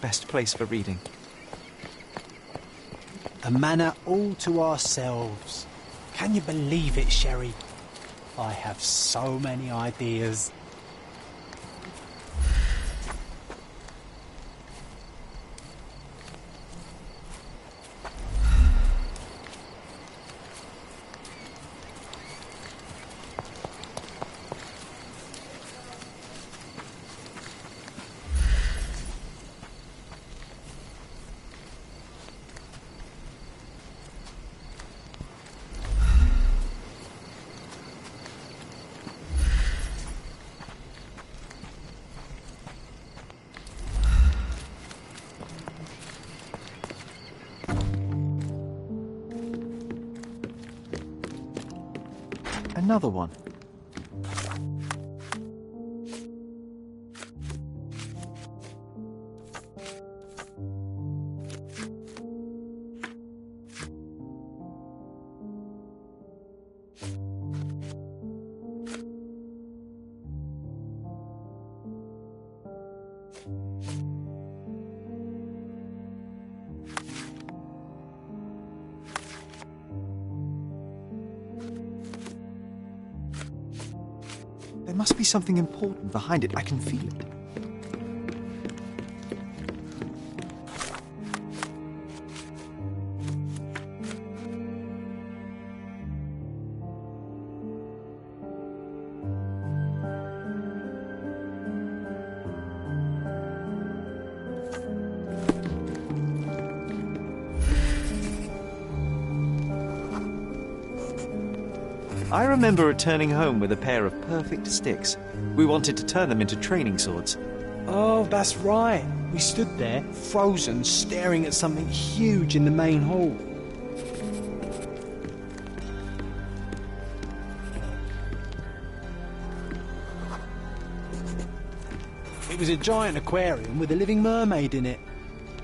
best place for reading. A manor all to ourselves. Can you believe it, Sherry? I have so many ideas. Another one. There must be something important behind it. I can feel it. I remember returning home with a pair of perfect sticks. We wanted to turn them into training swords. Oh, that's right. We stood there, frozen, staring at something huge in the main hall. It was a giant aquarium with a living mermaid in it.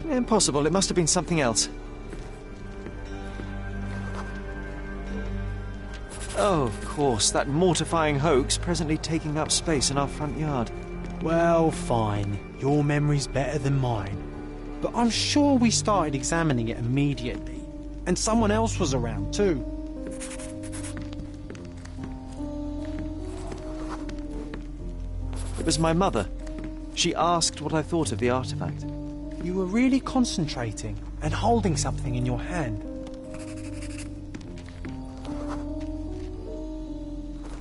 Impossible. It must have been something else. Oh, of course, that mortifying hoax presently taking up space in our front yard. Well, fine. Your memory's better than mine. But I'm sure we started examining it immediately. And someone else was around too. It was my mother. She asked what I thought of the artifact. You were really concentrating and holding something in your hand.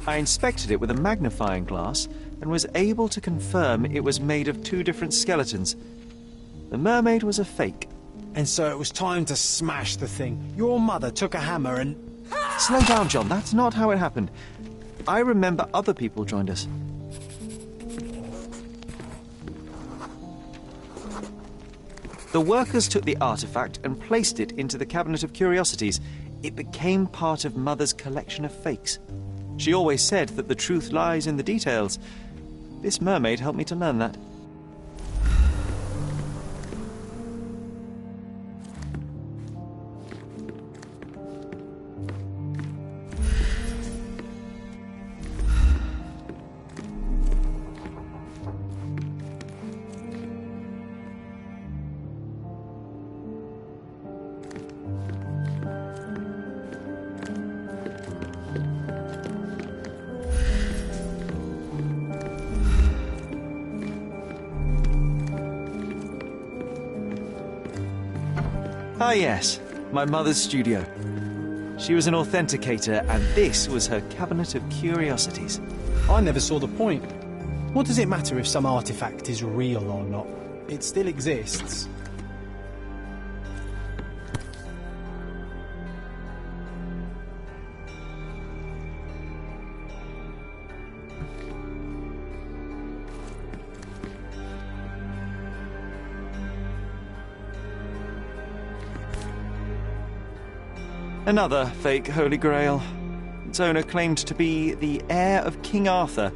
I inspected it with a magnifying glass and was able to confirm it was made of two different skeletons. The mermaid was a fake. And so it was time to smash the thing. Your mother took a hammer and... Slow down, John. That's not how it happened. I remember other people joined us. The workers took the artifact and placed it into the Cabinet of Curiosities. It became part of Mother's collection of fakes. She always said that the truth lies in the details. This mermaid helped me to learn that. Ah yes, my mother's studio. She was an authenticator, and this was her Cabinet of Curiosities. I never saw the point. What does it matter if some artifact is real or not? It still exists. Another fake Holy Grail. Its owner claimed to be the heir of King Arthur.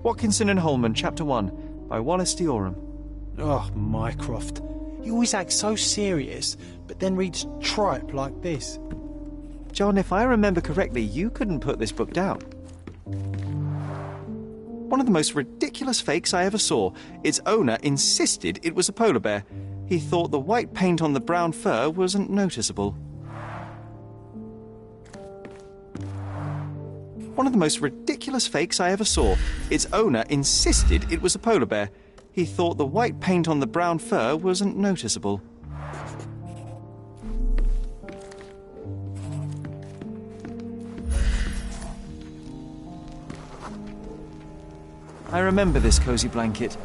Watkinson and Holman, Chapter 1, by Wallace Dioram. Oh, Mycroft. He always acts so serious, but then reads tripe like this. John, if I remember correctly, you couldn't put this book down. One of the most ridiculous fakes I ever saw. Its owner insisted it was a polar bear. He thought the white paint on the brown fur wasn't noticeable. One of the most ridiculous fakes I ever saw. Its owner insisted it was a polar bear. He thought the white paint on the brown fur wasn't noticeable. I remember this cozy blanket.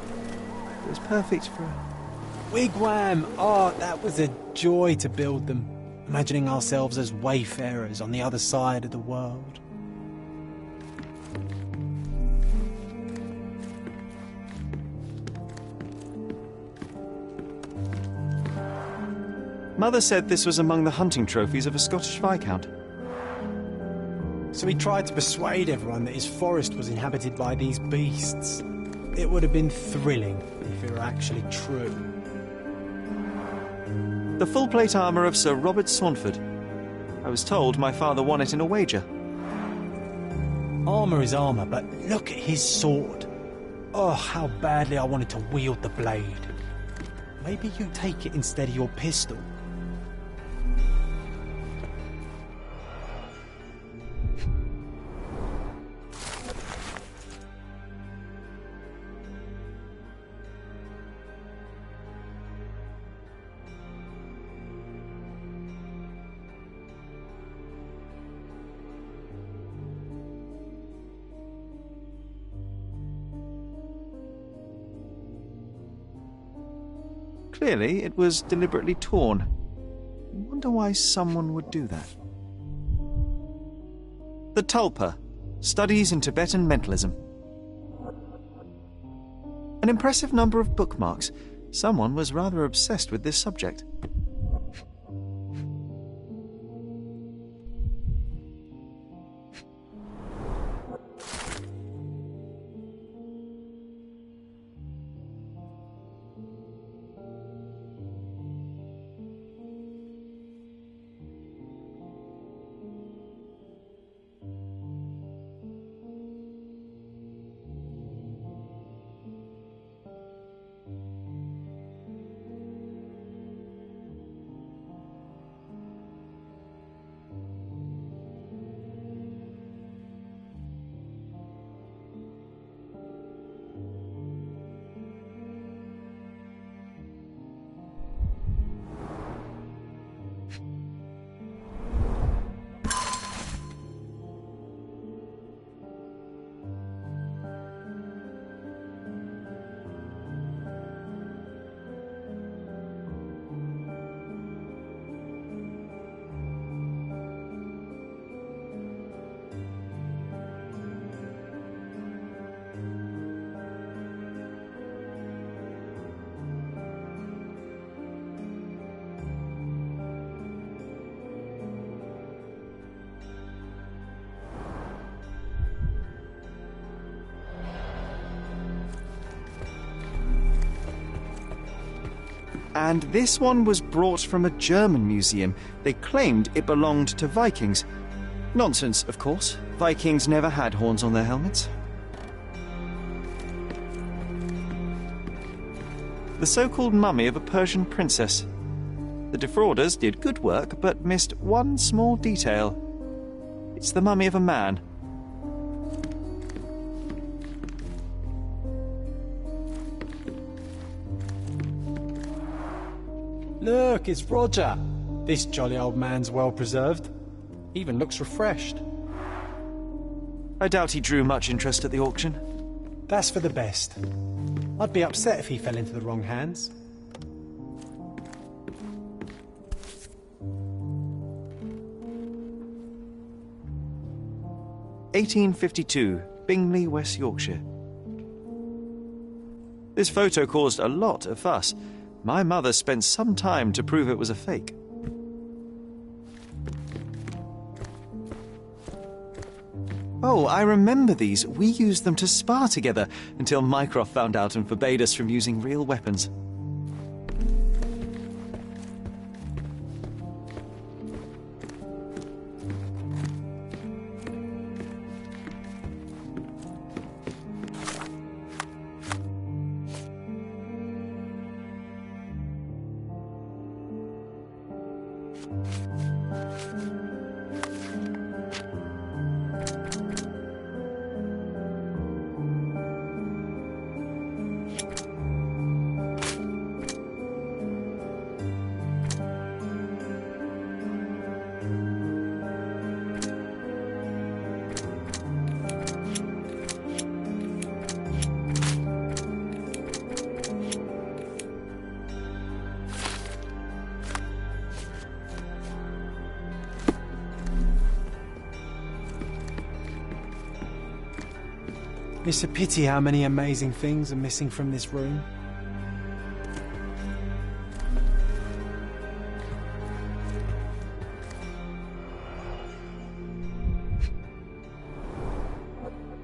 It was perfect for a Wigwam! Oh, that was a joy to build them. Imagining ourselves as wayfarers on the other side of the world. Mother said this was among the hunting trophies of a Scottish Viscount. So he tried to persuade everyone that his forest was inhabited by these beasts. It would have been thrilling if it were actually true. The full plate armour of Sir Robert Saunford. I was told my father won it in a wager. Armour is armour, but look at his sword. Oh, how badly I wanted to wield the blade. Maybe you take it instead of your pistol. Clearly, it was deliberately torn. I wonder why someone would do that. The Tulpa, Studies in Tibetan Mentalism. An impressive number of bookmarks. Someone was rather obsessed with this subject. And this one was brought from a German museum. They claimed it belonged to Vikings. Nonsense, of course. Vikings never had horns on their helmets. The so-called mummy of a Persian princess. The defrauders did good work, but missed one small detail. It's the mummy of a man. Look, it's Roger. This jolly old man's well preserved. Even looks refreshed. I doubt he drew much interest at the auction. That's for the best. I'd be upset if he fell into the wrong hands. (1852), Bingley, West Yorkshire. This photo caused a lot of fuss. My mother spent some time to prove it was a fake. Oh, I remember these. We used them to spar together until Mycroft found out and forbade us from using real weapons. It's a pity how many amazing things are missing from this room.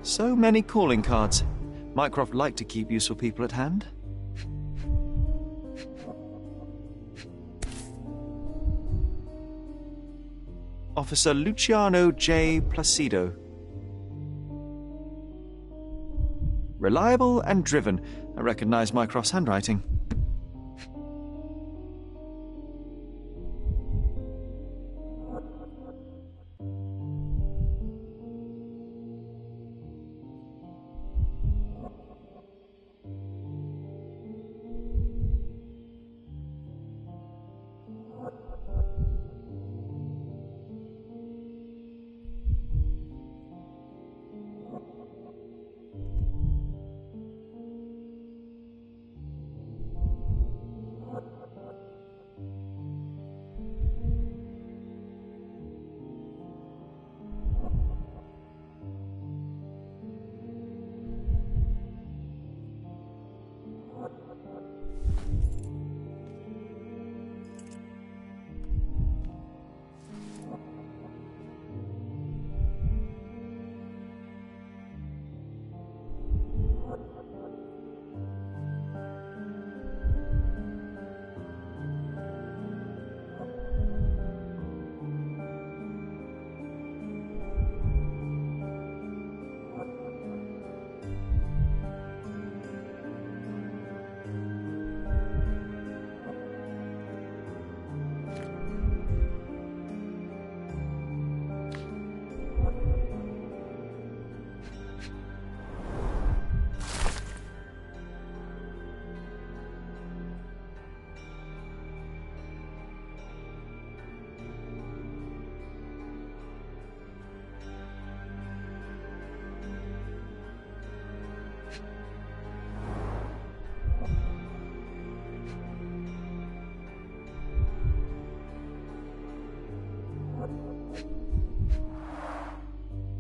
So many calling cards. Mycroft liked to keep useful people at hand. Officer Luciano J. Placido. Reliable and driven. I recognise Mycroft's handwriting.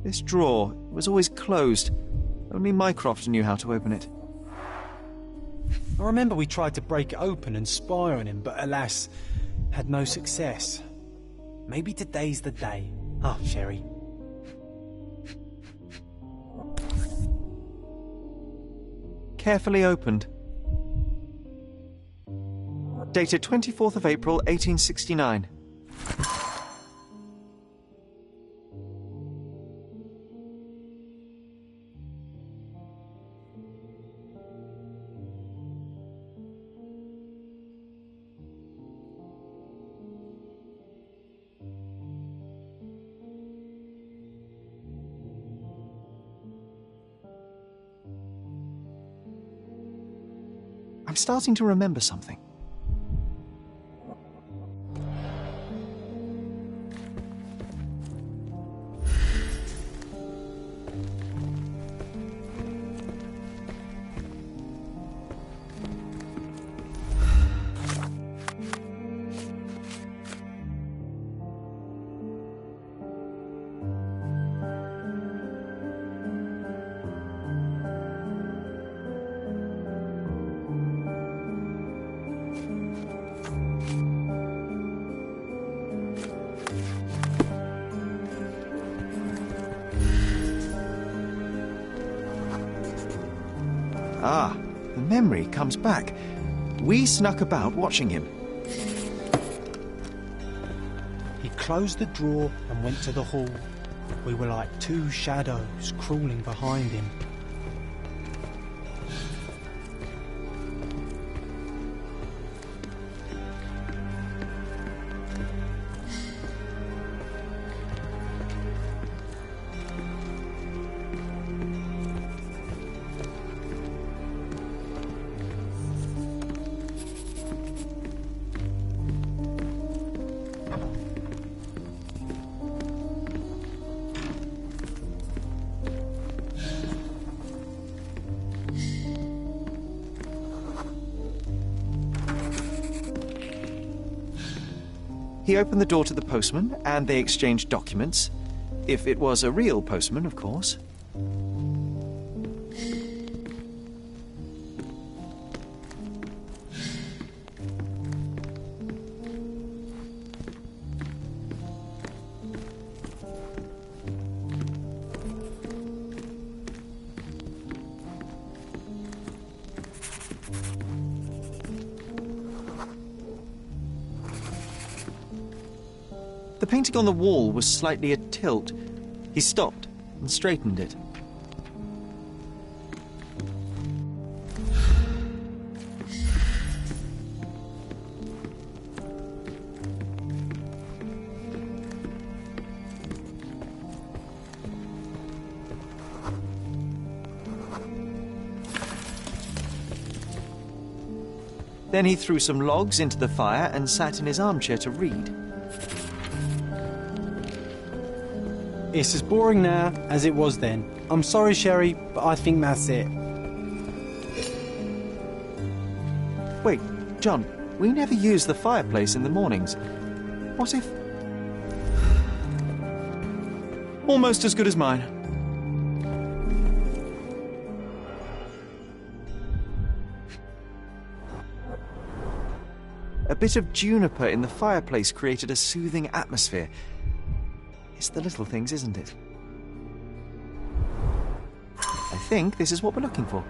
This drawer was always closed. Only Mycroft knew how to open it. I remember we tried to break it open and spy on him, but alas, had no success. Maybe today's the day. Oh, Sherry. Carefully opened. Dated 24th of April, 1869. I'm starting to remember something. Ah, the memory comes back. We snuck about watching him. He closed the drawer and went to the hall. We were like two shadows crawling behind him. He opened the door to the postman, and they exchanged documents. If it was a real postman, of course. The painting on the wall was slightly atilt. He stopped and straightened it. Then he threw some logs into the fire and sat in his armchair to read. It's as boring now as it was then. I'm sorry, Sherry, but I think that's it. Wait, John, we never use the fireplace in the mornings. What if... Almost as good as mine. A bit of juniper in the fireplace created a soothing atmosphere. It's the little things, isn't it? I think this is what we're looking for.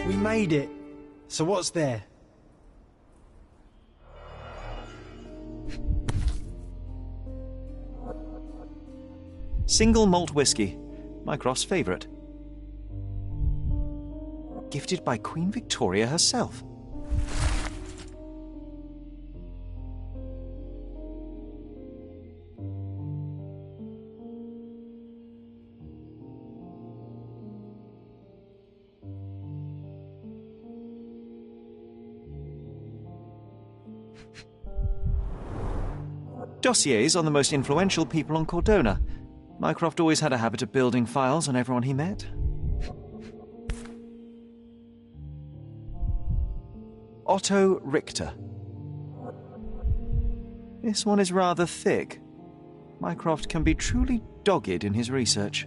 We made it. So what's there? Single malt whiskey, Mycroft's favourite. Gifted by Queen Victoria herself. Dossiers on the most influential people on Cordona. Mycroft always had a habit of building files on everyone he met. Otto Richter. This one is rather thick. Mycroft can be truly dogged in his research.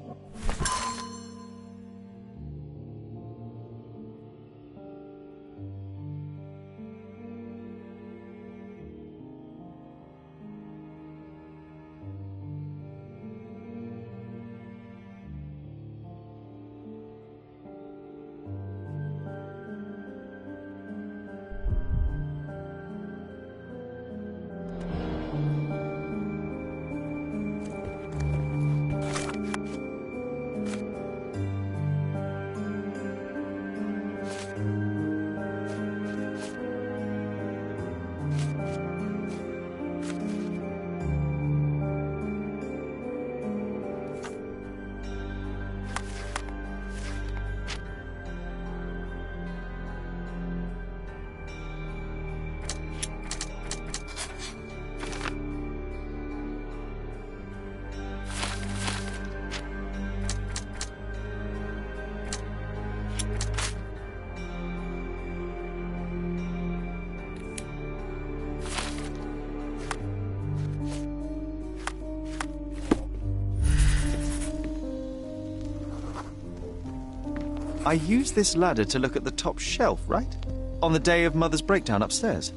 I used this ladder to look at the top shelf, right? On the day of Mother's breakdown upstairs.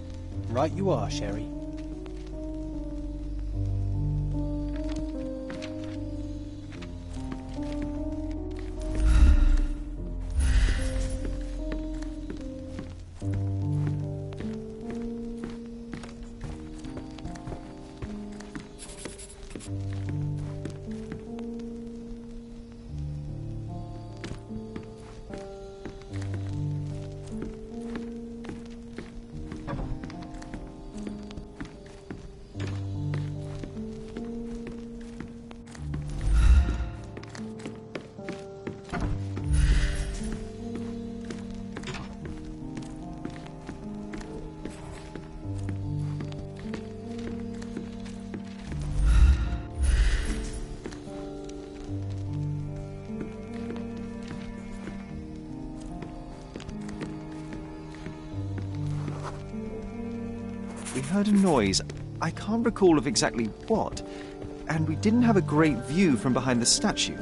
Right you are, Sherry. We heard a noise. I can't recall of exactly what, and we didn't have a great view from behind the statue.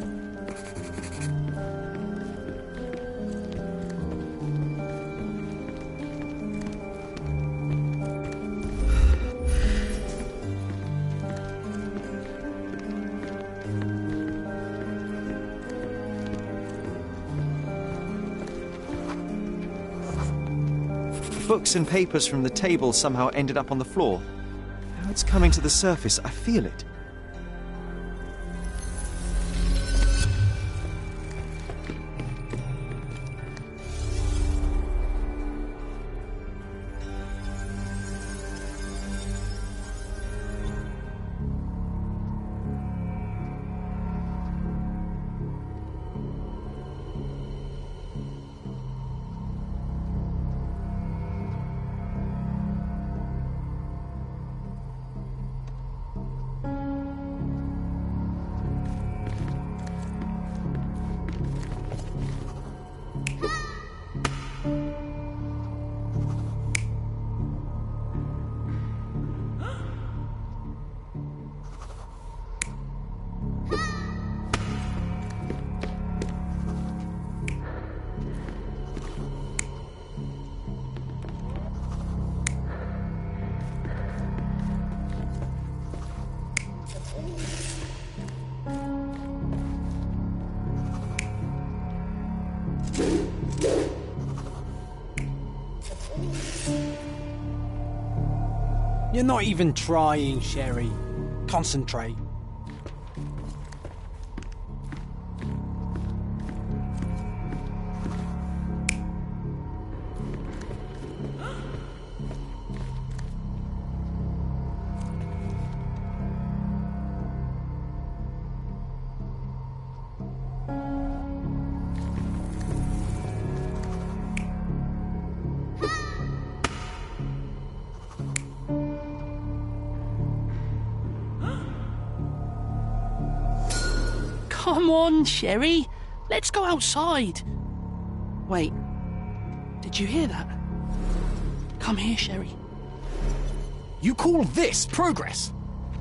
books and papers from the table somehow ended up on the floor. Now it's coming to the surface. I feel it. You're not even trying, Sherry. Concentrate. Come on, Sherry. Let's go outside. Wait. Did you hear that? Come here, Sherry. You call this progress?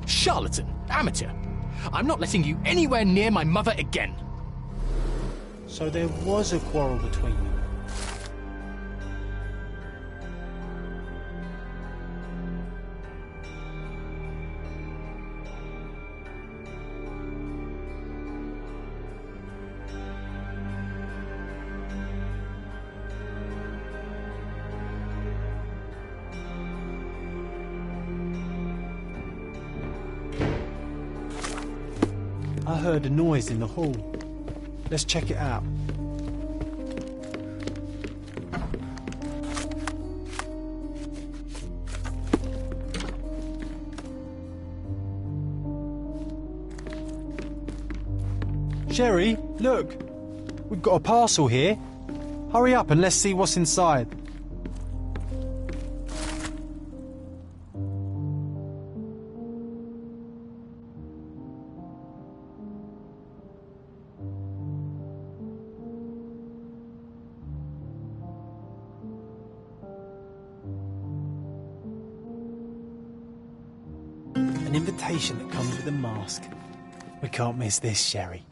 Charlatan, amateur. I'm not letting you anywhere near my mother again. So there was a quarrel between them. I heard a noise in the hall. Let's check it out. Sherry, look! We've got a parcel here. Hurry up and let's see what's inside. An invitation that comes with a mask. We can't miss this, Sherry.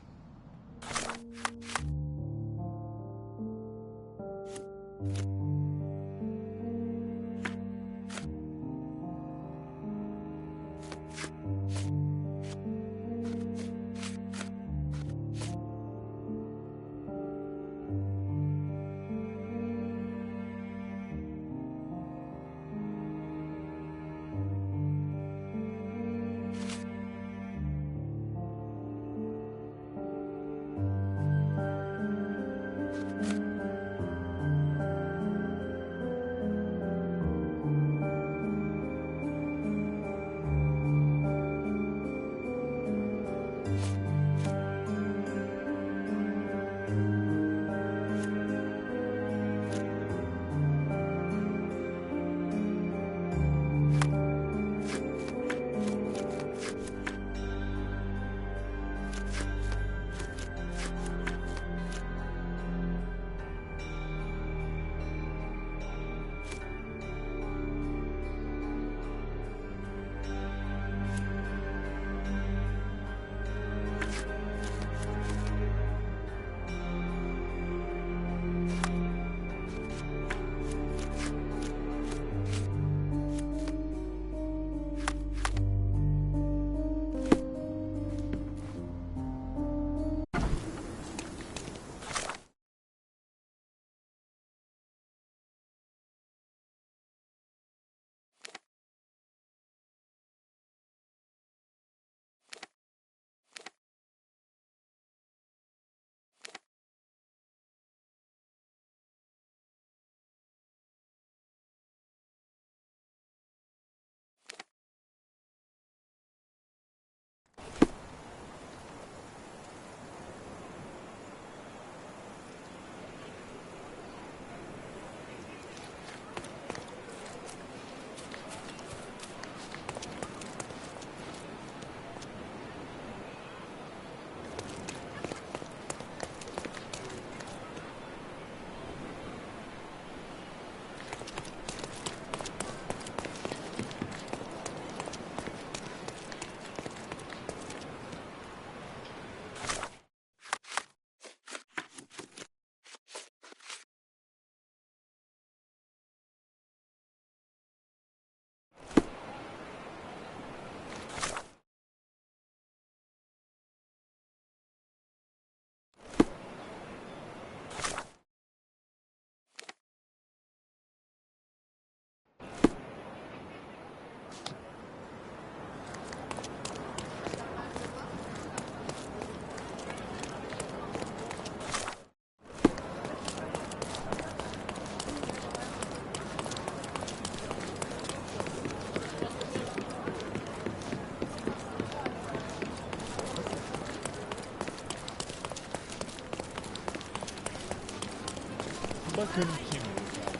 bakın kim burada.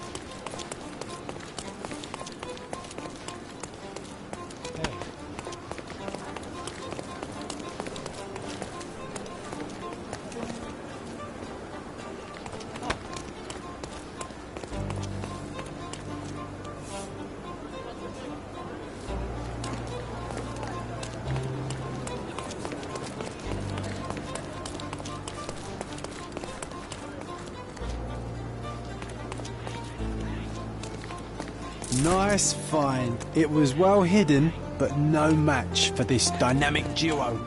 Hey. Nice find. It was well hidden, but no match for this dynamic duo.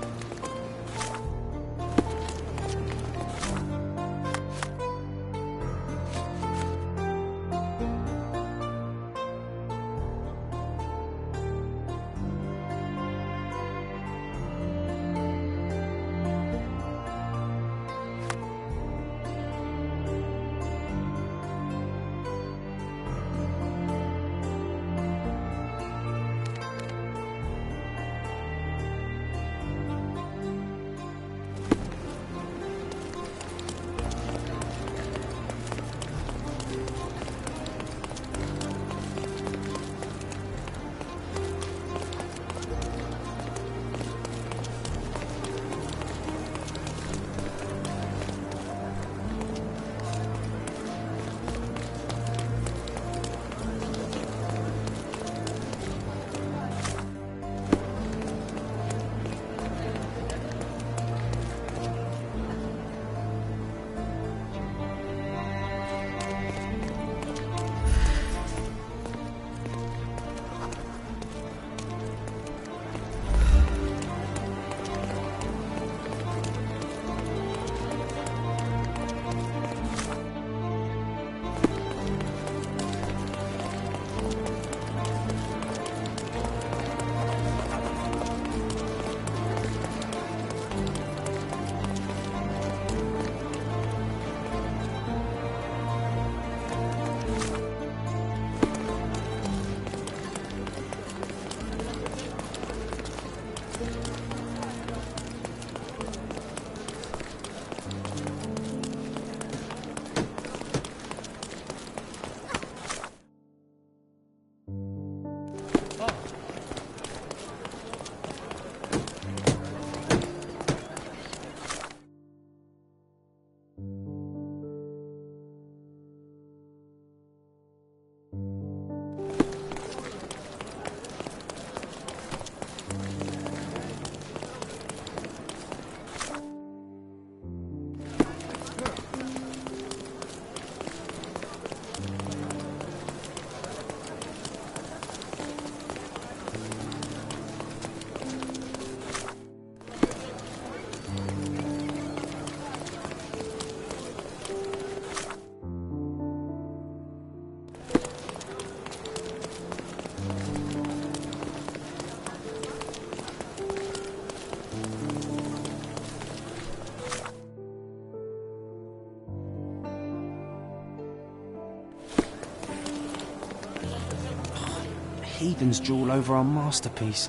Heathen's jewel over our masterpiece.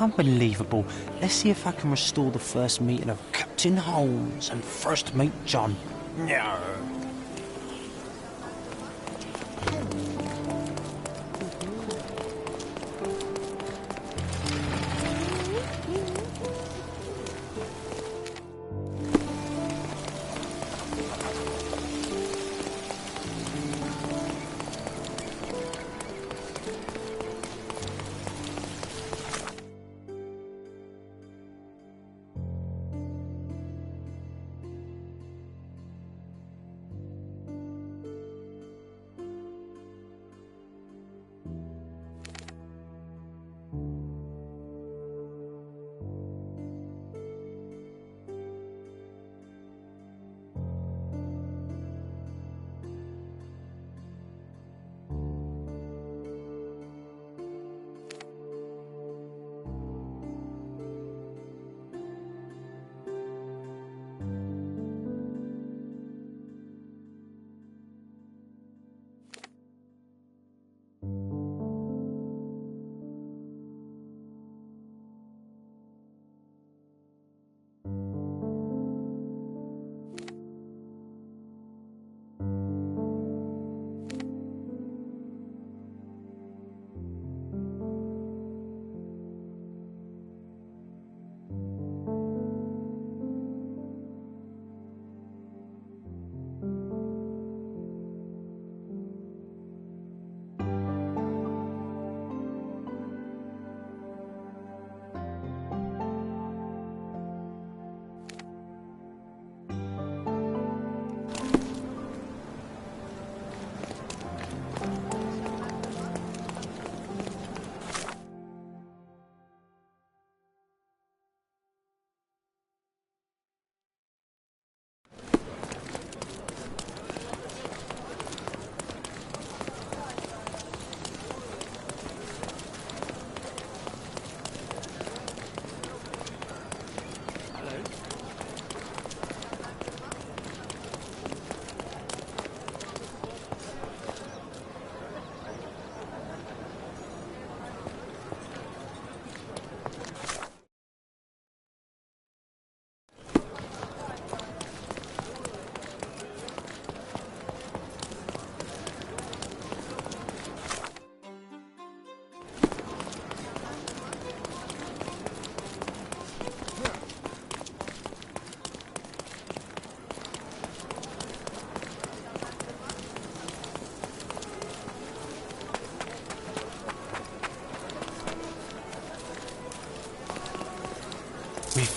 Unbelievable. Let's see if I can restore the first meeting of Captain Holmes and first mate John. No.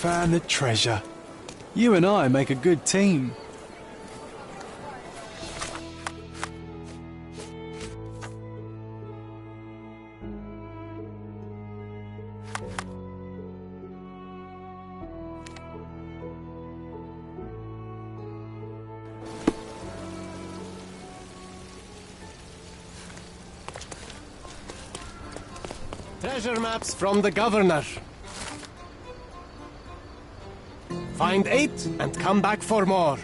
found the treasure. You and I make a good team. Treasure maps from the governor. Find 8 and come back for more.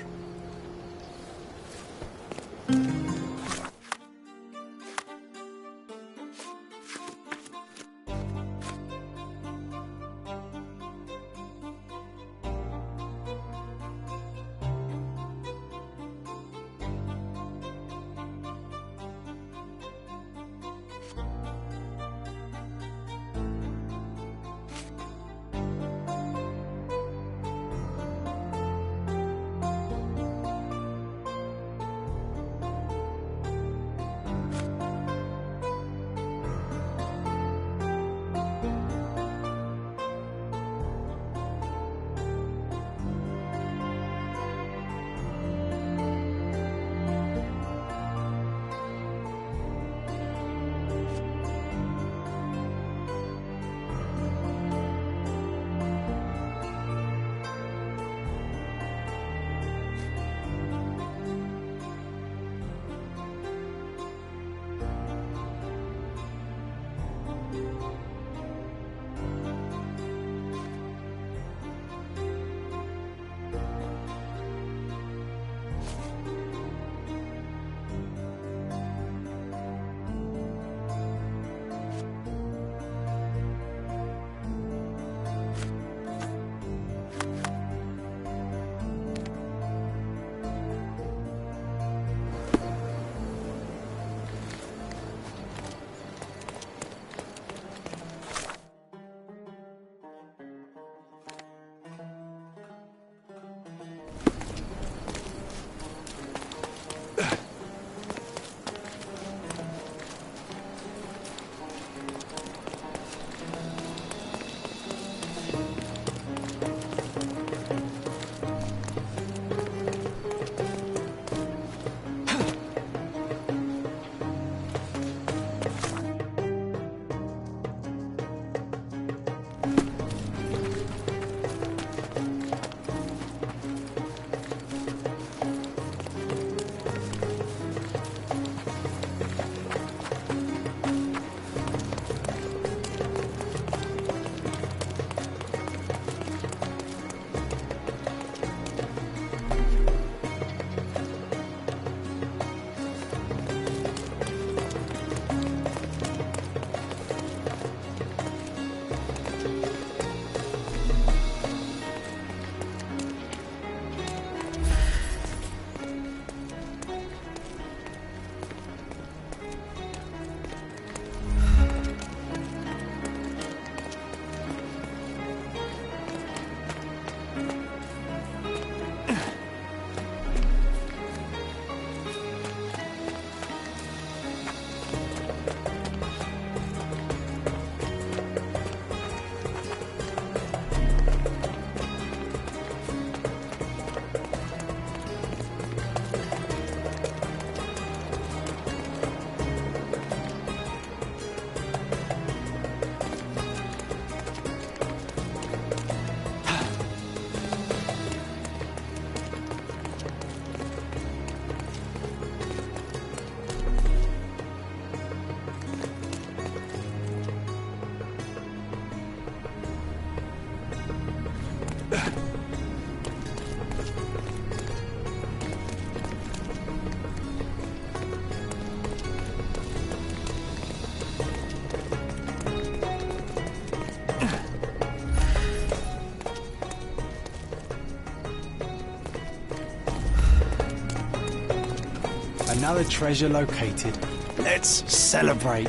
Another treasure located. Let's celebrate.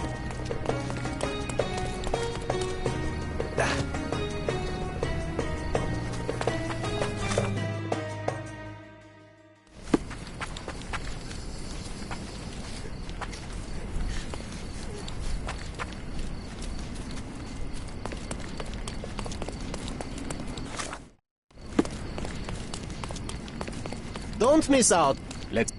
Don't miss out. Let's...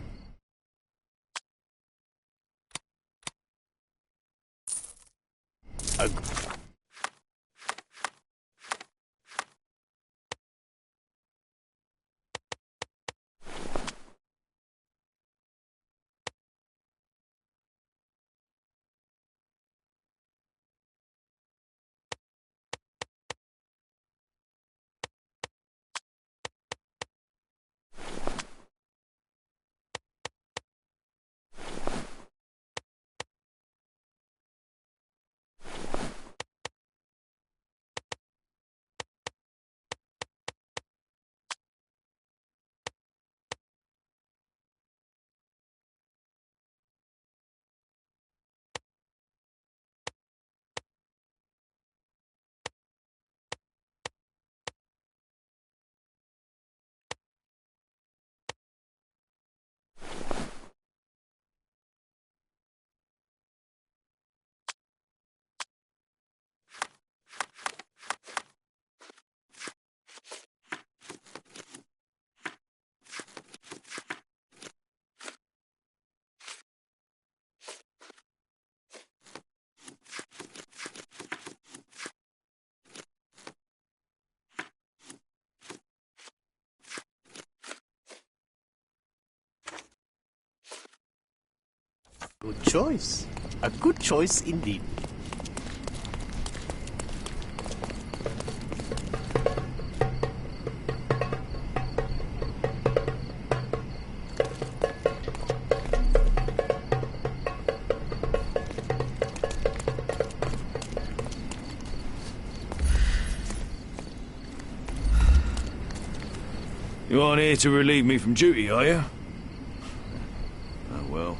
Good choice. A good choice indeed. You aren't here to relieve me from duty, are you? Oh, well.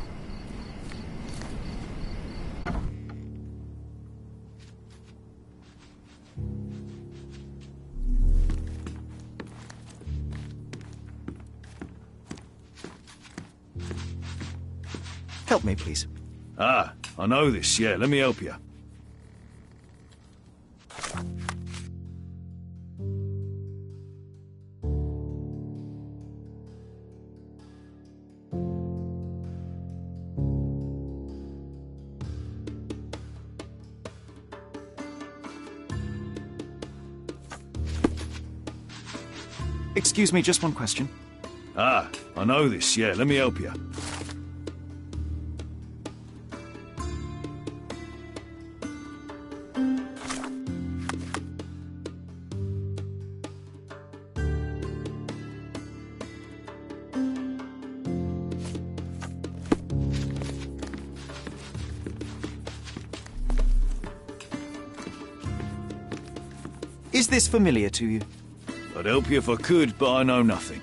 Help me, please. Ah, I know this, yeah. Let me help you. Excuse me, just one question. Ah, I know this, yeah. Let me help you. Is this familiar to you? I'd help you if I could, but I know nothing.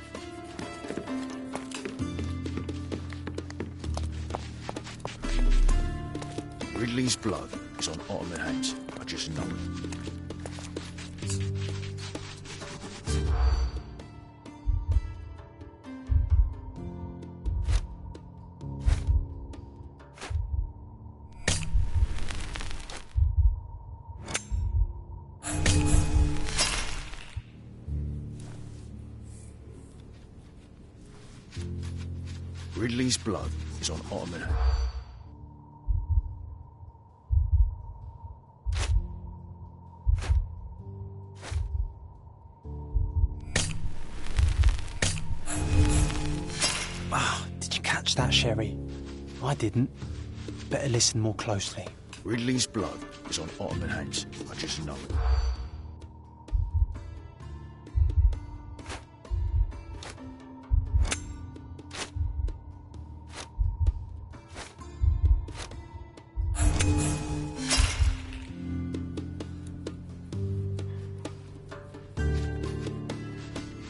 Ridley's blood is on Ottoman hands. I just know it. Ridley's blood is on Ottoman hands. Did you catch that, Sherry? I didn't. Better listen more closely. Ridley's blood is on Ottoman hands. I just know it.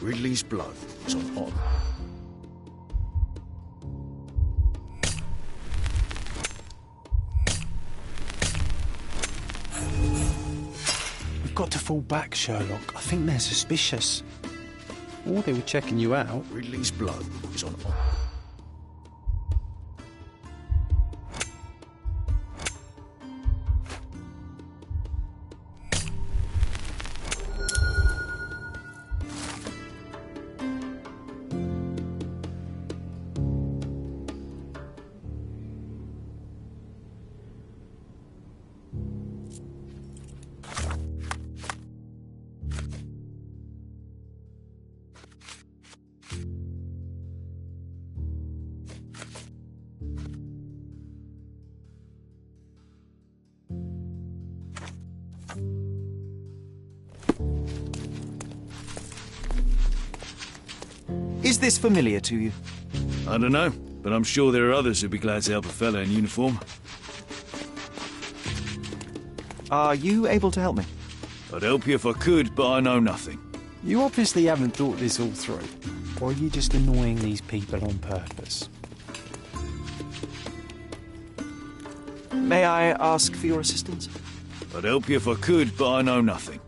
Ridley's blood is on Ottoman. We've got to fall back, Sherlock. I think they're suspicious. Or they were checking you out. Ridley's blood is on Ottoman. Is this familiar to you? I don't know, but I'm sure there are others who'd be glad to help a fella in uniform. Are you able to help me? I'd help you if I could, but I know nothing. You obviously haven't thought this all through. Or are you just annoying these people on purpose? May I ask for your assistance? I'd help you if I could, but I know nothing.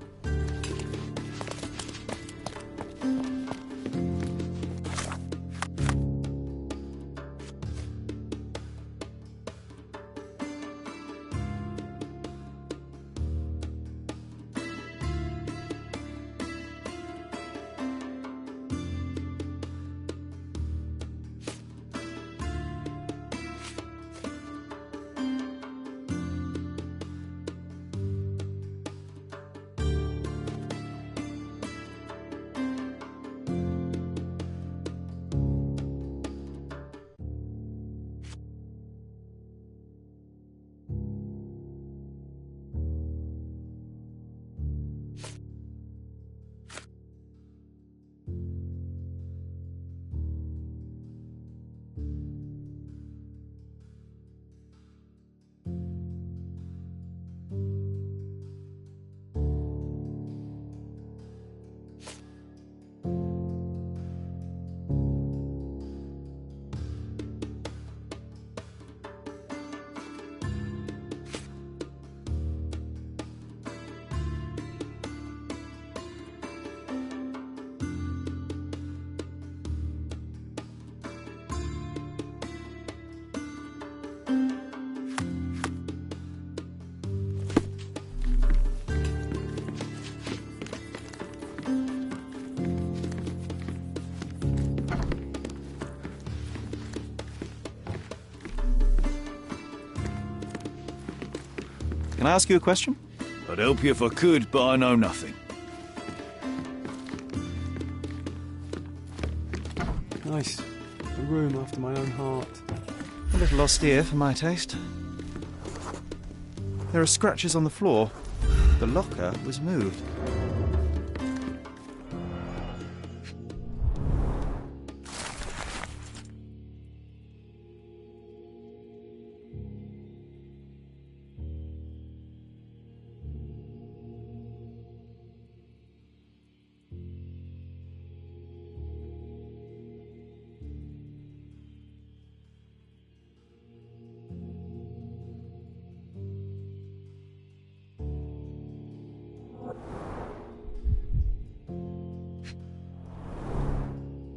Can I ask you a question? I'd help you if I could, but I know nothing. Nice. A room after my own heart. A little austere for my taste. There are scratches on the floor. The locker was moved.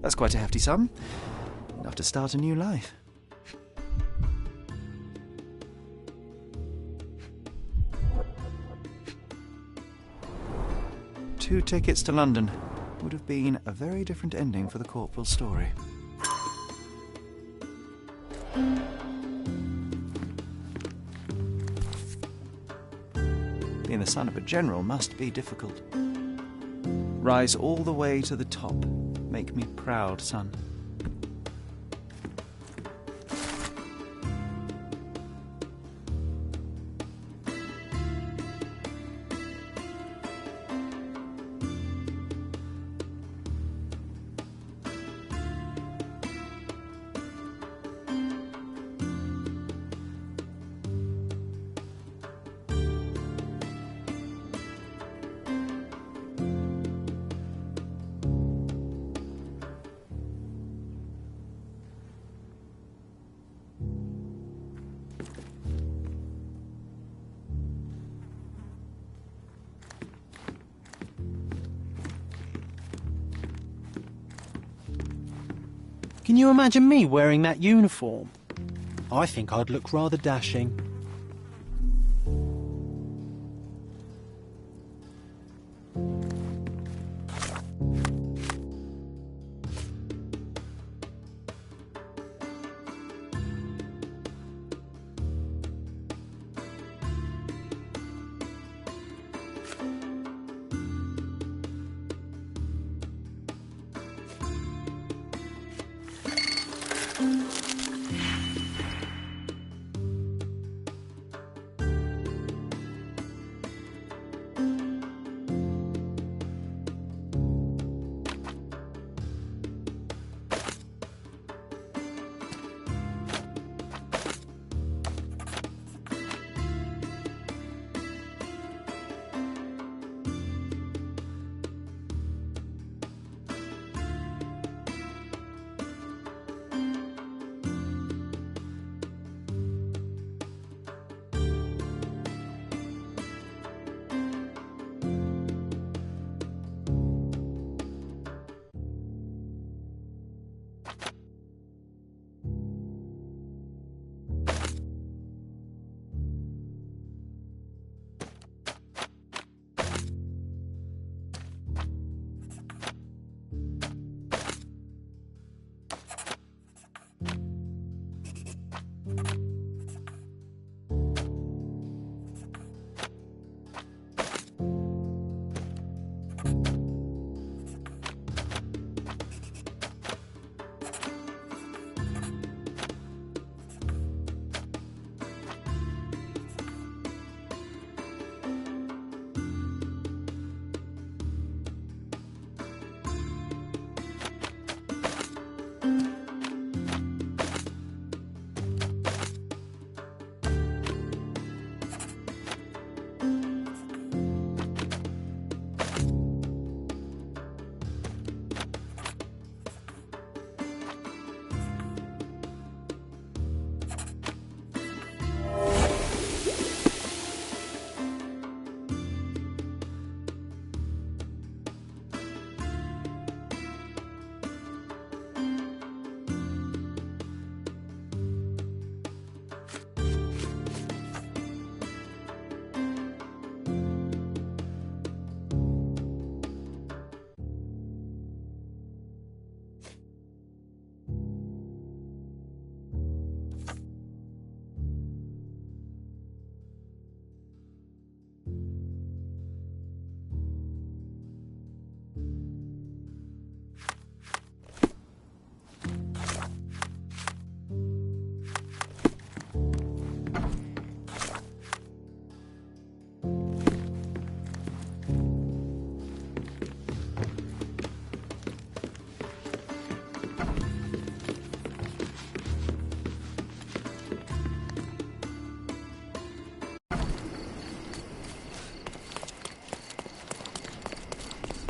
That's quite a hefty sum. Enough to start a new life. Two tickets to London. Would have been a very different ending for the corporal's story. Being the son of a general must be difficult. Rise all the way to the top. Make me proud, son. Can you imagine me wearing that uniform? I think I'd look rather dashing.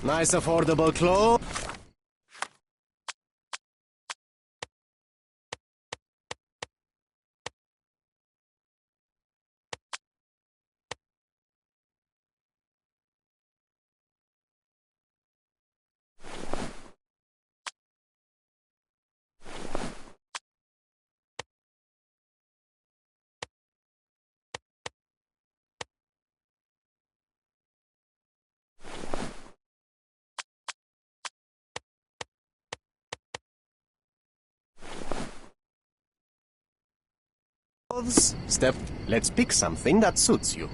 Nice affordable clothes. Step, let's pick something that suits you.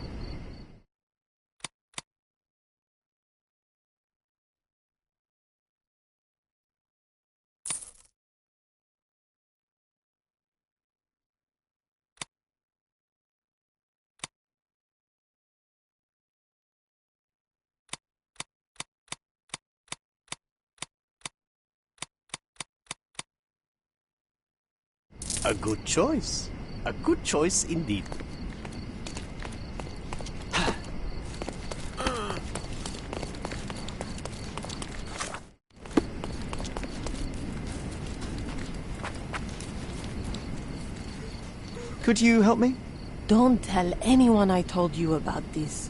A good choice. A good choice indeed. Could you help me? Don't tell anyone I told you about this.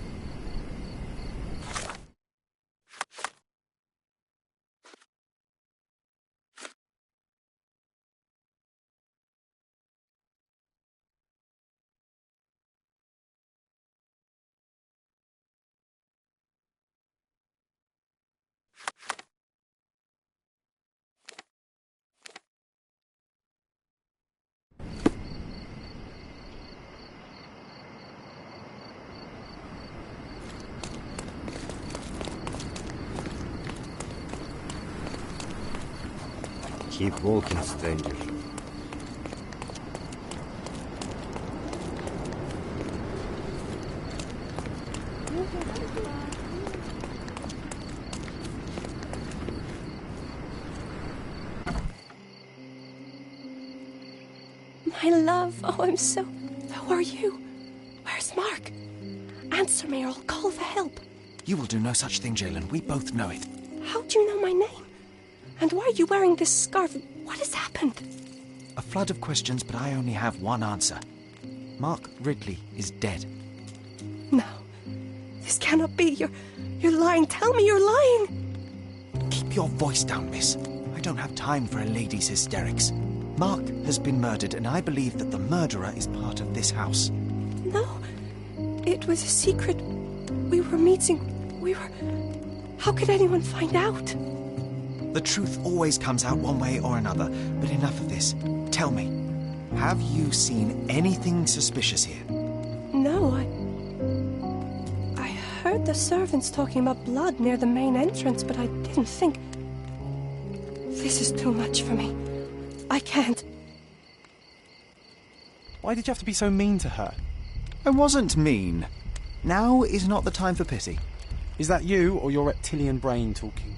Keep walking, stranger. My love, oh, I'm so... Who are you? Where's Mark? Answer me or I'll call for help. You will do no such thing, Jalen. We both know it. How do you know my name? And why are you wearing this scarf? What has happened? A flood of questions, but I only have one answer. Mark Ridley is dead. No. This cannot be. You're lying. Tell me you're lying. Keep your voice down, miss. I don't have time for a lady's hysterics. Mark has been murdered, and I believe that the murderer is part of this house. No. It was a secret. We were meeting. How could anyone find out? The truth always comes out one way or another, but enough of this. Tell me, have you seen anything suspicious here? No, I heard the servants talking about blood near the main entrance, but I didn't think... This is too much for me. I can't. Why did you have to be so mean to her? I wasn't mean. Now is not the time for pity. Is that you or your reptilian brain talking?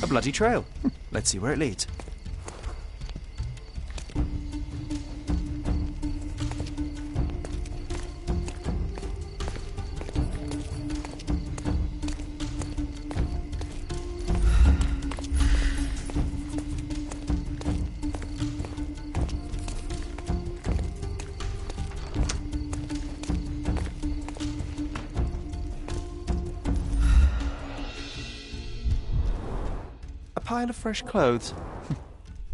A bloody trail. Let's see where it leads. pile of fresh clothes.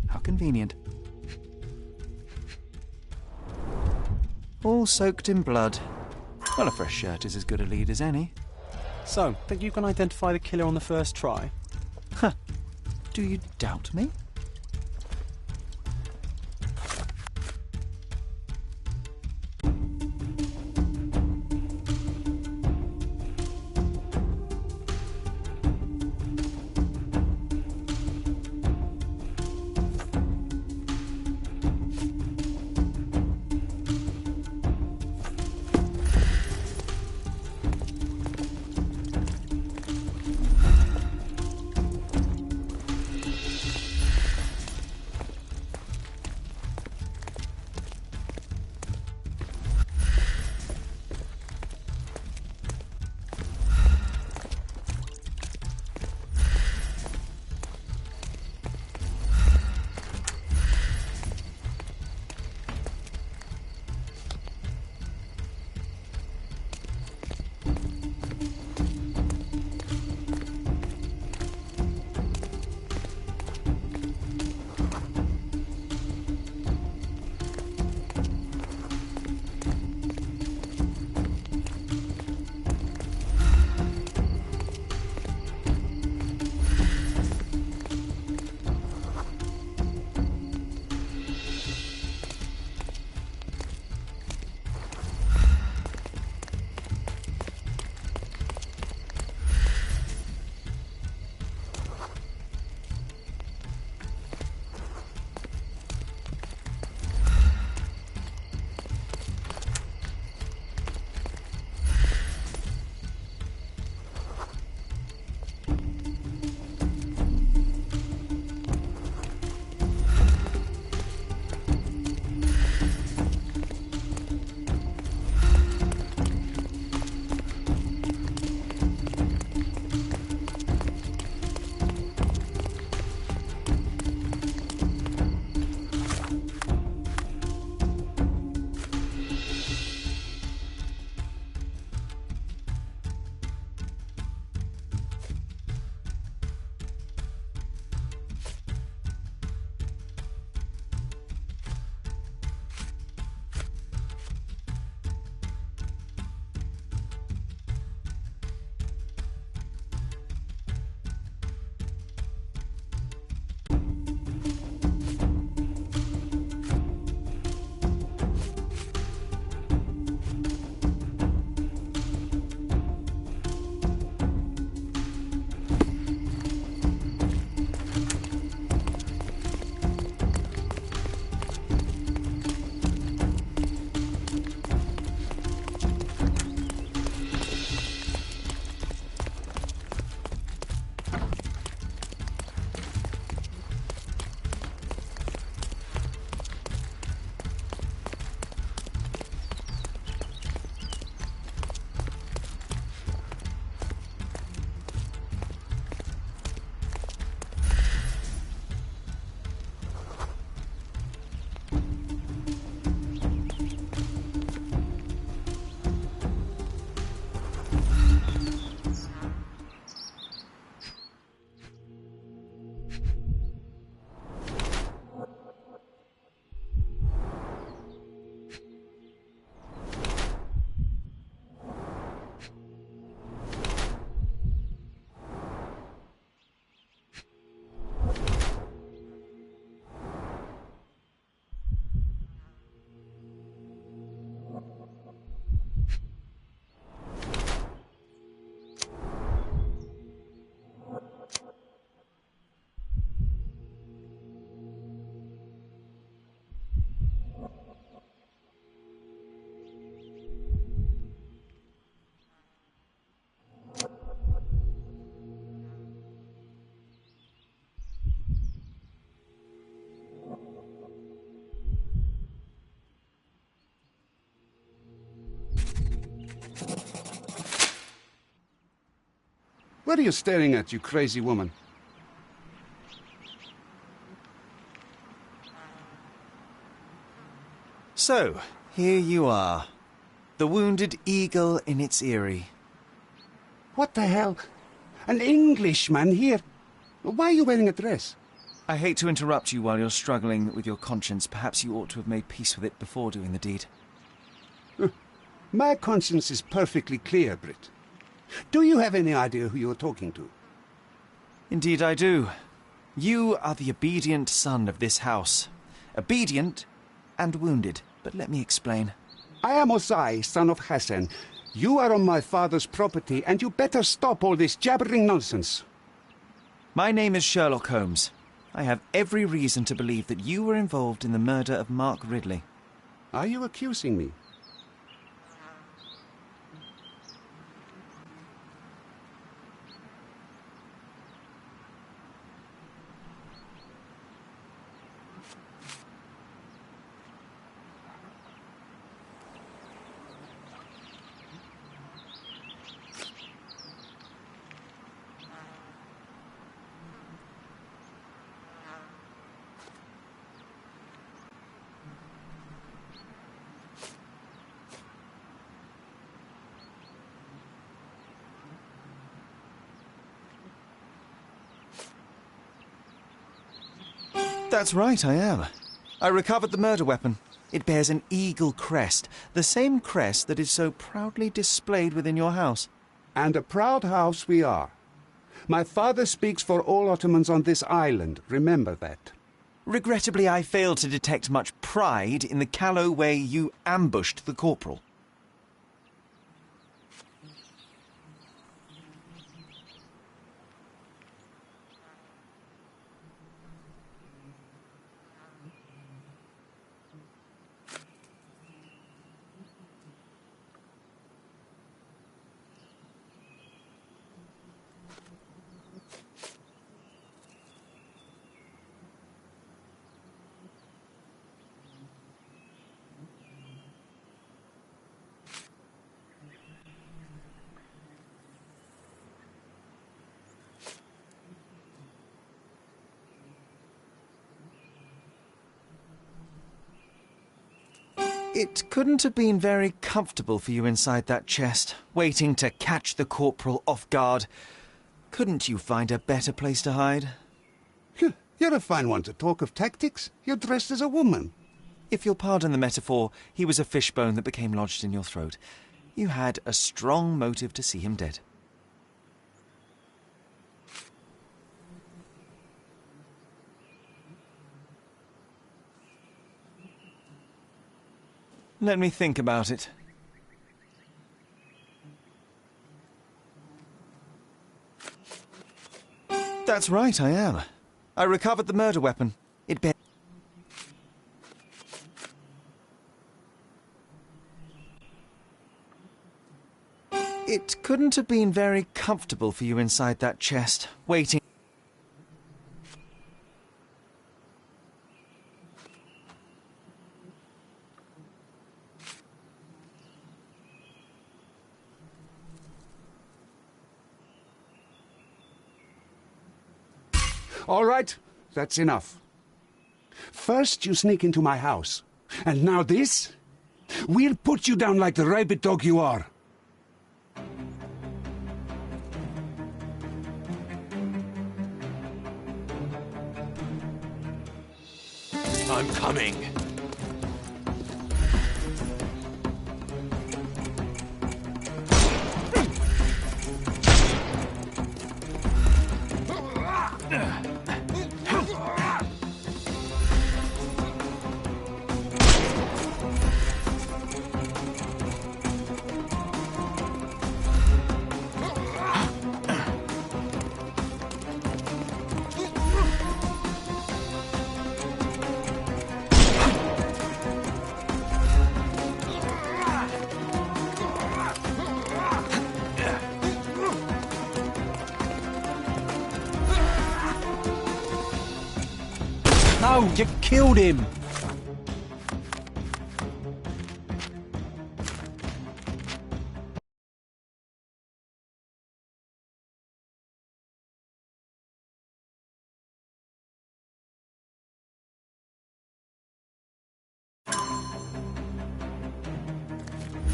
How convenient. All soaked in blood. Well, a fresh shirt is as good a lead as any. So, think you can identify the killer on the first try? Huh. Do you doubt me? What are you staring at, you crazy woman? So, here you are. The wounded eagle in its eyrie. What the hell? An Englishman here? Why are you wearing a dress? I hate to interrupt you while you're struggling with your conscience. Perhaps you ought to have made peace with it before doing the deed. My conscience is perfectly clear, Britt. Do you have any idea who you're talking to? Indeed I do. You are the obedient son of this house. Obedient and wounded. But let me explain. I am Osai, son of Hassan. You are on my father's property, and you better stop all this jabbering nonsense. My name is Sherlock Holmes. I have every reason to believe that you were involved in the murder of Mark Ridley. Are you accusing me? That's right, I am. I recovered the murder weapon. It bears an eagle crest, the same crest that is so proudly displayed within your house. And a proud house we are. My father speaks for all Ottomans on this island, remember that. Regrettably, I failed to detect much pride in the callow way you ambushed the corporal. It couldn't have been very comfortable for you inside that chest, waiting to catch the corporal off guard. Couldn't you find a better place to hide? You're a fine one to talk of tactics. You're dressed as a woman. If you'll pardon the metaphor, he was a fishbone that became lodged in your throat. You had a strong motive to see him dead. Let me think about it. That's right, I am. I recovered the murder weapon. It bears... It couldn't have been very comfortable for you inside that chest, waiting... All right, that's enough. First you sneak into my house, and now this? We'll put you down like the rabid dog you are. I'm coming. No, you killed him!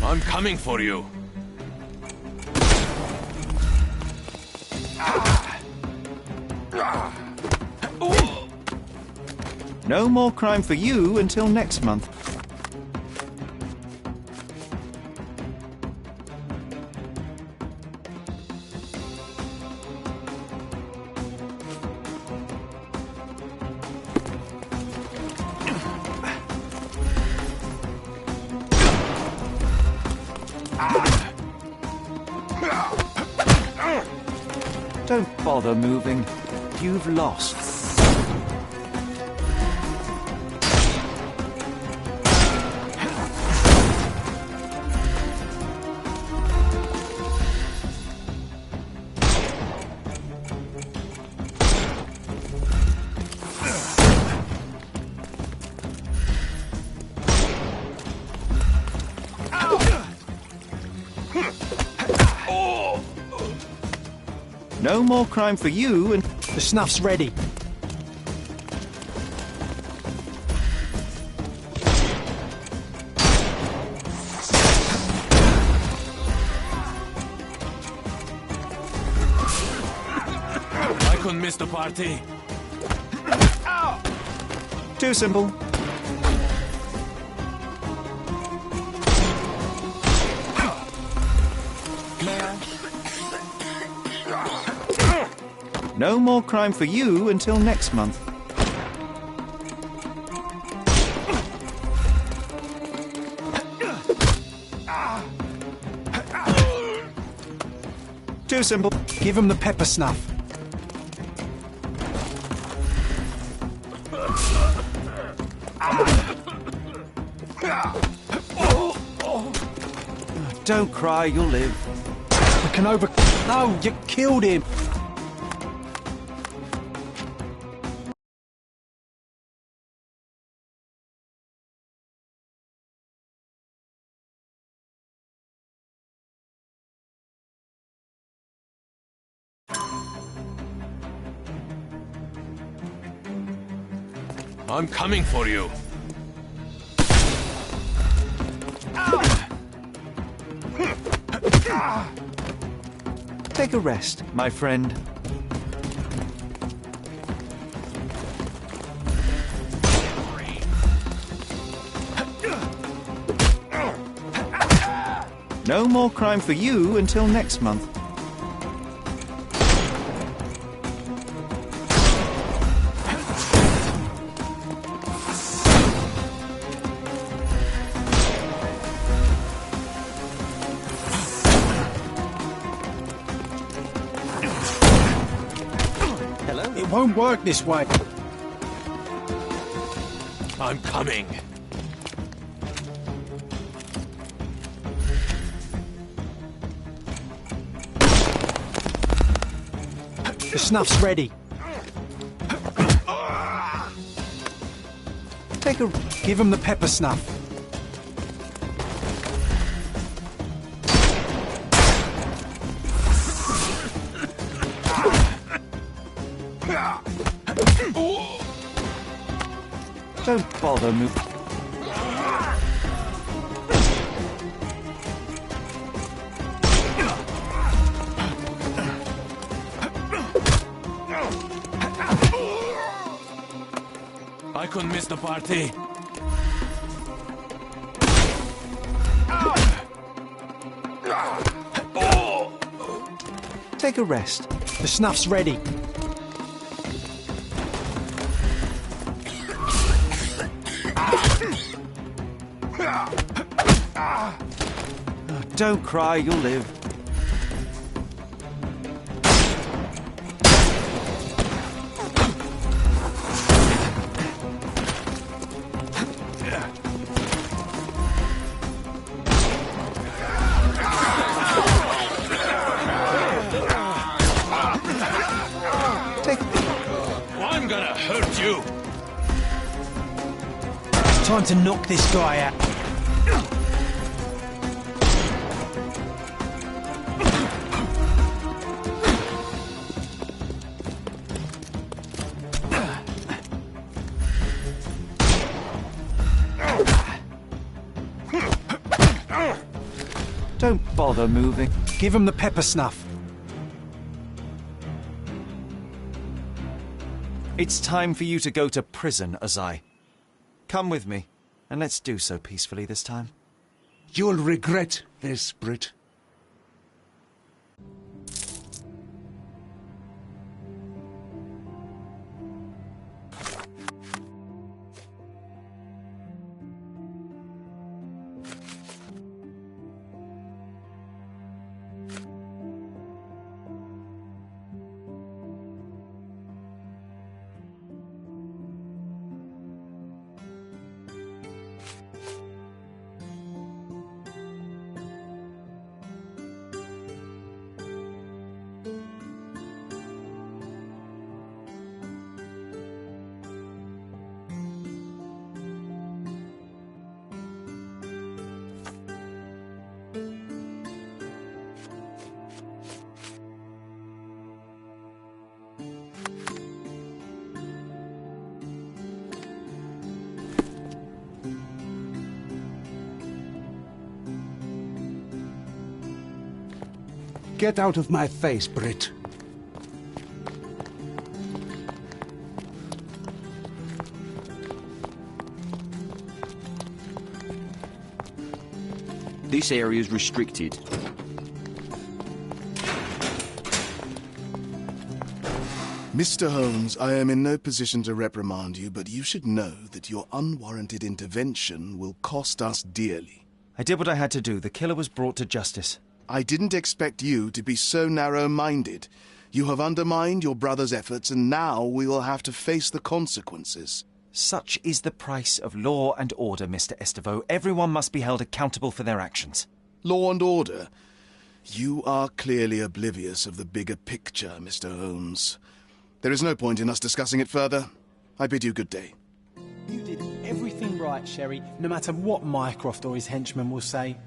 I'm coming for you. No more crime for you until next month. Don't bother moving. You've lost. No more crime for you and... The snuff's ready. I couldn't miss the party. Too simple. No more crime for you until next month. Too simple. Give him the pepper snuff. Don't cry, you'll live. I can over... No, you killed him. I'm coming for you. Take a rest, my friend. No more crime for you until next month. It won't work this way. I'm coming. The snuff's ready. Take a... Give him the pepper snuff. Don't bother moving. I couldn't miss the party. Take a rest. The snuff's ready. Don't cry, you'll live. I'm gonna hurt you. It's time to knock this guy out. Don't bother moving. Give him the pepper snuff. It's time for you to go to prison, Ozai. Come with me, and let's do so peacefully this time. You'll regret this, Brit. Get out of my face, Brit. This area is restricted. Mr. Holmes, I am in no position to reprimand you, but you should know that your unwarranted intervention will cost us dearly. I did what I had to do. The killer was brought to justice. I didn't expect you to be so narrow-minded. You have undermined your brother's efforts, and now we will have to face the consequences. Such is the price of law and order, Mr. Estevaux. Everyone must be held accountable for their actions. Law and order? You are clearly oblivious of the bigger picture, Mr. Holmes. There is no point in us discussing it further. I bid you good day. You did everything right, Sherry, no matter what Mycroft or his henchmen will say.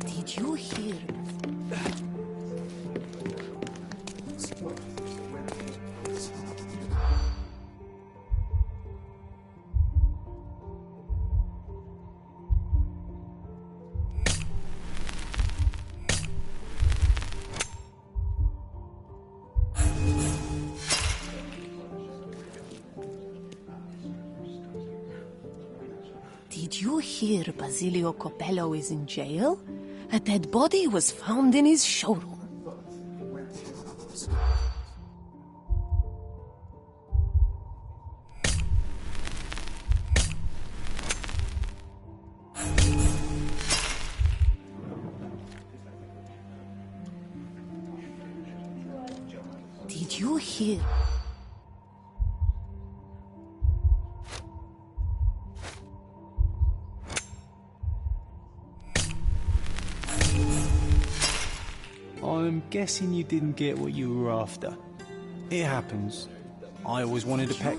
Did you hear? Did you hear Basilio Copello is in jail? A dead body was found in his showroom. Did you hear? I'm guessing you didn't get what you were after. It happens. I always wanted a peck.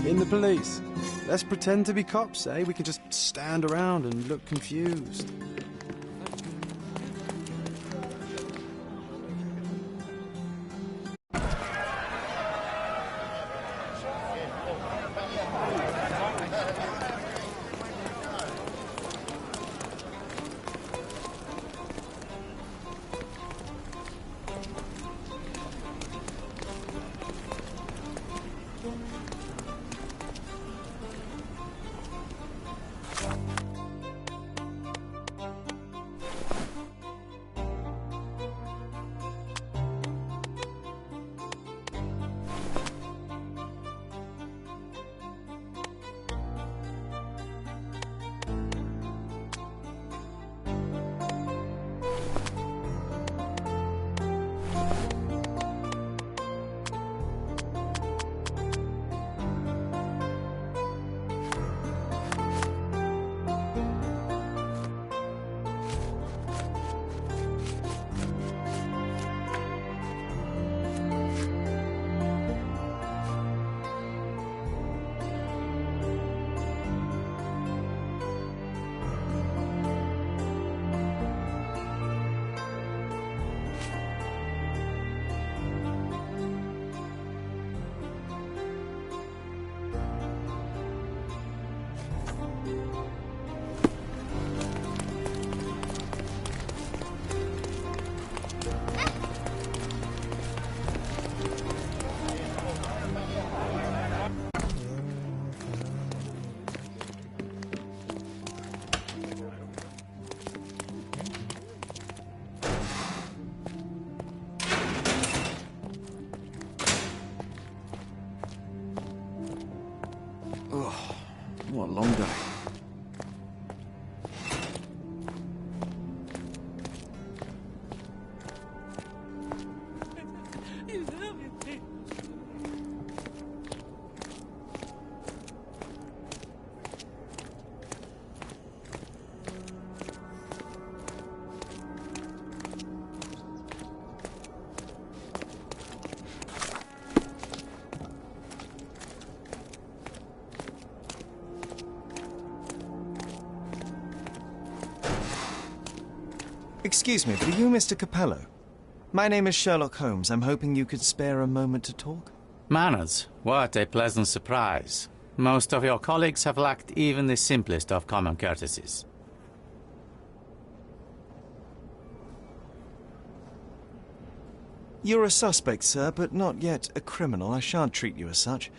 In the police. Let's pretend to be cops, eh? We can just stand around and look confused. Oh, what a long day. Excuse me, but are you Mr. Capello? My name is Sherlock Holmes. I'm hoping you could spare a moment to talk. Manners, what a pleasant surprise. Most of your colleagues have lacked even the simplest of common courtesies. You're a suspect, sir, but not yet a criminal. I shan't treat you as such.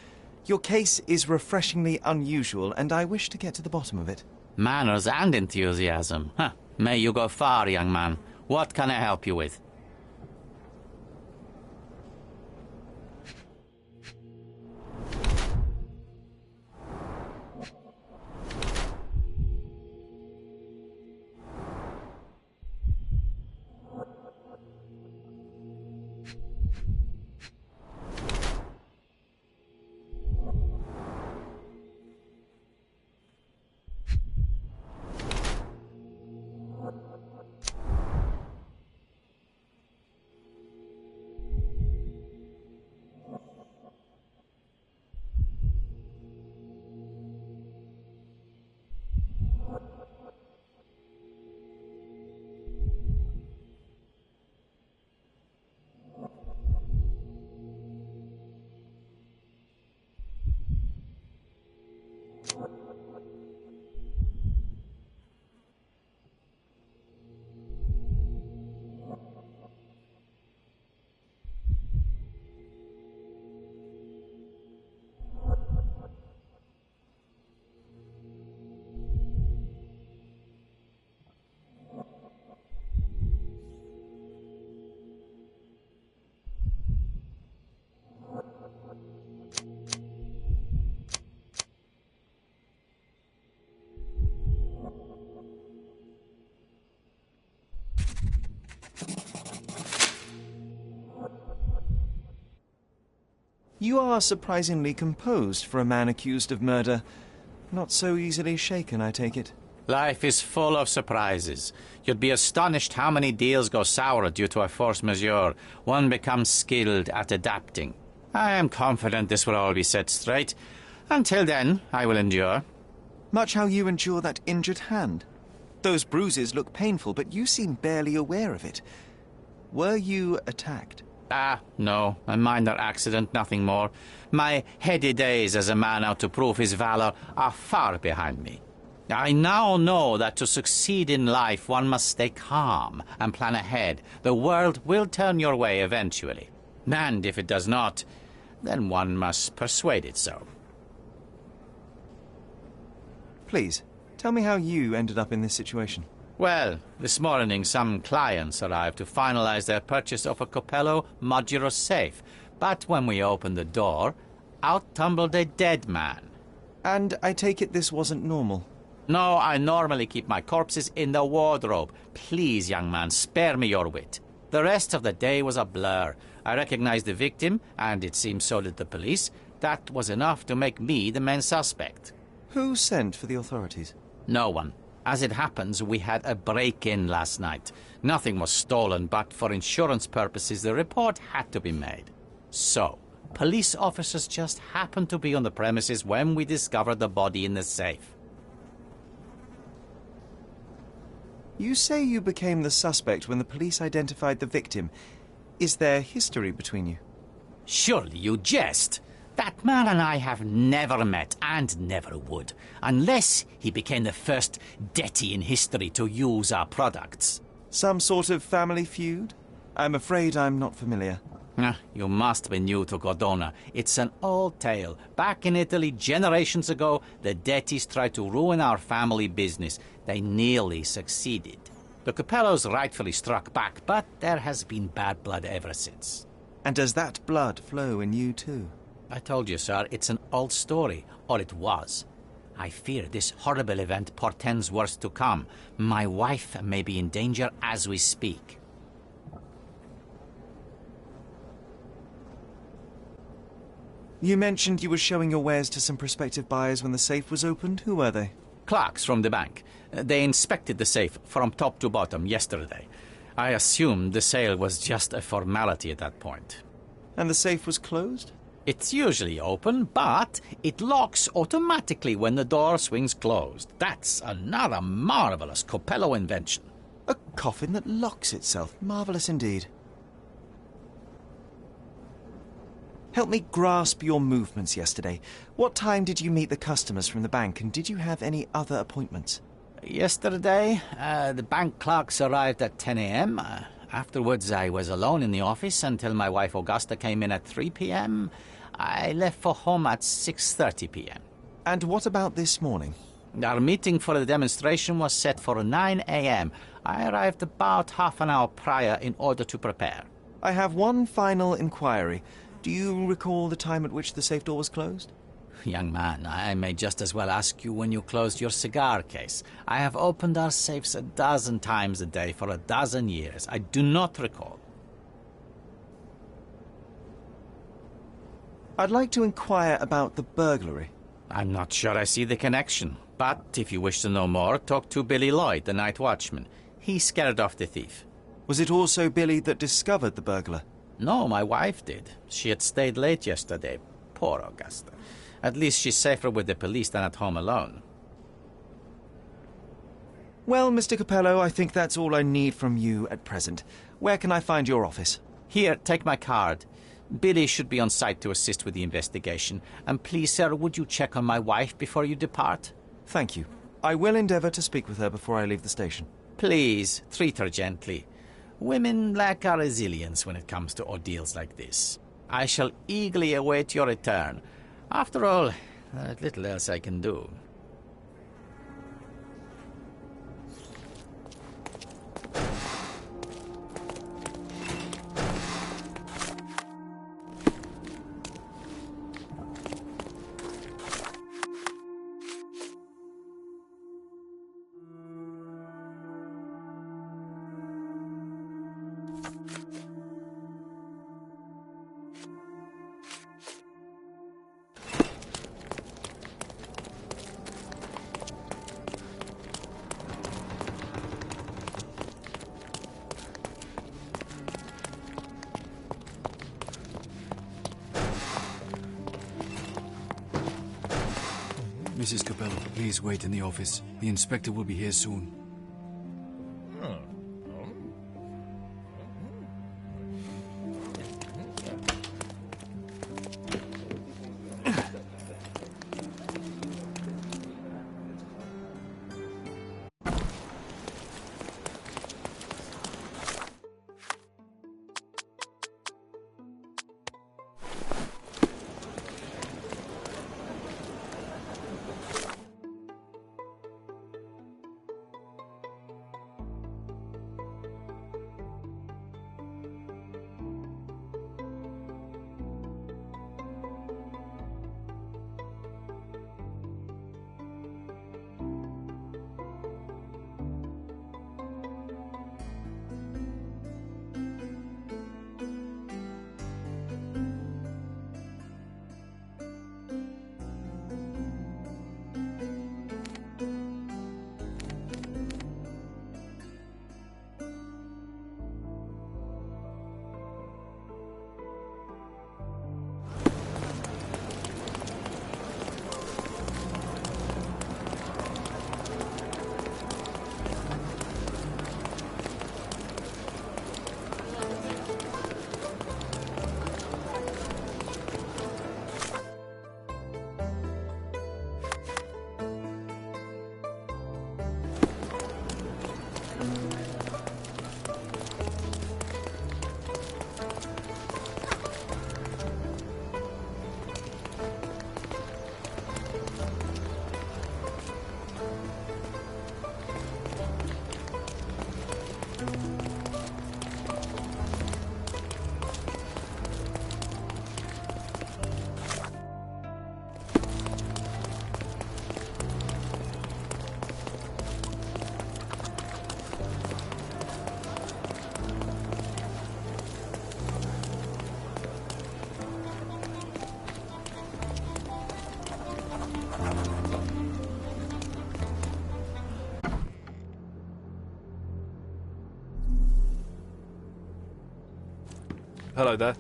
Your case is refreshingly unusual, and I wish to get to the bottom of it. Manners and enthusiasm. Huh. May you go far, young man. What can I help you with? You are surprisingly composed for a man accused of murder. Not so easily shaken, I take it. Life is full of surprises. You'd be astonished how many deals go sour due to a force majeure. One becomes skilled at adapting. I am confident this will all be set straight. Until then, I will endure. Much how you endure that injured hand. Those bruises look painful, but you seem barely aware of it. Were you attacked? No, a minor accident, nothing more. My heady days as a man out to prove his valor are far behind me. I now know that to succeed in life, one must stay calm and plan ahead. The world will turn your way eventually. And if it does not, then one must persuade it so. Please, tell me how you ended up in this situation. Well, this morning some clients arrived to finalize their purchase of a Capello modular safe. But when we opened the door, out tumbled a dead man. And I take it this wasn't normal? No, I normally keep my corpses in the wardrobe. Please, young man, spare me your wit. The rest of the day was a blur. I recognized the victim, and it seems so did the police. That was enough to make me the main suspect. Who sent for the authorities? No one. As it happens, we had a break-in last night. Nothing was stolen, but for insurance purposes, the report had to be made. So, police officers just happened to be on the premises when we discovered the body in the safe. You say you became the suspect when the police identified the victim. Is there history between you? Surely you jest. That man and I have never met, and never would, unless he became the first deity in history to use our products. Some sort of family feud? I'm afraid I'm not familiar. You must be new to Cordona. It's an old tale. Back in Italy, generations ago, the deities tried to ruin our family business. They nearly succeeded. The Capellos rightfully struck back, but there has been bad blood ever since. And does that blood flow in you too? I told you, sir, it's an old story, or it was. I fear this horrible event portends worse to come. My wife may be in danger as we speak. You mentioned you were showing your wares to some prospective buyers when the safe was opened. Who were they? Clerks from the bank. They inspected the safe from top to bottom yesterday. I assumed the sale was just a formality at that point. And the safe was closed? It's usually open, but it locks automatically when the door swings closed. That's another marvelous Coppello invention. A coffin that locks itself. Marvelous indeed. Help me grasp your movements yesterday. What time did you meet the customers from the bank, and did you have any other appointments? Yesterday, the bank clerks arrived at 10 a.m. Afterwards, I was alone in the office until my wife Augusta came in at 3 p.m. I left for home at 6:30 p.m. And what about this morning? Our meeting for the demonstration was set for 9 a.m. I arrived about half an hour prior in order to prepare. I have one final inquiry. Do you recall the time at which the safe door was closed? Young man, I may just as well ask you when you closed your cigar case. I have opened our safes 12 times a day for 12 years. I do not recall. I'd like to inquire about the burglary. I'm not sure I see the connection. But if you wish to know more, talk to Billy Lloyd, the night watchman. He scared off the thief. Was it also Billy that discovered the burglar? No, my wife did. She had stayed late yesterday. Poor Augusta. At least she's safer with the police than at home alone. Well, Mr. Coppello, I think that's all I need from you at present. Where can I find your office? Here, take my card. Billy should be on site to assist with the investigation. And please, sir, would you check on my wife before you depart? Thank you. I will endeavour to speak with her before I leave the station. Please, treat her gently. Women lack our resilience when it comes to ordeals like this. I shall eagerly await your return. After all, there's little else I can do. Mrs. Coppello, please wait in the office. The inspector will be here soon. Hello there.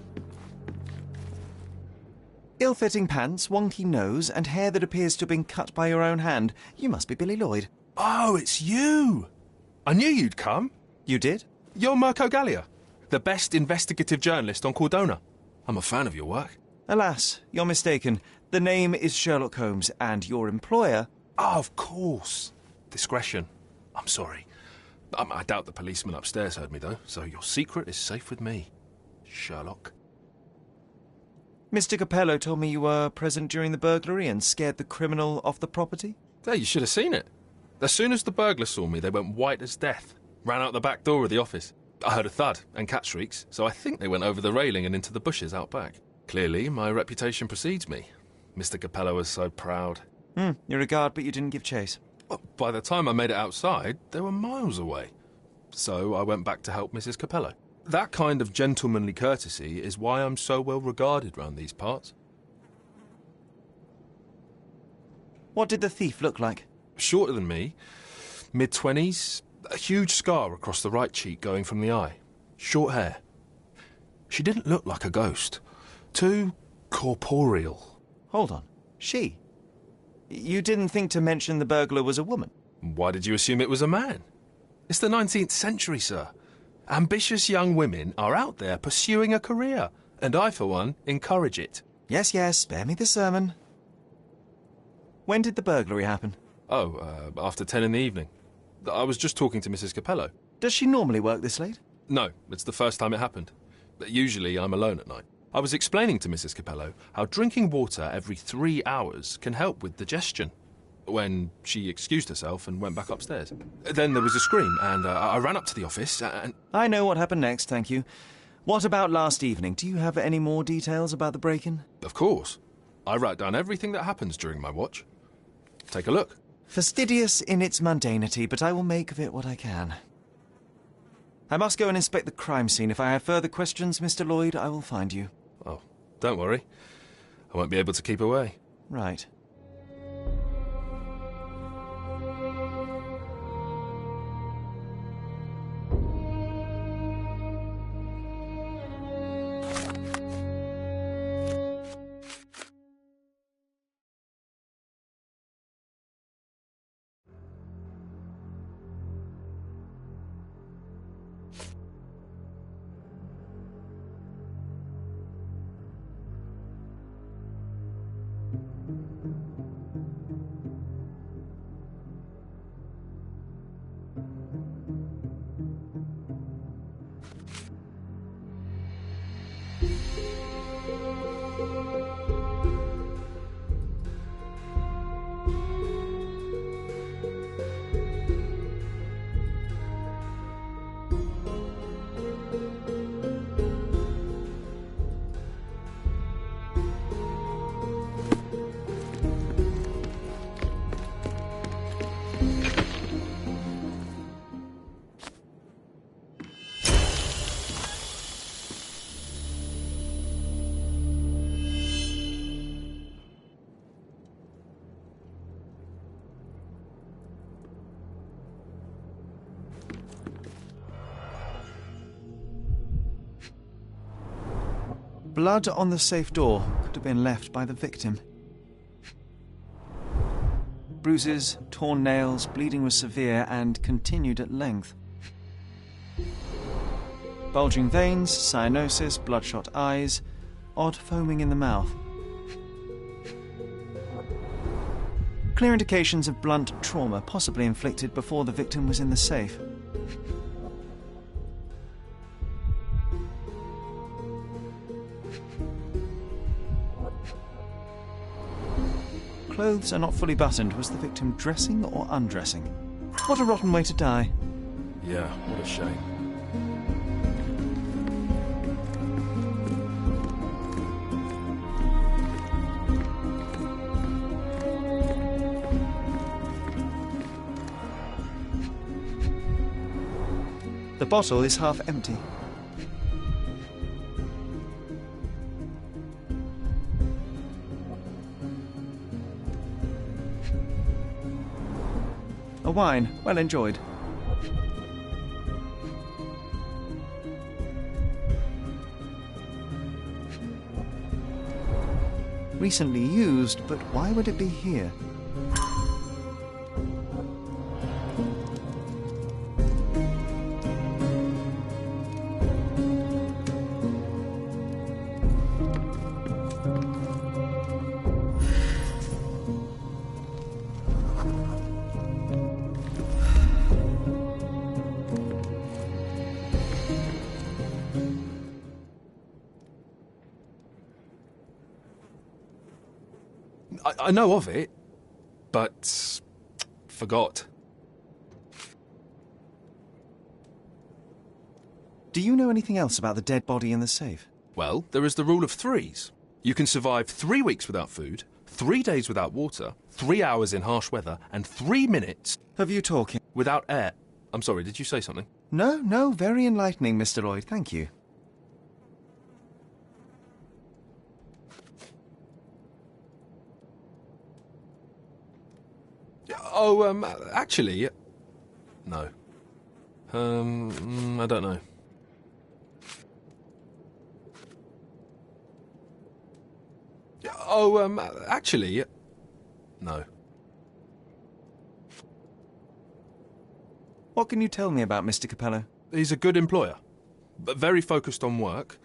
Ill-fitting pants, wonky nose, and hair that appears to have been cut by your own hand. You must be Billy Lloyd. Oh, it's you! I knew you'd come. You did? You're Mirko Gallia, the best investigative journalist on Cordona. I'm a fan of your work. Alas, you're mistaken. The name is Sherlock Holmes, and your employer... Oh, of course. Discretion. I'm sorry. I doubt the policeman upstairs heard me, though, so your secret is safe with me, Sherlock. Mr. Capello told me you were present during the burglary and scared the criminal off the property? Yeah, you should have seen it. As soon as the burglars saw me, they went white as death. Ran out the back door of the office. I heard a thud and cat shrieks, so I think they went over the railing and into the bushes out back. Clearly, my reputation precedes me. Mr. Capello was so proud. You're a guard, but you didn't give chase. Well, by the time I made it outside, they were miles away. So I went back to help Mrs. Capello. That kind of gentlemanly courtesy is why I'm so well regarded round these parts. What did the thief look like? Shorter than me, mid-20s, a huge scar across the right cheek going from the eye. Short hair. She didn't look like a ghost. Too corporeal. Hold on. She? You didn't think to mention the burglar was a woman? Why did you assume it was a man? It's the 19th century, sir. Ambitious young women are out there pursuing a career, and I, for one, encourage it. Yes, yes, spare me the sermon. When did the burglary happen? Oh, after 10 in the evening. I was just talking to Mrs. Capello. Does she normally work this late? No, it's the first time it happened. Usually I'm alone at night. I was explaining to Mrs. Capello how drinking water every 3 hours can help with digestion, when she excused herself and went back upstairs. Then there was a scream, and I ran up to the office, and... I know what happened next, thank you. What about last evening? Do you have any more details about the break-in? Of course. I write down everything that happens during my watch. Take a look. Fastidious in its mundanity, but I will make of it what I can. I must go and inspect the crime scene. If I have further questions, Mr. Lloyd, I will find you. Oh, don't worry. I won't be able to keep away. Right. Blood on the safe door could have been left by the victim. Bruises, torn nails, bleeding was severe and continued at length. Bulging veins, cyanosis, bloodshot eyes, odd foaming in the mouth. Clear indications of blunt trauma, possibly inflicted before the victim was in the safe. Clothes are not fully buttoned. Was the victim dressing or undressing? What a rotten way to die. Yeah, what a shame. The bottle is half empty. A wine, well enjoyed. recently used, but why would it be here? I know of it, but forgot. Do you know anything else about the dead body in the safe? Well, there is the rule of threes. You can survive 3 weeks without food, 3 days without water, 3 hours in harsh weather, and 3 minutes... Of you talking? ...without air. I'm sorry, did you say something? No, very enlightening, Mr. Lloyd, thank you. Oh, actually... No. I don't know. Oh, actually... No. What can you tell me about Mr. Capello? He's a good employer, but very focused on work,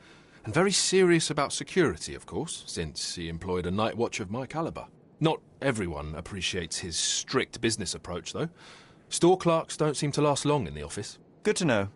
and very serious about security, of course, since he employed a night watch of my caliber. Not everyone appreciates his strict business approach, though. Store clerks don't seem to last long in the office. Good to know.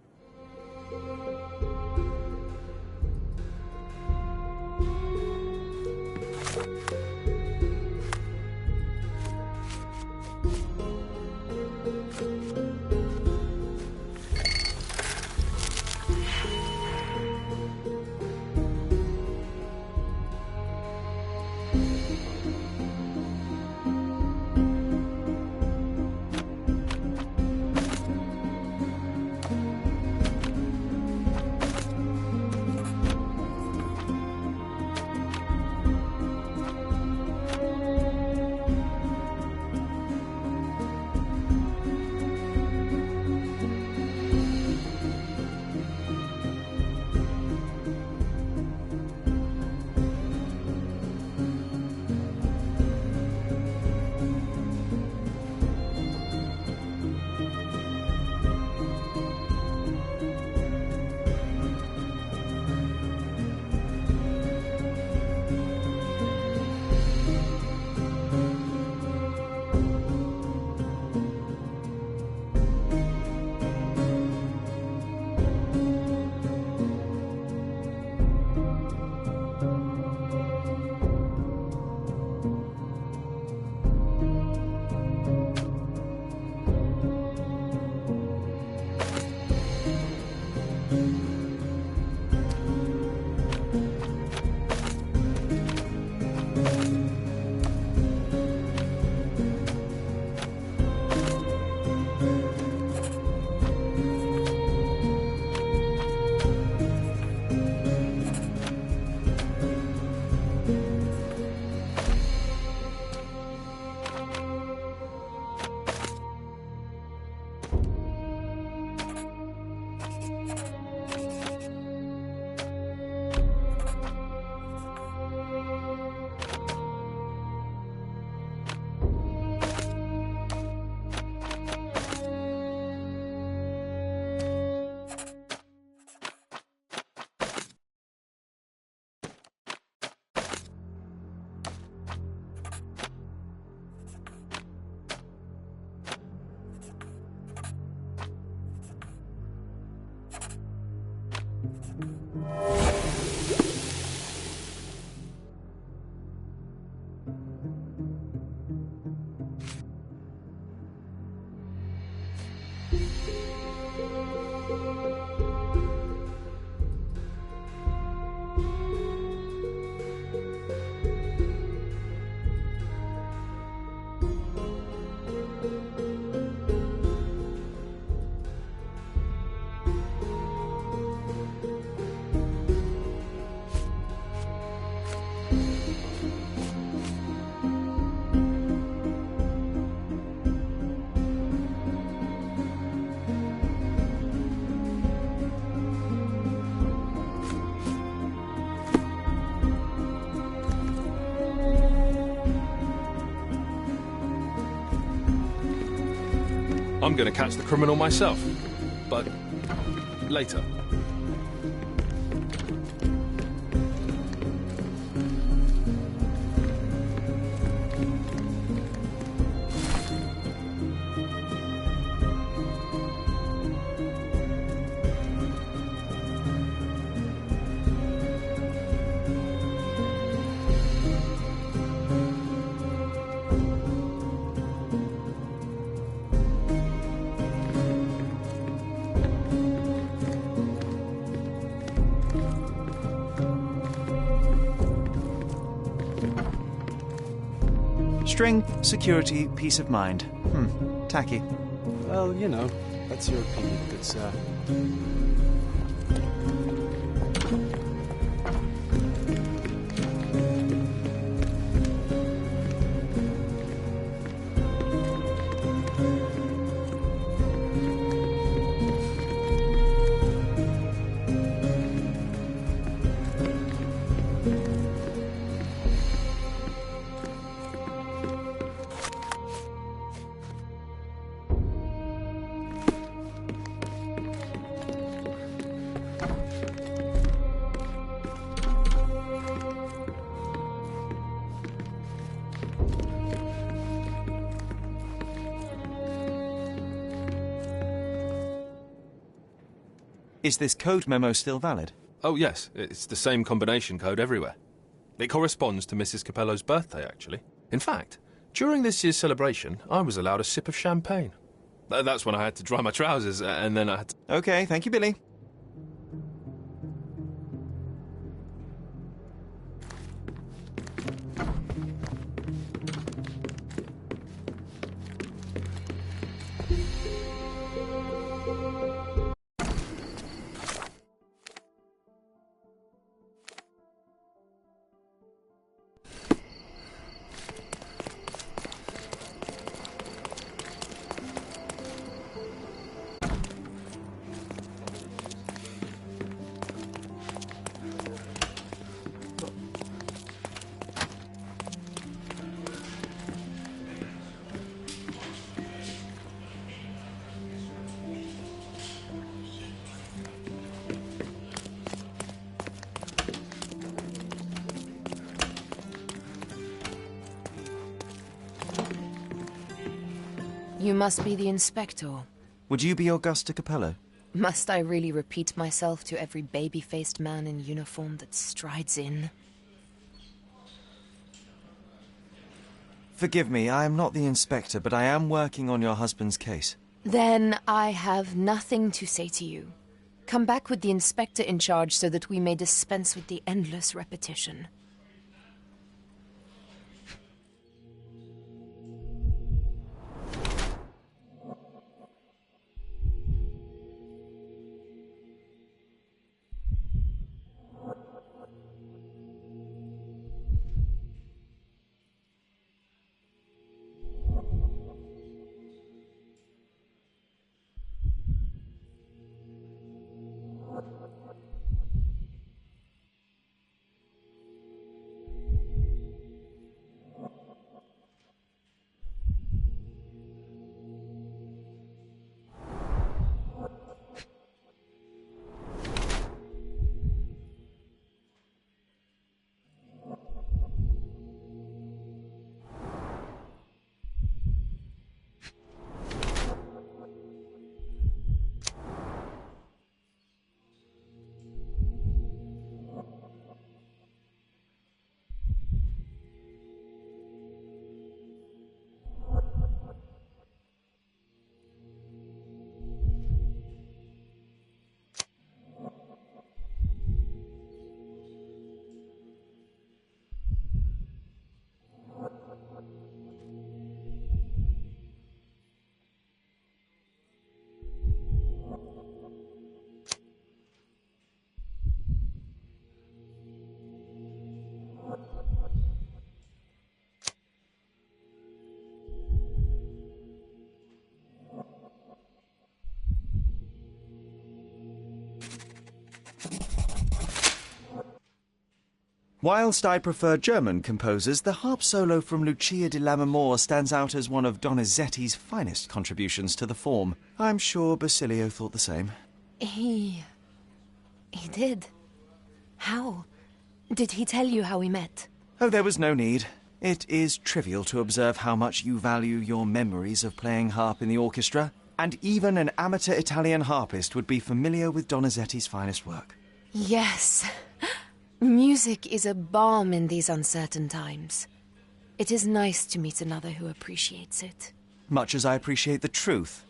I'm going to catch the criminal myself. But later. Strength, security, peace of mind. Tacky. Well, you know, that's your opinion, good sir. Is this code memo still valid? Oh, yes. It's the same combination code everywhere. It corresponds to Mrs. Capello's birthday, actually. In fact, during this year's celebration, I was allowed a sip of champagne. That's when I had to dry my trousers, and then I had to... Okay, thank you, Billy. You must be the inspector. Would you be Augusta Capello? Must I really repeat myself to every baby-faced man in uniform that strides in? Forgive me, I am not the inspector, but I am working on your husband's case. Then I have nothing to say to you. Come back with the inspector in charge so that we may dispense with the endless repetition. Whilst I prefer German composers, the harp solo from Lucia di Lammermoor stands out as one of Donizetti's finest contributions to the form. I'm sure Basilio thought the same. He did. How? Did he tell you how we met? Oh, there was no need. It is trivial to observe how much you value your memories of playing harp in the orchestra, and even an amateur Italian harpist would be familiar with Donizetti's finest work. Yes. Music is a balm in these uncertain times. It is nice to meet another who appreciates it. Much as I appreciate the truth.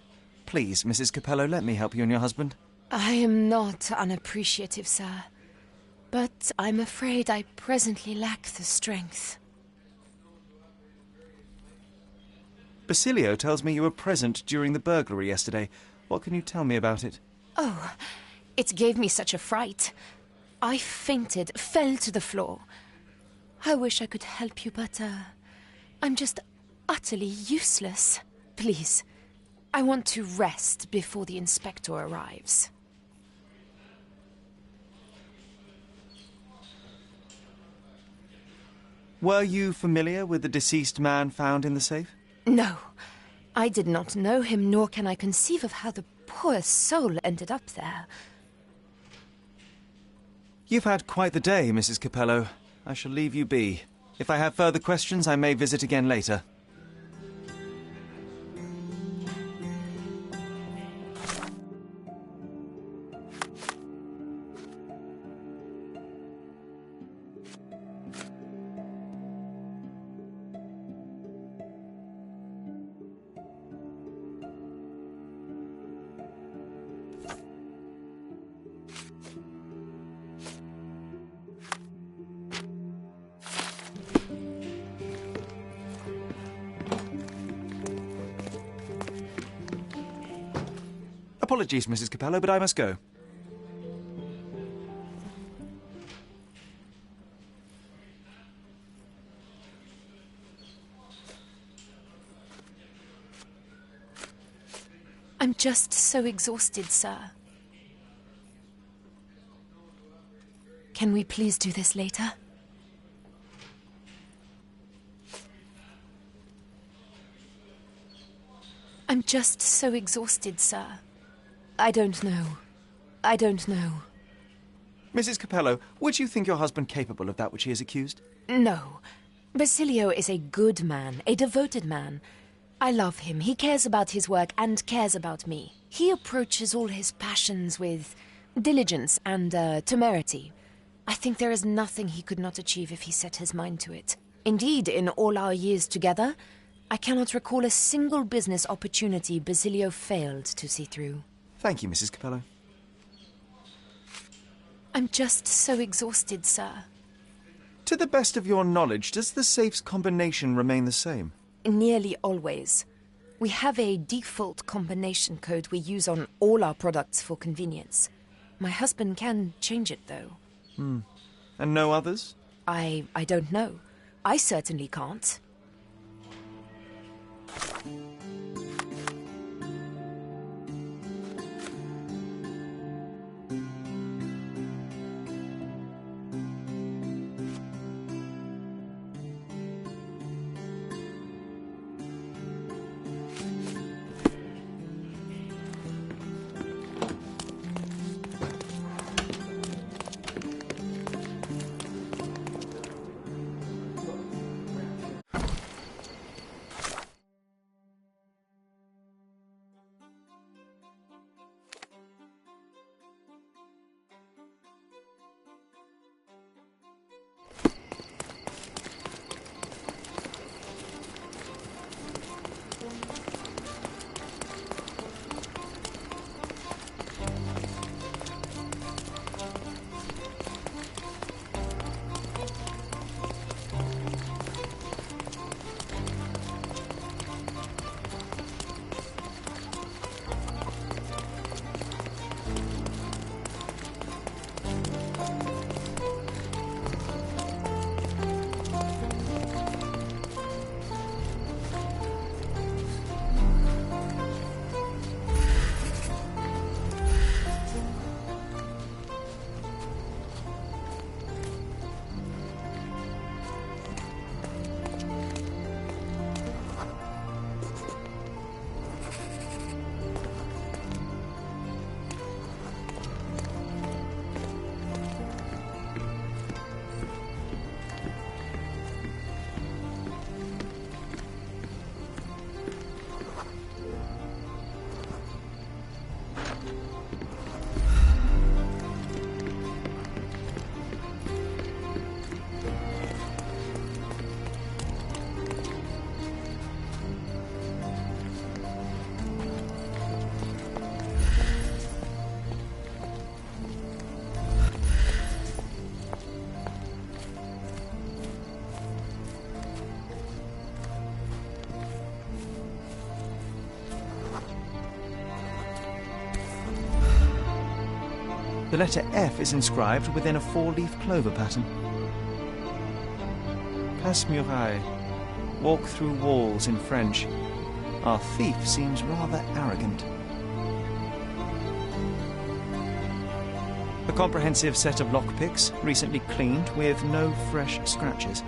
Please, Mrs. Capello, let me help you and your husband. I am not unappreciative, sir. But I'm afraid I presently lack the strength. Basilio tells me you were present during the burglary yesterday. What can you tell me about it? Oh, it gave me such a fright. I fainted, fell to the floor. I wish I could help you, but, I'm just utterly useless. Please, I want to rest before the inspector arrives. Were you familiar with the deceased man found in the safe? No, I did not know him, nor can I conceive of how the poor soul ended up there. You've had quite the day, Mrs. Capello. I shall leave you be. If I have further questions, I may visit again later. Apologies, Mrs. Capello, but I must go. I'm just so exhausted, sir. Can we please do this later? I'm just so exhausted, sir. I don't know. Mrs. Capello, would you think your husband capable of that which he is accused? No. Basilio is a good man, a devoted man. I love him. He cares about his work and cares about me. He approaches all his passions with diligence and temerity. I think there is nothing he could not achieve if he set his mind to it. Indeed, in all our years together, I cannot recall a single business opportunity Basilio failed to see through. Thank you, Mrs. Capello. I'm just so exhausted, sir. To the best of your knowledge, does the safe's combination remain the same? Nearly always. We have a default combination code we use on all our products for convenience. My husband can change it, though. And no others? I don't know. I certainly can't. The letter F is inscribed within a four-leaf clover pattern. Passe-muraille. Walk through walls in French. Our thief seems rather arrogant. A comprehensive set of lockpicks, recently cleaned with no fresh scratches.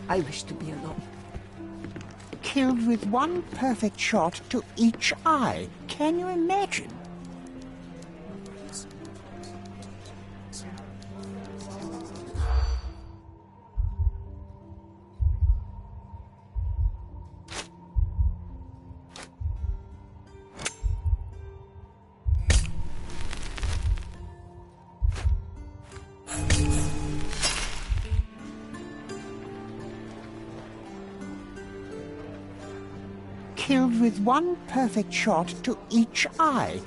I wish to be alone. Killed with one perfect shot to each eye. Can you imagine? Killed with one perfect shot to each eye.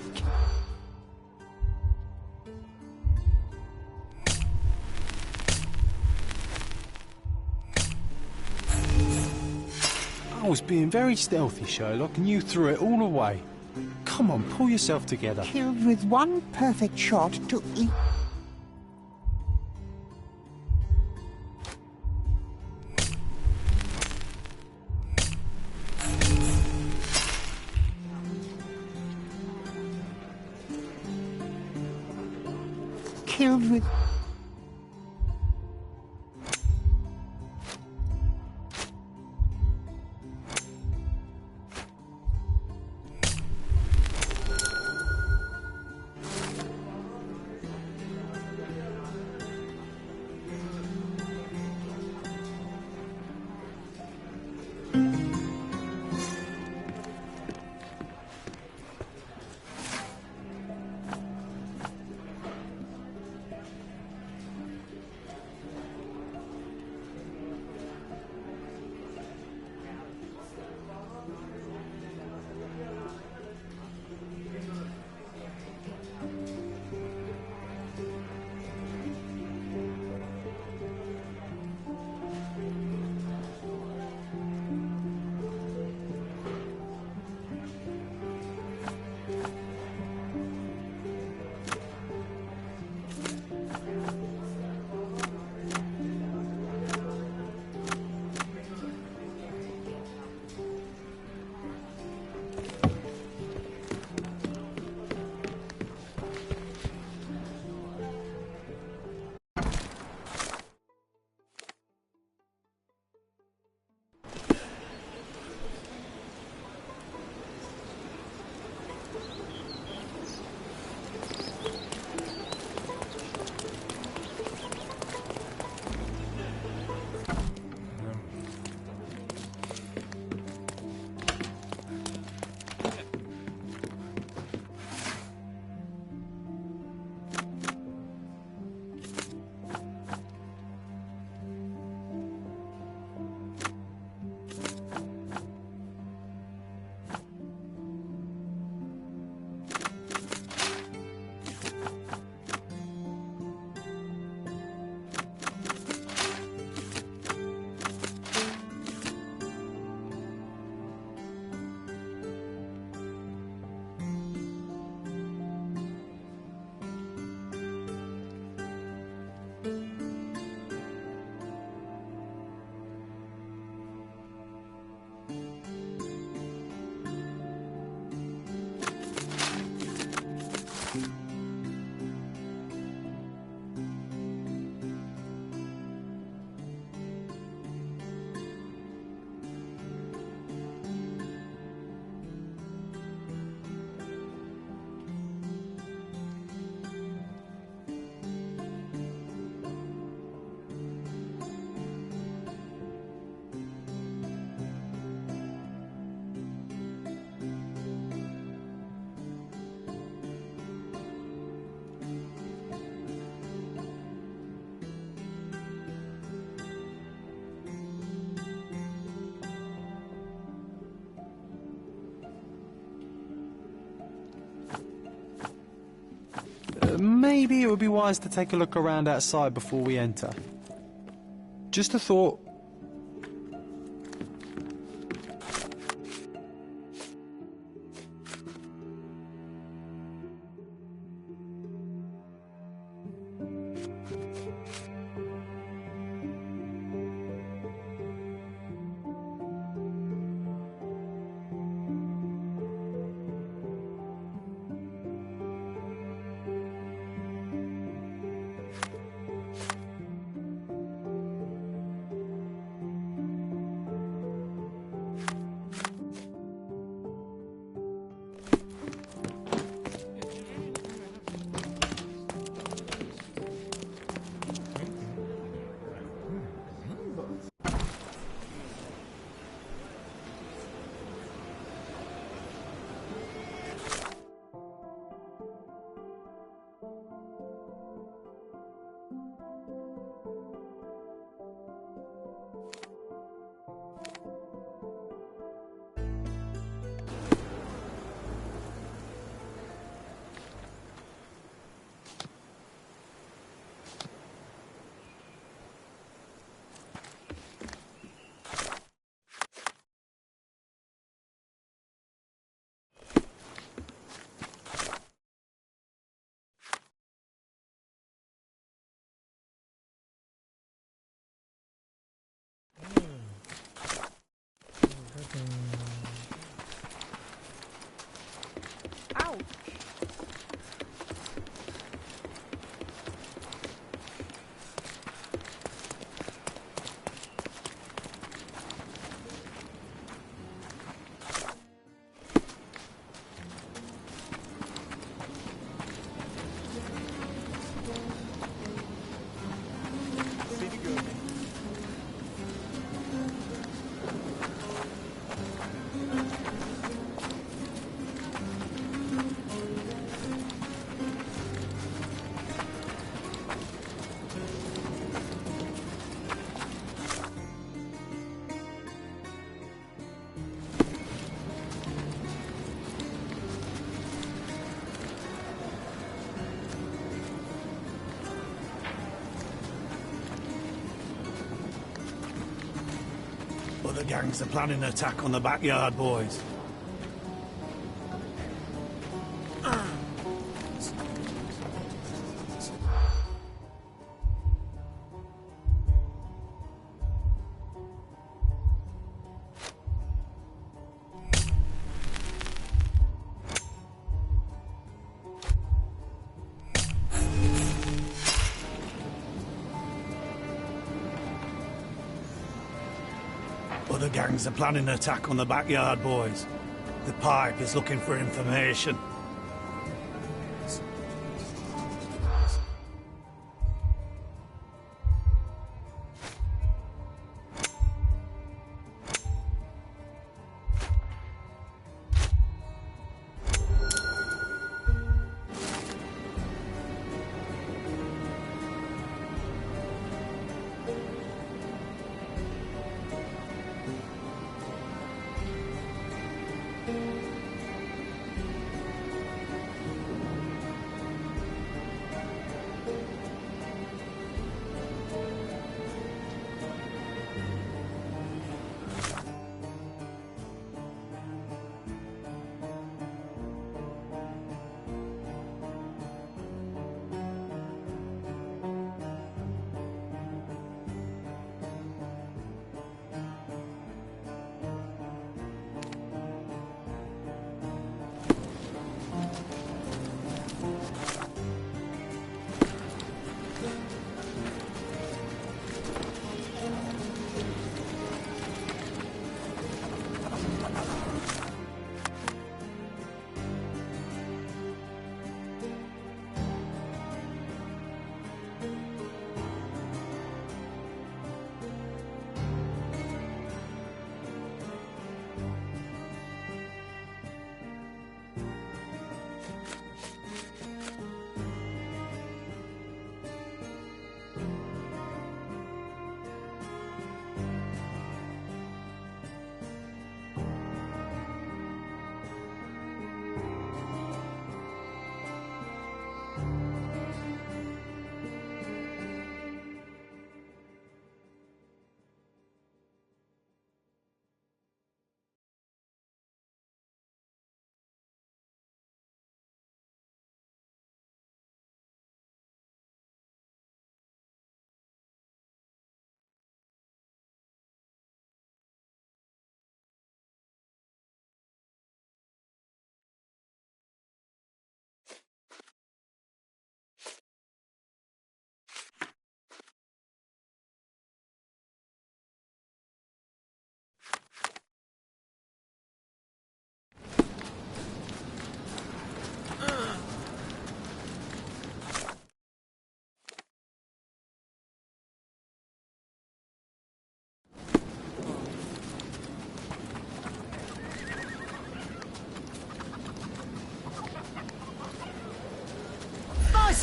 I was being very stealthy, Sherlock, and you threw it all away. Come on, pull yourself together. Killed with one perfect shot to each... Killed with... maybe it would be wise to take a look around outside before we enter. Just a thought. Other gangs are planning an attack on the backyard, boys. Other gangs are planning an attack on the backyard, boys. The pipe is looking for information.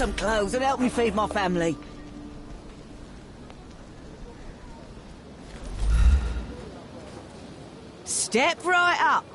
some clothes and help me feed my family. Step right up.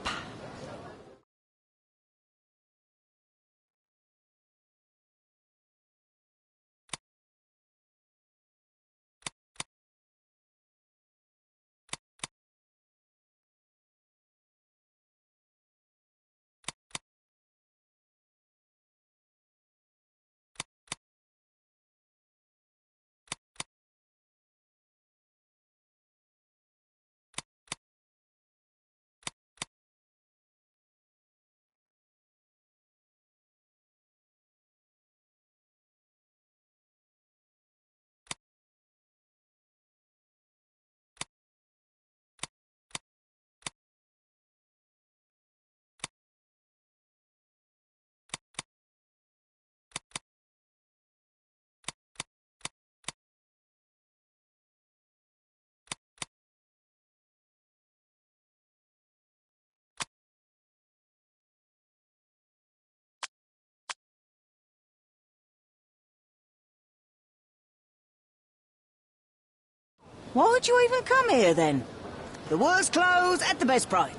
Why would you even come here, then? The worst clothes at the best price.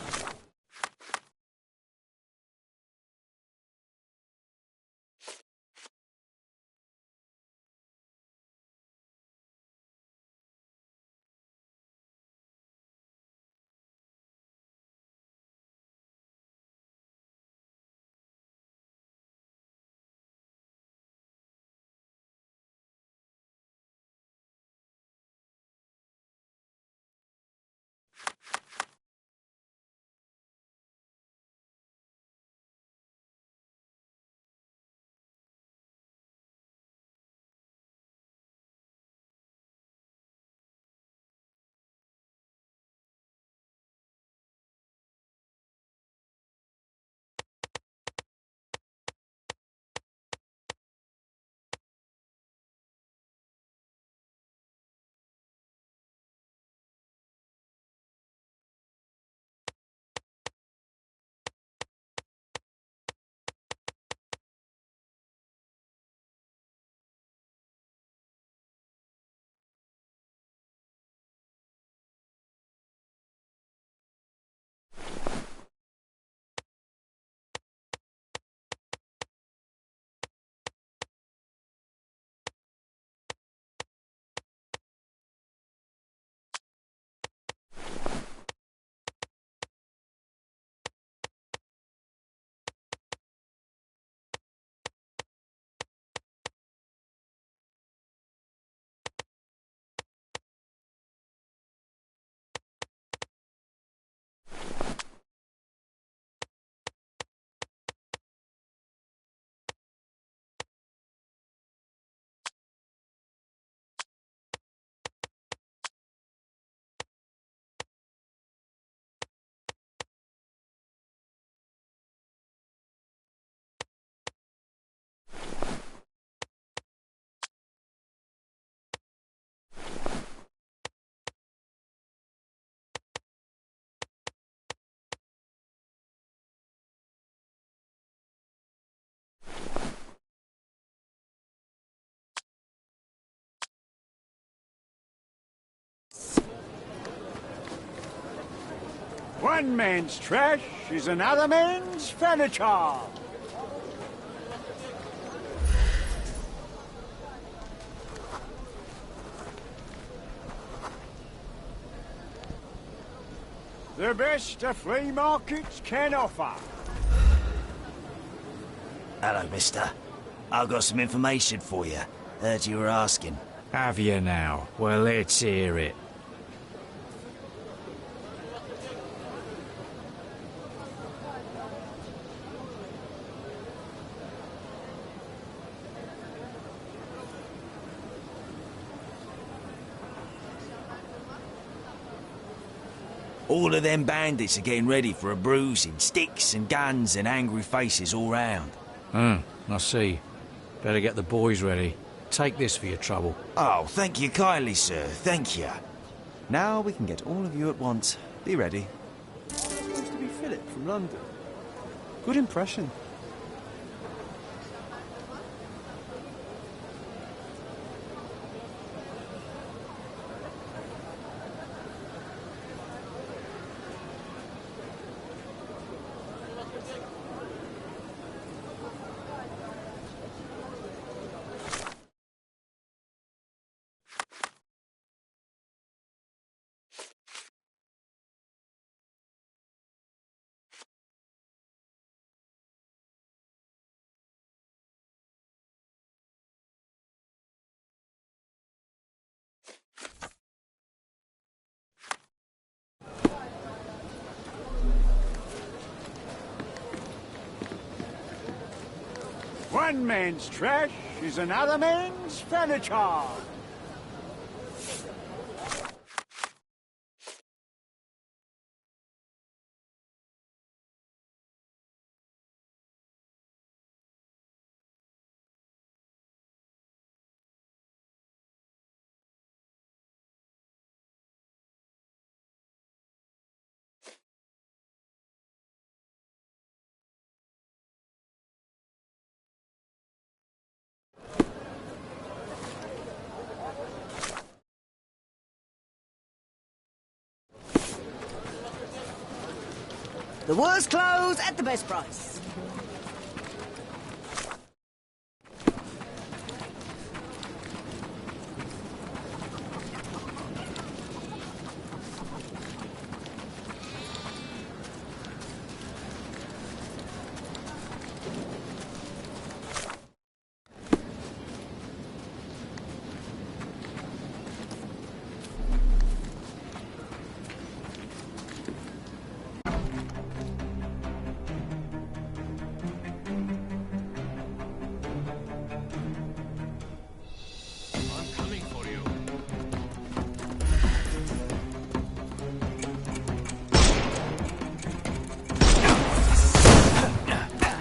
One man's trash is another man's furniture. The best the flea markets can offer. Hello, mister. I've got some information for you. Heard you were asking. Have you now? Well, let's hear it. All of them bandits are getting ready for a bruising. Sticks and guns and angry faces all round. I see. Better get the boys ready. Take this for your trouble. Oh, thank you kindly, sir. Thank you. Now we can get all of you at once. Be ready. Supposed to be Philip from London. Good impression. One man's trash is another man's furniture. The worst clothes at the best price.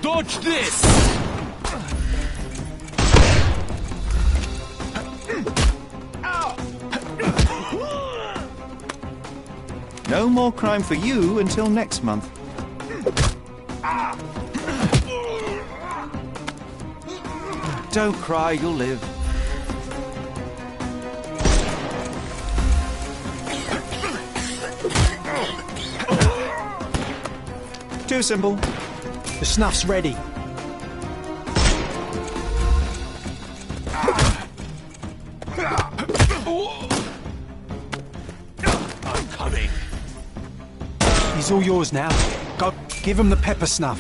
Dodge this! No more crime for you until next month. Don't cry, you'll live. Too simple. The snuff's ready. I'm coming. He's all yours now. Go, give him the pepper snuff.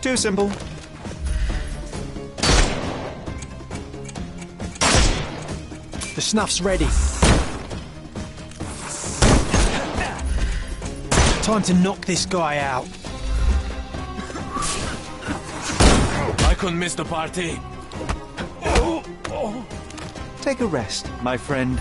Too simple. The snuff's ready. Time to knock this guy out. I couldn't miss the party. Take a rest, my friend.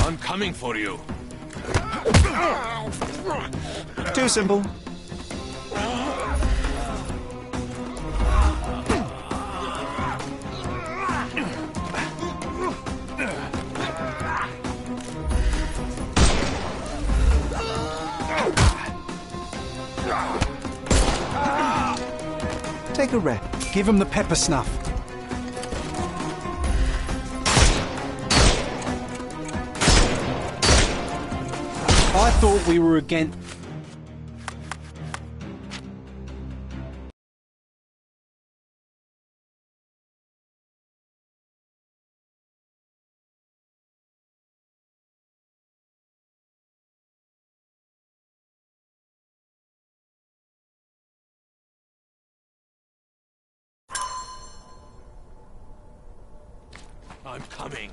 I'm coming for you. Too simple. Take a rest. Give him the pepper snuff. I thought we were against... I'm coming.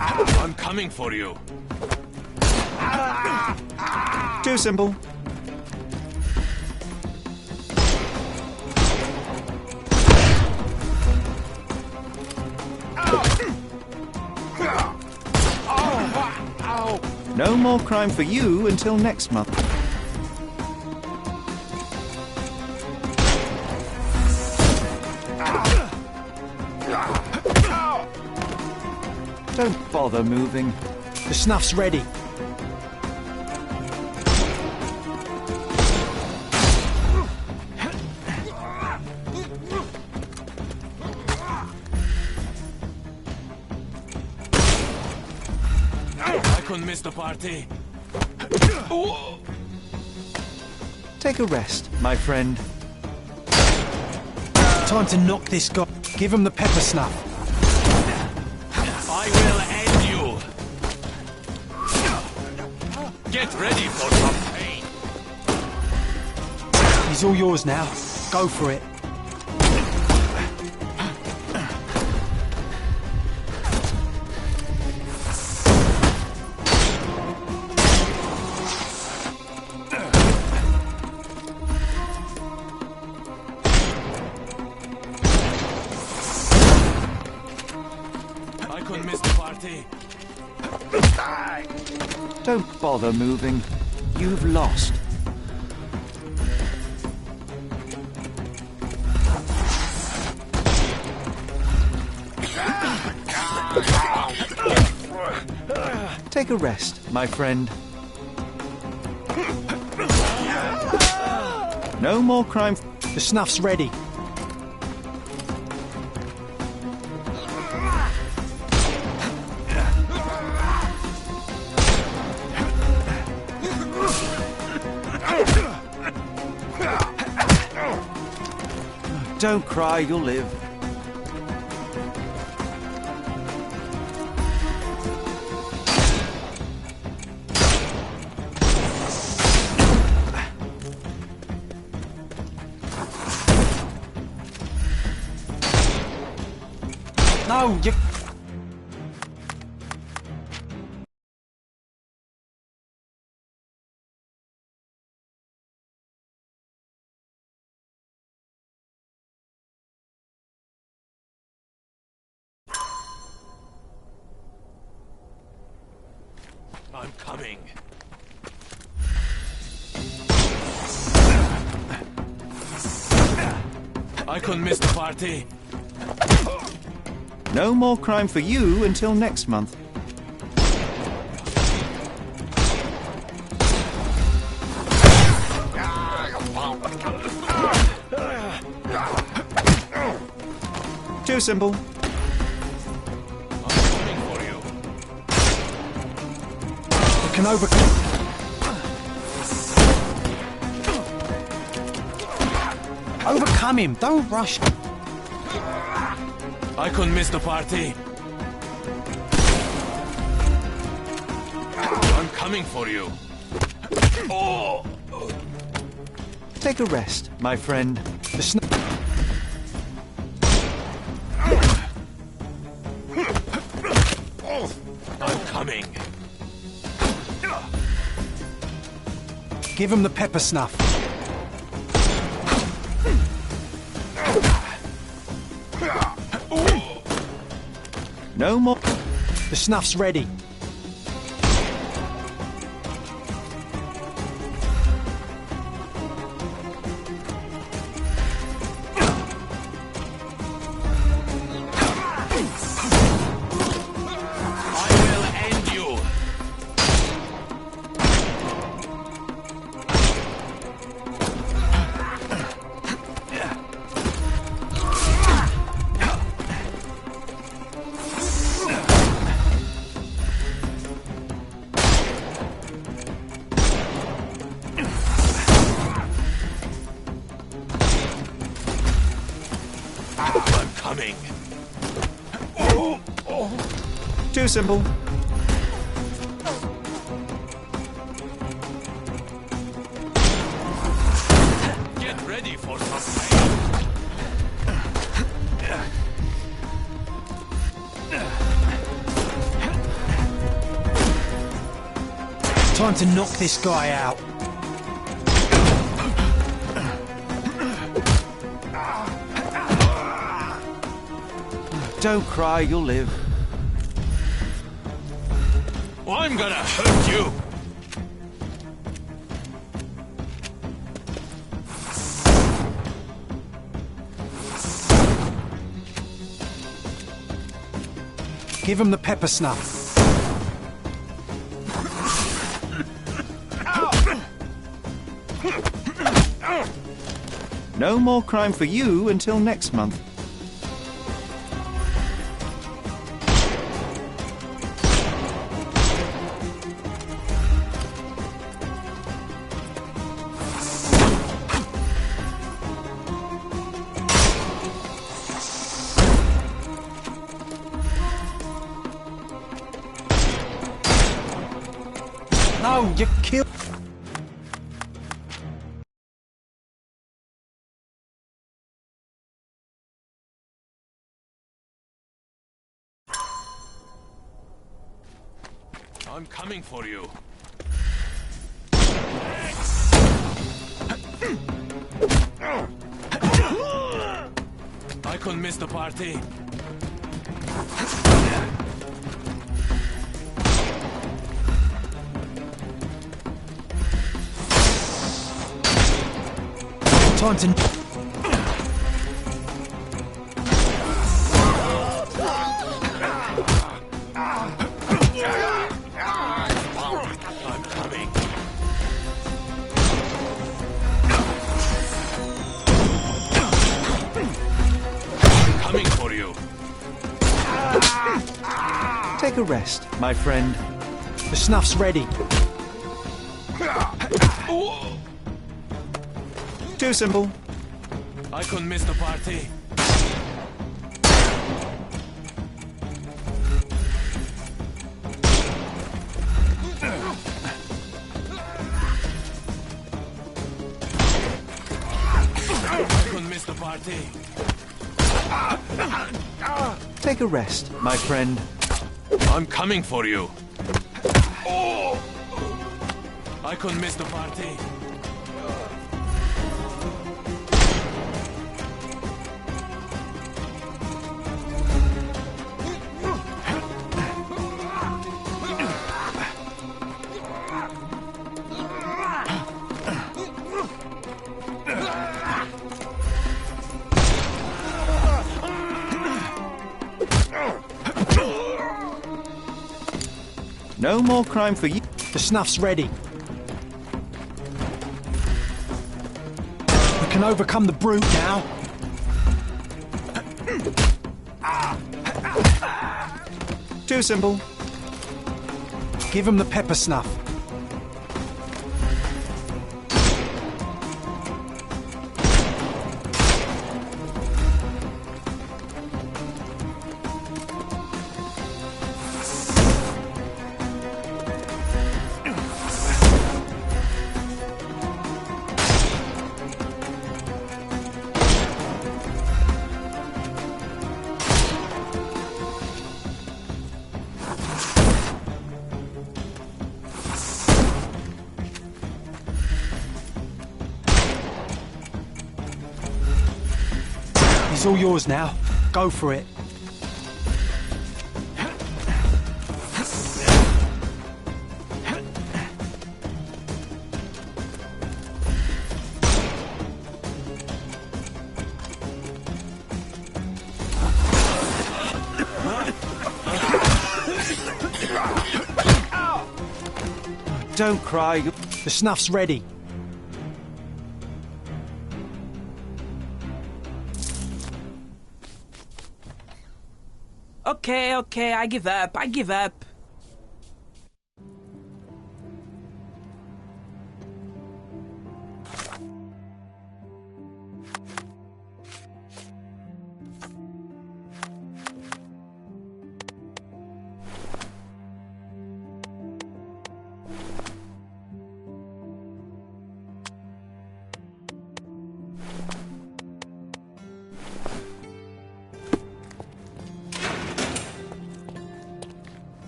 I'm coming for you. Too simple. No more crime for you until next month. Don't bother moving. The snuff's ready. couldn't miss the party. Take a rest, my friend. Time to knock this guy. Give him the pepper snuff. I will end you. Get ready for some pain. He's all yours now. Go for it. I couldn't miss the party. Don't bother moving. You've lost. Take a rest, my friend. No more crime. The snuff's ready. Don't cry, you'll live. No, you... I'm coming. I couldn't miss the party. No more crime for you until next month. Too simple. I'm coming for you. You can overcome... Overcome him, don't rush. I couldn't miss the party. I'm coming for you. Oh! Take a rest, my friend. I'm coming. Give him the pepper snuff. No more. The snuff's ready. Coming. Too simple. Get ready for some pain. Time to knock this guy out. Don't cry, you'll live. I'm gonna hurt you. Give him the pepper snuff. No more crime for you until next month. No, you killed... I'm coming for you. I couldn't miss the party. Time to... I'm coming. I'm coming for you. Take a rest, my friend. The snuff's ready. Too simple. I couldn't miss the party. I couldn't miss the party. Take a rest, my friend. I'm coming for you. I couldn't miss the party. No more crime for you. The snuff's ready. We can overcome the brute now. Too simple. Give him the pepper snuff. It's all yours now. Go for it. Don't cry. The snuff's ready. Okay, I give up.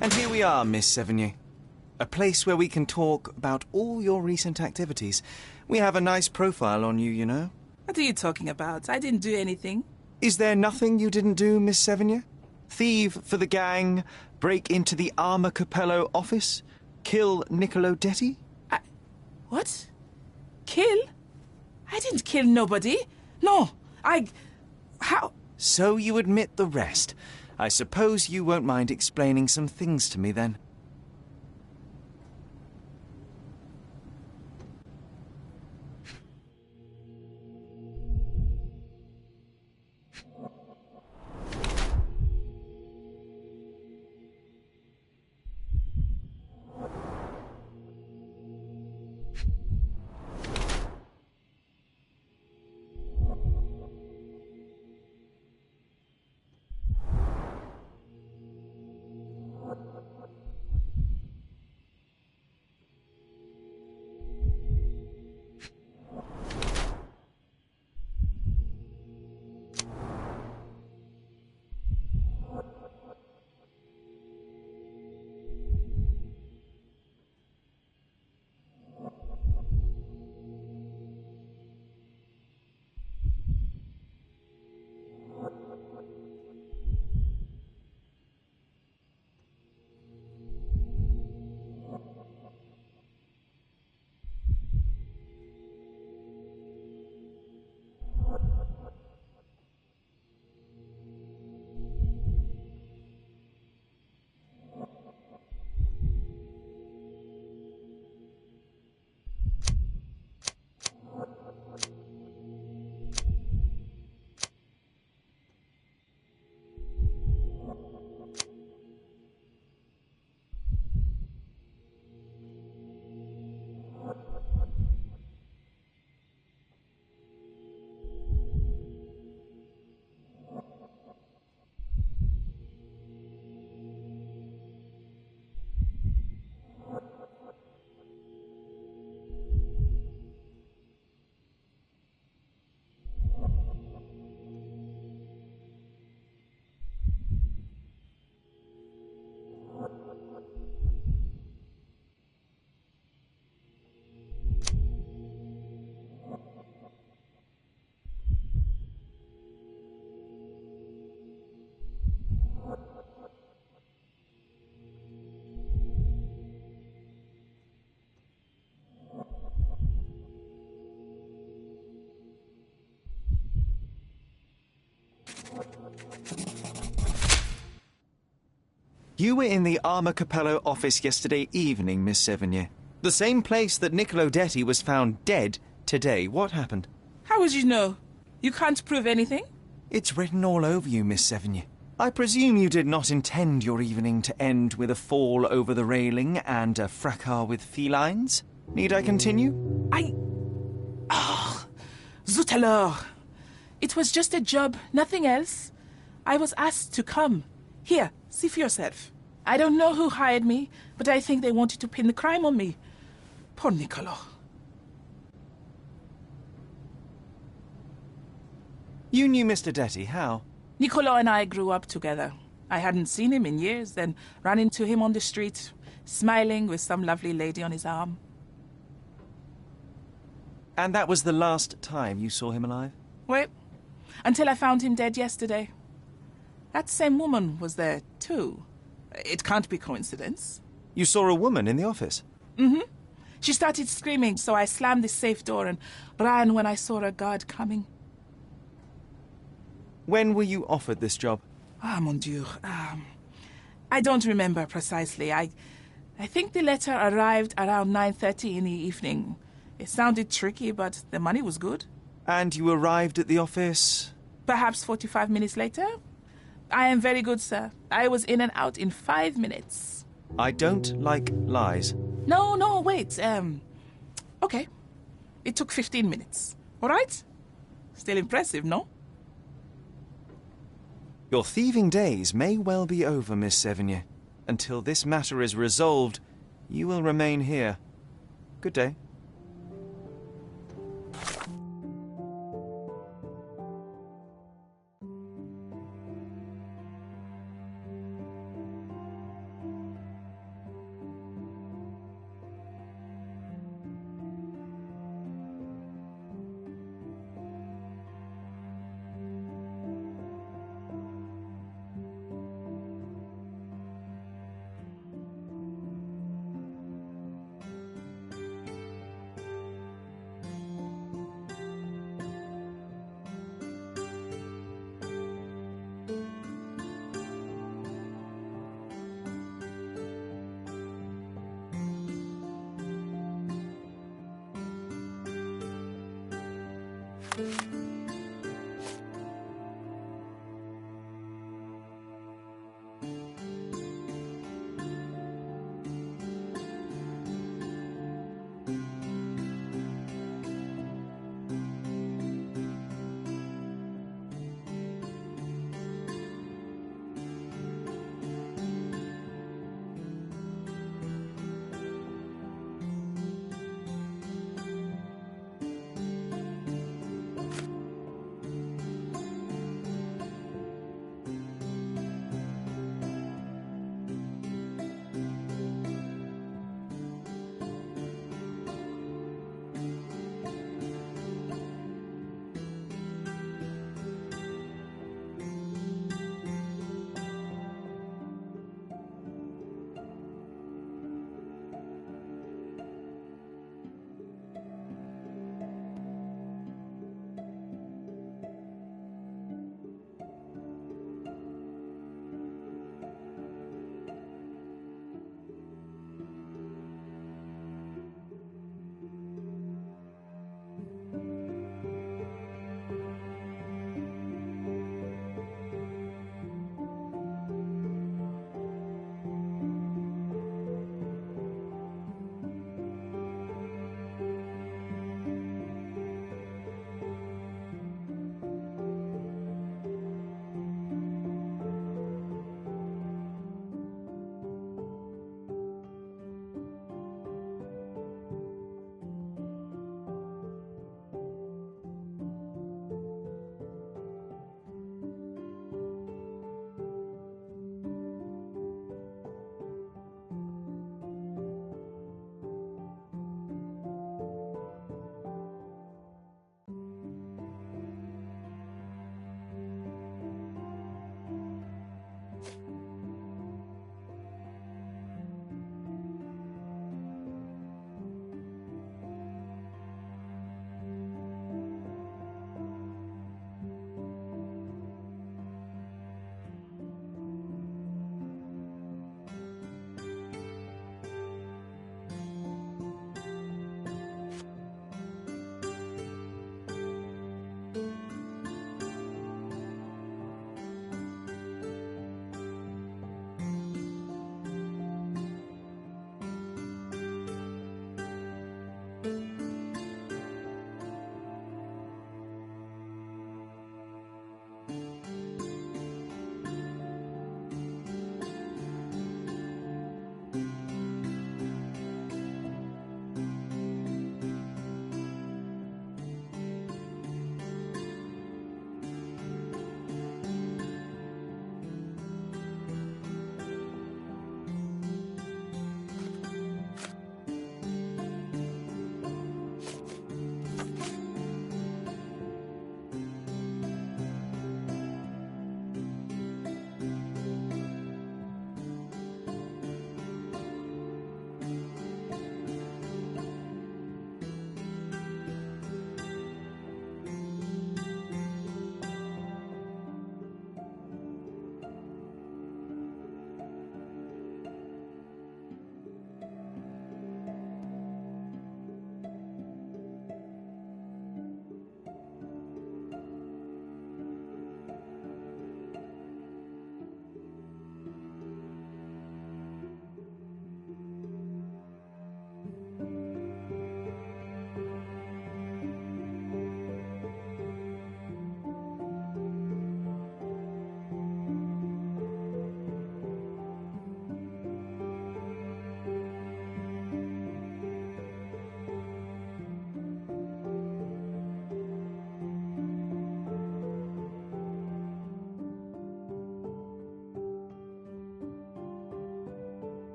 And here we are, Miss Sevigny. A place where we can talk about all your recent activities. We have a nice profile on you, you know. What are you talking about? I didn't do anything. Is there nothing you didn't do, Miss Sevigny? Thieve for the gang, break into the Armor Capello office, kill Niccolo Detti? What? Kill? I didn't kill nobody. No, How? So you admit the rest. I suppose you won't mind explaining some things to me, then. You were in the Armor Capello office yesterday evening, Miss Sevigny. The same place that Niccolo Detti was found dead today. What happened? How would you know? You can't prove anything? It's written all over you, Miss Sevigny. I presume you did not intend your evening to end with a fall over the railing and a fracas with felines? Need I continue? Zut alors! It was just a job, nothing else. I was asked to come. Here, see for yourself. I don't know who hired me, but I think they wanted to pin the crime on me. Poor Niccolo. You knew Mr. Detti, how? Niccolo and I grew up together. I hadn't seen him in years, then ran into him on the street, smiling with some lovely lady on his arm. And that was the last time you saw him alive? Wait, until I found him dead yesterday. That same woman was there, too. It can't be coincidence. You saw a woman in the office? Mm-hmm. She started screaming, so I slammed the safe door and ran when I saw a guard coming. When were you offered this job? Ah, mon Dieu. I don't remember precisely. I think the letter arrived around 9:30 in the evening. It sounded tricky, but the money was good. And you arrived at the office? Perhaps 45 minutes later. I am very good, sir. I was in and out in 5 minutes. I don't like lies. No, wait. Okay. It took 15 minutes. All right? Still impressive, no? Your thieving days may well be over, Miss Sevigny. Until this matter is resolved, you will remain here. Good day.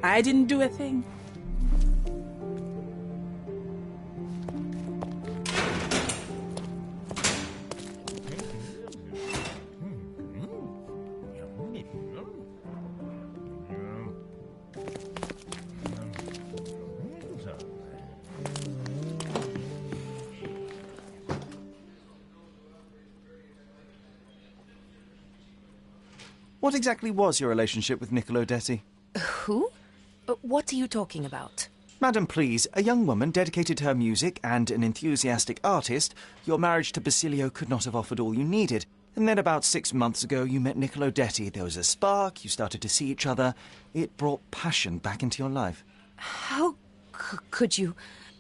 I didn't do a thing. What exactly was your relationship with Niccolo Detti? Who? What are you talking about? Madam, please, a young woman dedicated to her music and an enthusiastic artist, your marriage to Basilio could not have offered all you needed. And then about 6 months ago, you met Niccolo Detti. There was a spark, you started to see each other. It brought passion back into your life. How could you?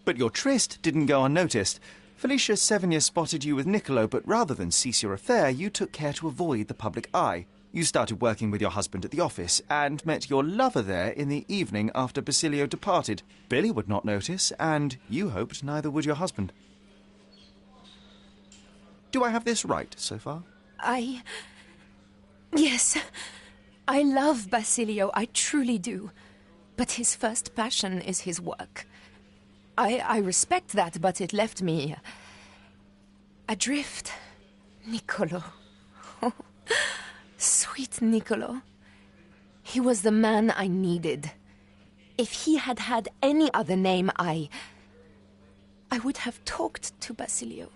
But your tryst didn't go unnoticed. Felicia Sevigny spotted you with Niccolo, but rather than cease your affair, you took care to avoid the public eye. You started working with your husband at the office and met your lover there in the evening after Basilio departed. Billy would not notice, and you hoped neither would your husband. Do I have this right so far? Yes. I love Basilio, I truly do. But his first passion is his work. I respect that, but it left me adrift. Niccolo. Sweet Niccolo. He was the man I needed. If he had had any other name, I would have talked to Basilio.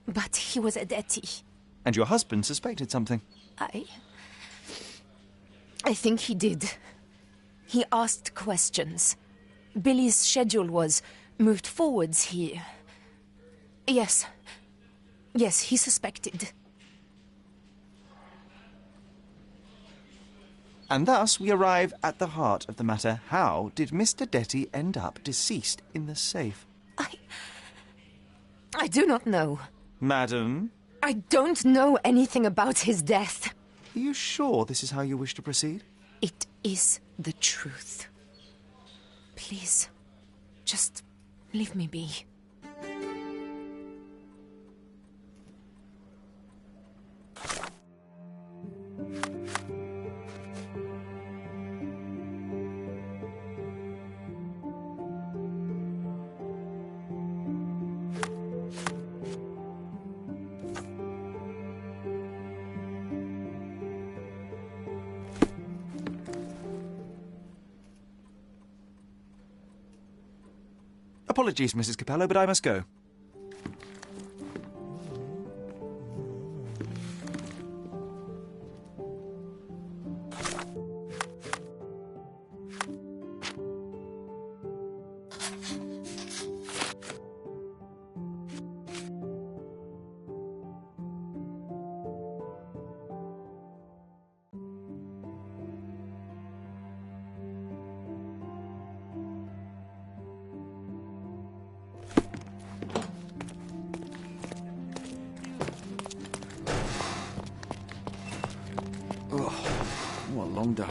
But he was a Detti. And your husband suspected something? I think he did. He asked questions. Billy's schedule was moved forwards. Yes, he suspected. And thus we arrive at the heart of the matter. How did Mr. Detti end up deceased in the safe? I do not know. Madam? I don't know anything about his death. Are you sure this is how you wish to proceed? It is the truth. Please, just leave me be. Apologies, Mrs. Capello, but I must go. What a long day.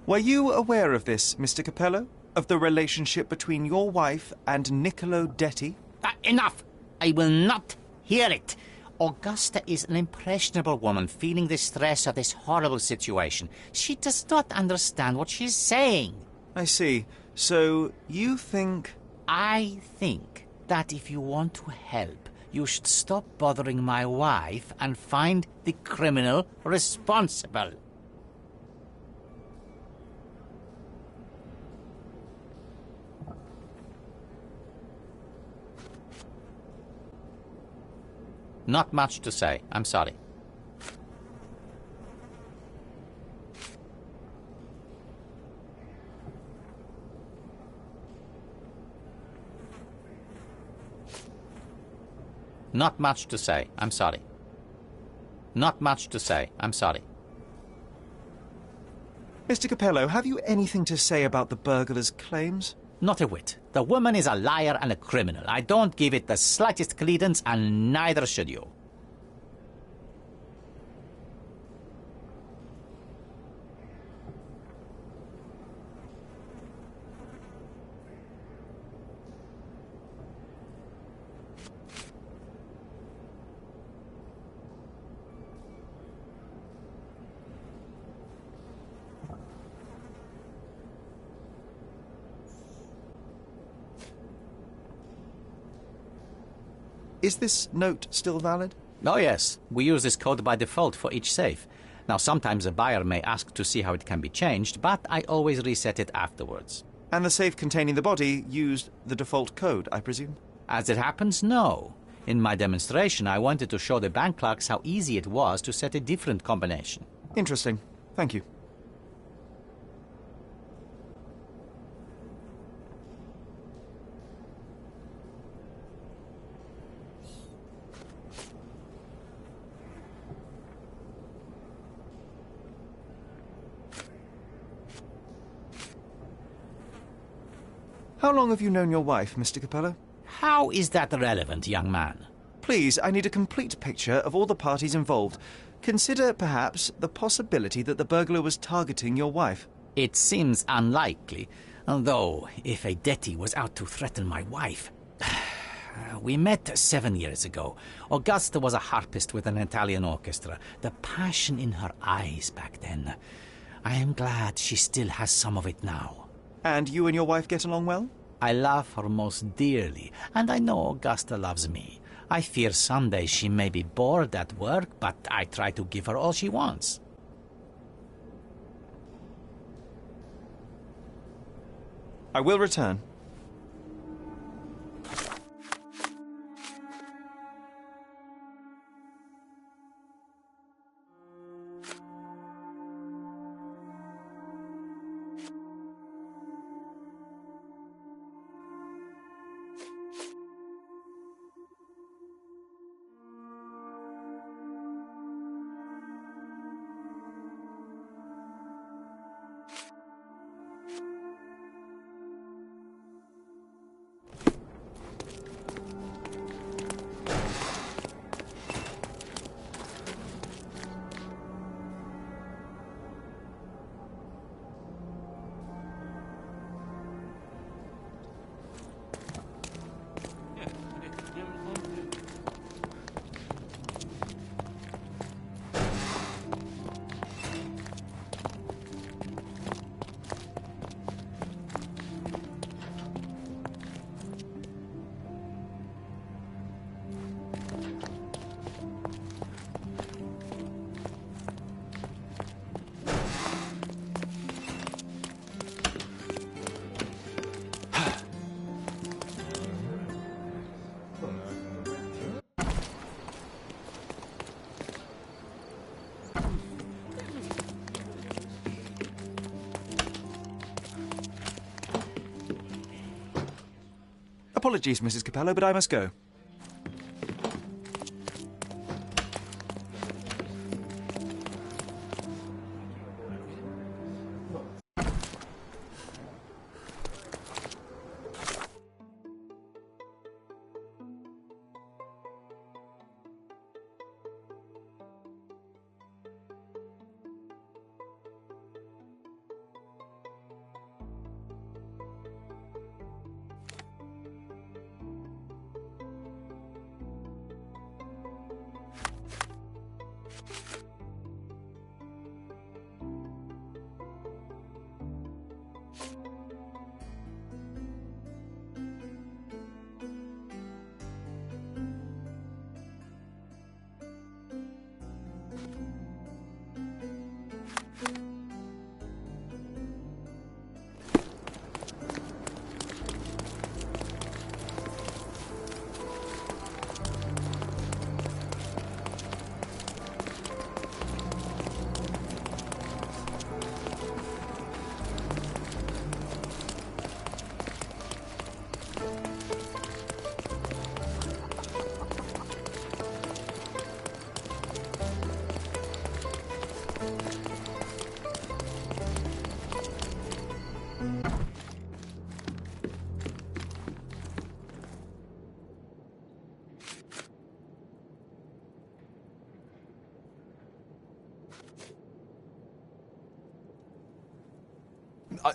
Were you aware of this, Mr. Capello? Of the relationship between your wife and Niccolo Detti? Enough! I will not hear it. Augusta is an impressionable woman feeling the stress of this horrible situation. She does not understand what she's saying. I see. So, you think... I think that if you want to help, you should stop bothering my wife and find the criminal responsible. Not much to say. I'm sorry. Not much to say. I'm sorry. Not much to say. I'm sorry. Mr. Capello, have you anything to say about the burglar's claims? Not a whit. The woman is a liar and a criminal. I don't give it the slightest credence, and neither should you. Is this note still valid? Oh yes, we use this code by default for each safe. Now sometimes a buyer may ask to see how it can be changed, but I always reset it afterwards. And the safe containing the body used the default code, I presume? As it happens, no. In my demonstration, I wanted to show the bank clerks how easy it was to set a different combination. Interesting. Thank you. How long have you known your wife, Mr. Capello? How is that relevant, young man? Please, I need a complete picture of all the parties involved. Consider, perhaps, the possibility that the burglar was targeting your wife. It seems unlikely, though if a Detti was out to threaten my wife... We met 7 years ago. Augusta was a harpist with an Italian orchestra. The passion in her eyes back then. I am glad she still has some of it now. And you and your wife get along well? I love her most dearly, and I know Augusta loves me. I fear someday she may be bored at work, but I try to give her all she wants. I will return. Apologies, Mrs. Capello, but I must go.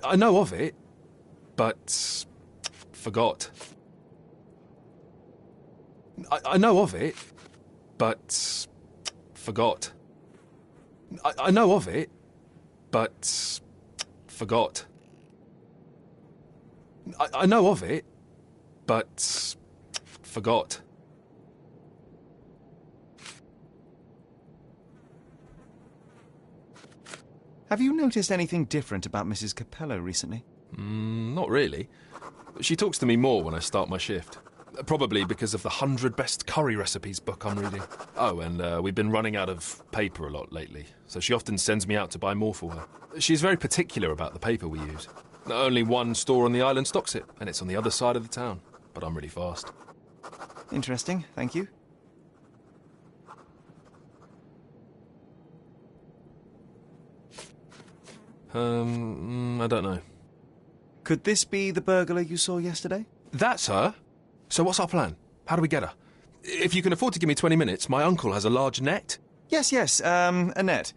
I know of it, but forgot. I know of it, but forgot. I know of it, but forgot. I know of it, but forgot. Have you noticed anything different about Mrs. Capello recently? Not really. She talks to me more when I start my shift. Probably because of the 100 Best Curry Recipes book I'm reading. Oh, and we've been running out of paper a lot lately, so she often sends me out to buy more for her. She's very particular about the paper we use. Only one store on the island stocks it, and it's on the other side of the town. But I'm really fast. Interesting, thank you. I don't know. Could this be the burglar you saw yesterday? That's her. So what's our plan? How do we get her? If you can afford to give me 20 minutes, my uncle has a large net. Yes, a net.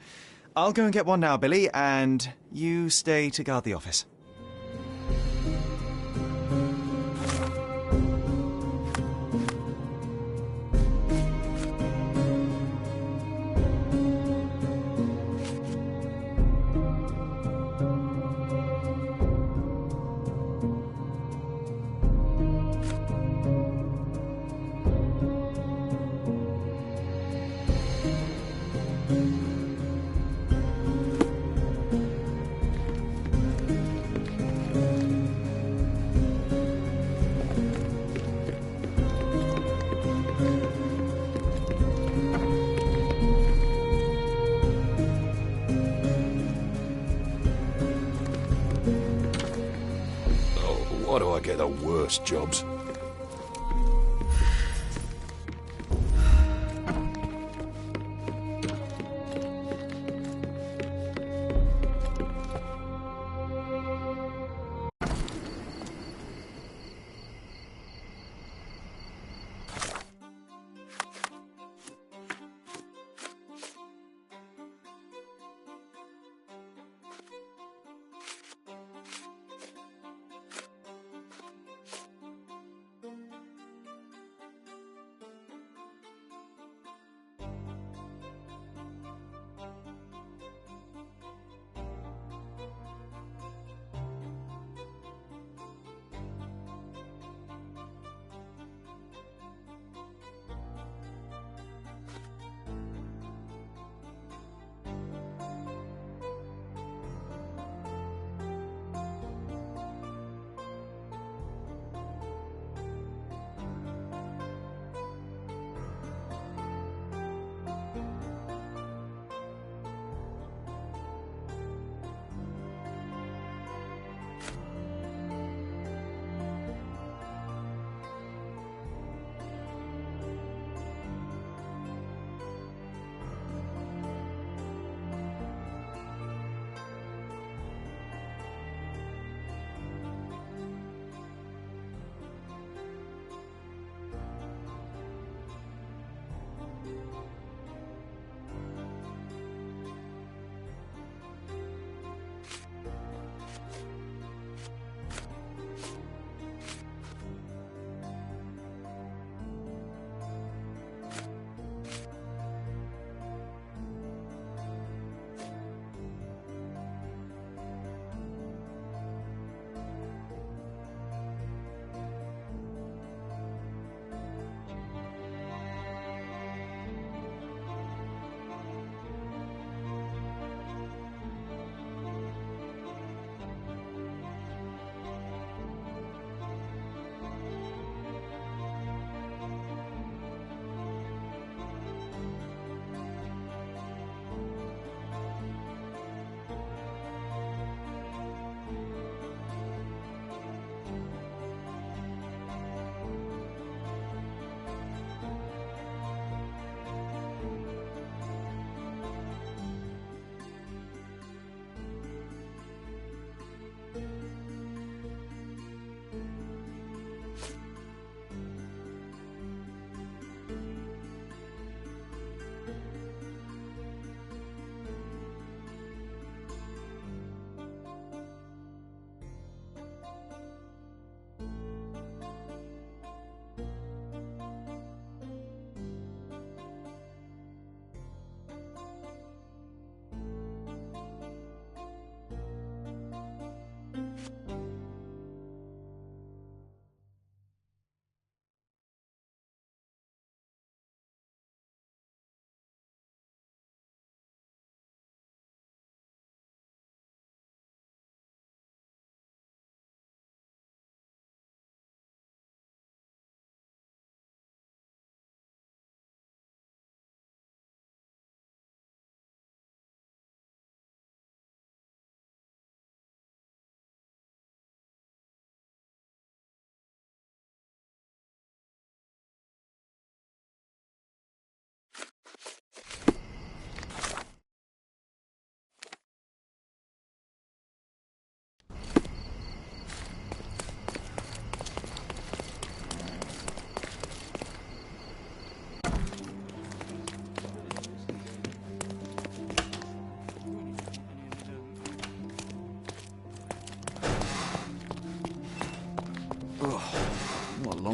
I'll go and get one now, Billy, and you stay to guard the office. Why do I get the worst jobs?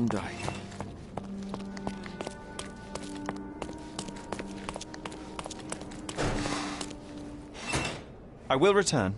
long day. I will return.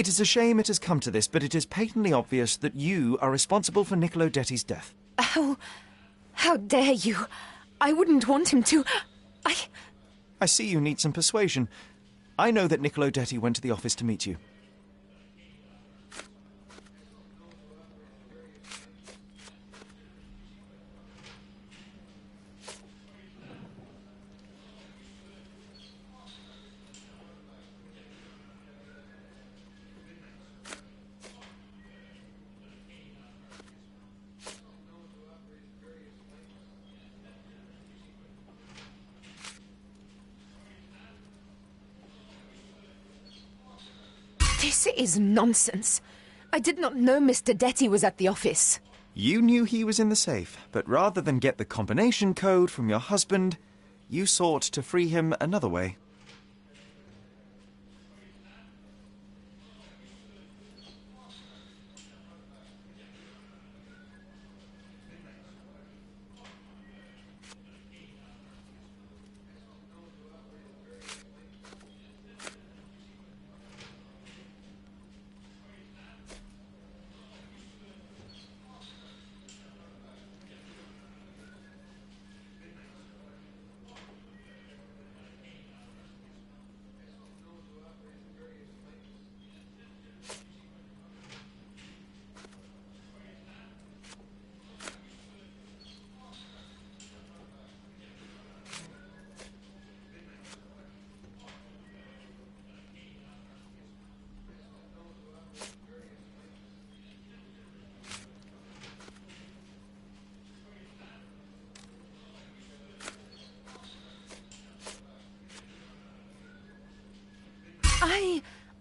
It is a shame it has come to this, but it is patently obvious that you are responsible for Niccolo Detti's death. How dare you? I wouldn't want him to. I see you need some persuasion. I know that Niccolo Detti went to the office to meet you. This is nonsense. I did not know Mr. Detti was at the office. You knew he was in the safe, but rather than get the combination code from your husband, you sought to free him another way.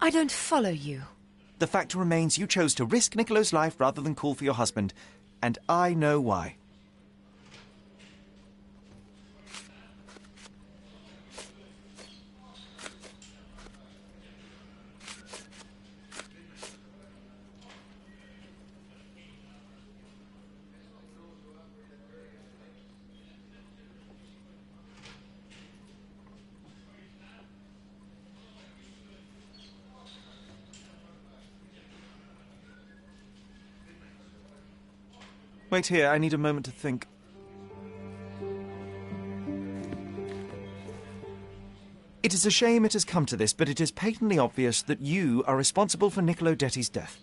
I don't follow you. The fact remains you chose to risk Niccolo's life rather than call for your husband, and I know why. Wait here, I need a moment to think. It is a shame it has come to this, but it is patently obvious that you are responsible for Niccolo Detti's death.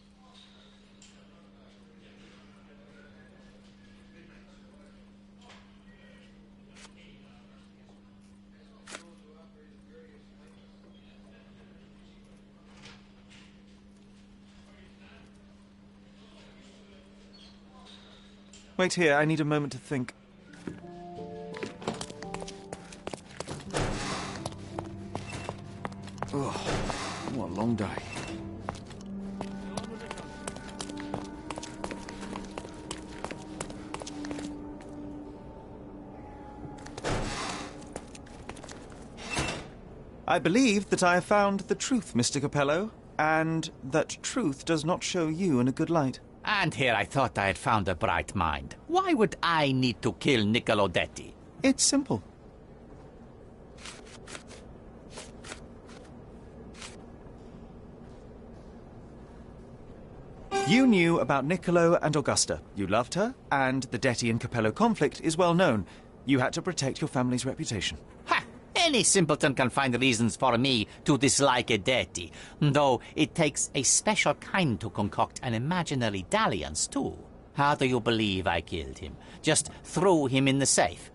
Wait here, I need a moment to think. Oh, what a long day. I believe that I have found the truth, Mr. Capello, and that truth does not show you in a good light. And here I thought I had found a bright mind. Why would I need to kill Niccolo Detti? It's simple. You knew about Niccolo and Augusta. You loved her, and the Detti and Capello conflict is well known. You had to protect your family's reputation. Ha! Any simpleton can find reasons for me to dislike a Detti, though it takes a special kind to concoct an imaginary dalliance, too. How do you believe I killed him? Just threw him in the safe?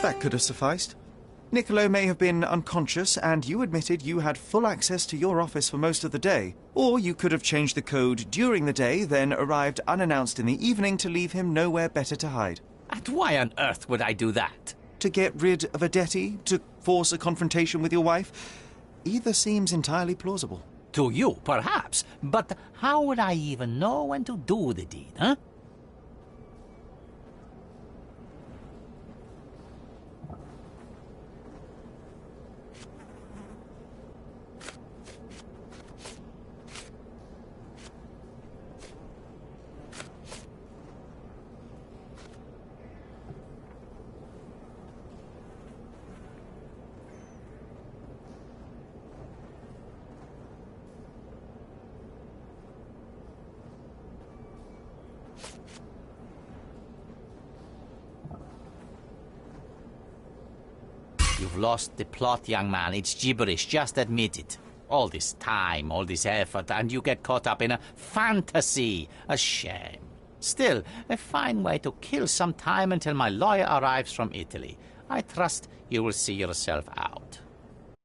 That could have sufficed. Niccolo may have been unconscious, and you admitted you had full access to your office for most of the day. Or you could have changed the code during the day, then arrived unannounced in the evening to leave him nowhere better to hide. And why on earth would I do that? To get rid of a Detti? To force a confrontation with your wife? Either seems entirely plausible. To you, perhaps. But how would I even know when to do the deed, huh? You've lost the plot, young man. It's gibberish. Just admit it. All this time, all this effort, and you get caught up in a fantasy. A shame. Still, a fine way to kill some time until my lawyer arrives from Italy. I trust you will see yourself out.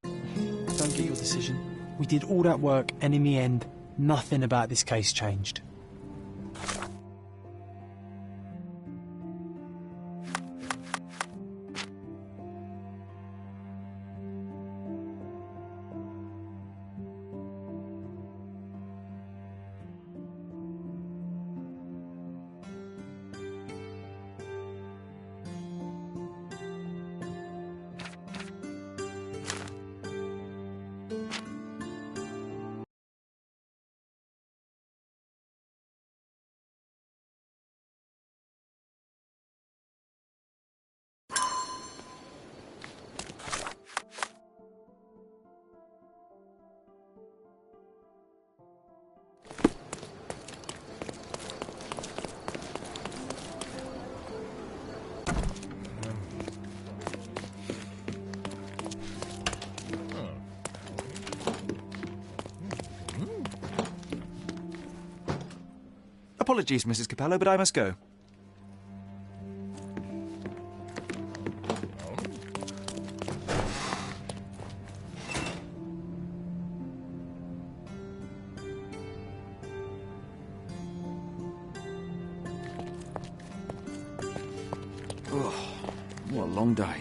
Don't get your decision. We did all that work, and in the end, nothing about this case changed. Apologies, Mrs. Capello, but I must go. Oh, what a long day.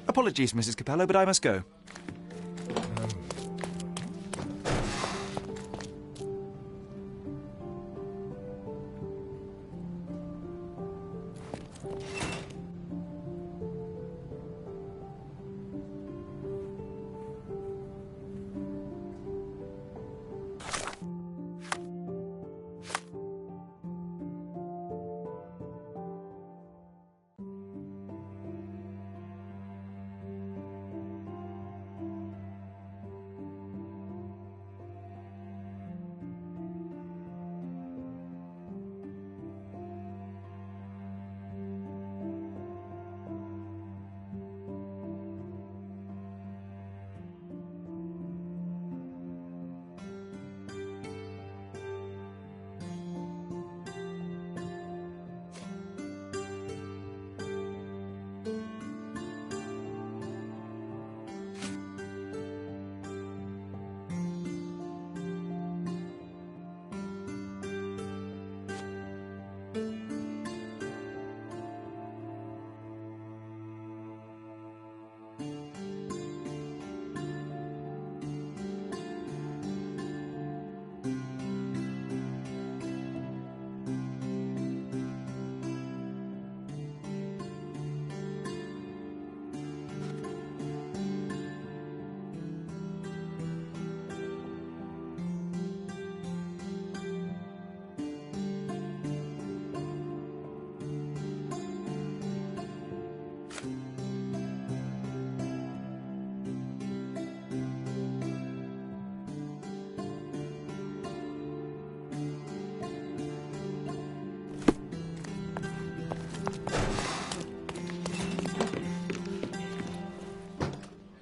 Apologies, Mrs. Capello, but I must go.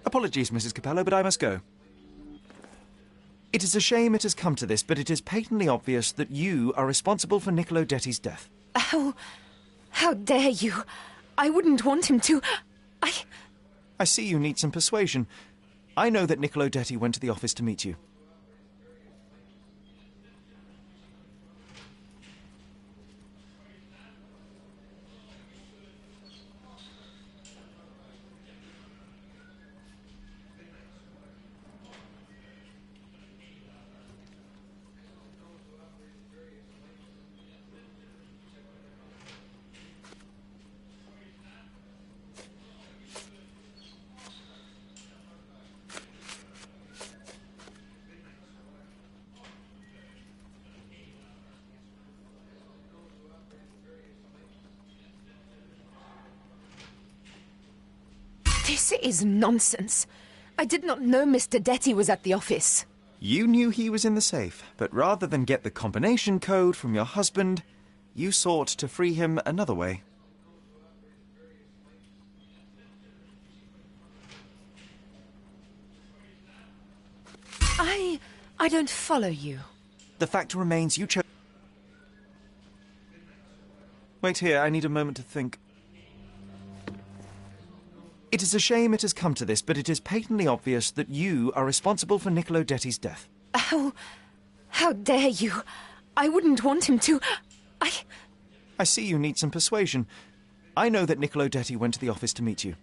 Apologies, Mrs. Capello, but I must go. It is a shame it has come to this, but it is patently obvious that you are responsible for Niccolo Detti's death. How dare you? I wouldn't want him to. I see you need some persuasion. I know that Niccolo Detti went to the office to meet you. This is nonsense. I did not know Mr. Detty was at the office. You knew he was in the safe, but rather than get the combination code from your husband, you sought to free him another way. I don't follow you. The fact remains you chose... Wait here, I need a moment to think. It is a shame it has come to this, but it is patently obvious that you are responsible for Niccolo Detti's death. How dare you? I wouldn't want him to... I see you need some persuasion. I know that Niccolo Detti went to the office to meet you.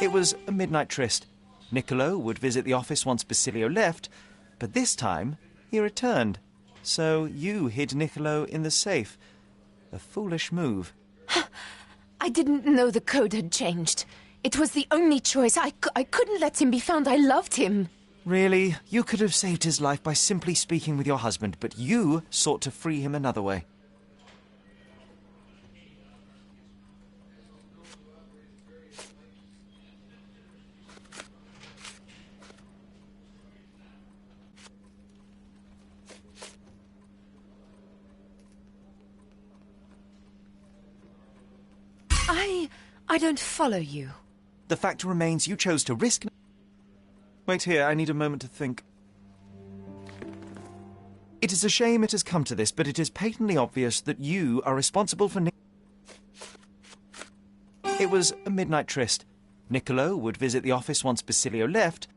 It was a midnight tryst. Niccolo would visit the office once Basilio left, but this time he returned. So you hid Niccolo in the safe. A foolish move. I didn't know the code had changed. It was the only choice. I couldn't let him be found. I loved him. Really? You could have saved his life by simply speaking with your husband, but you sought to free him another way. I don't follow you. The fact remains you chose to risk... Wait here, I need a moment to think. It is a shame it has come to this, but it is patently obvious that you are responsible for... It was a midnight tryst. Niccolo would visit the office once Basilio left.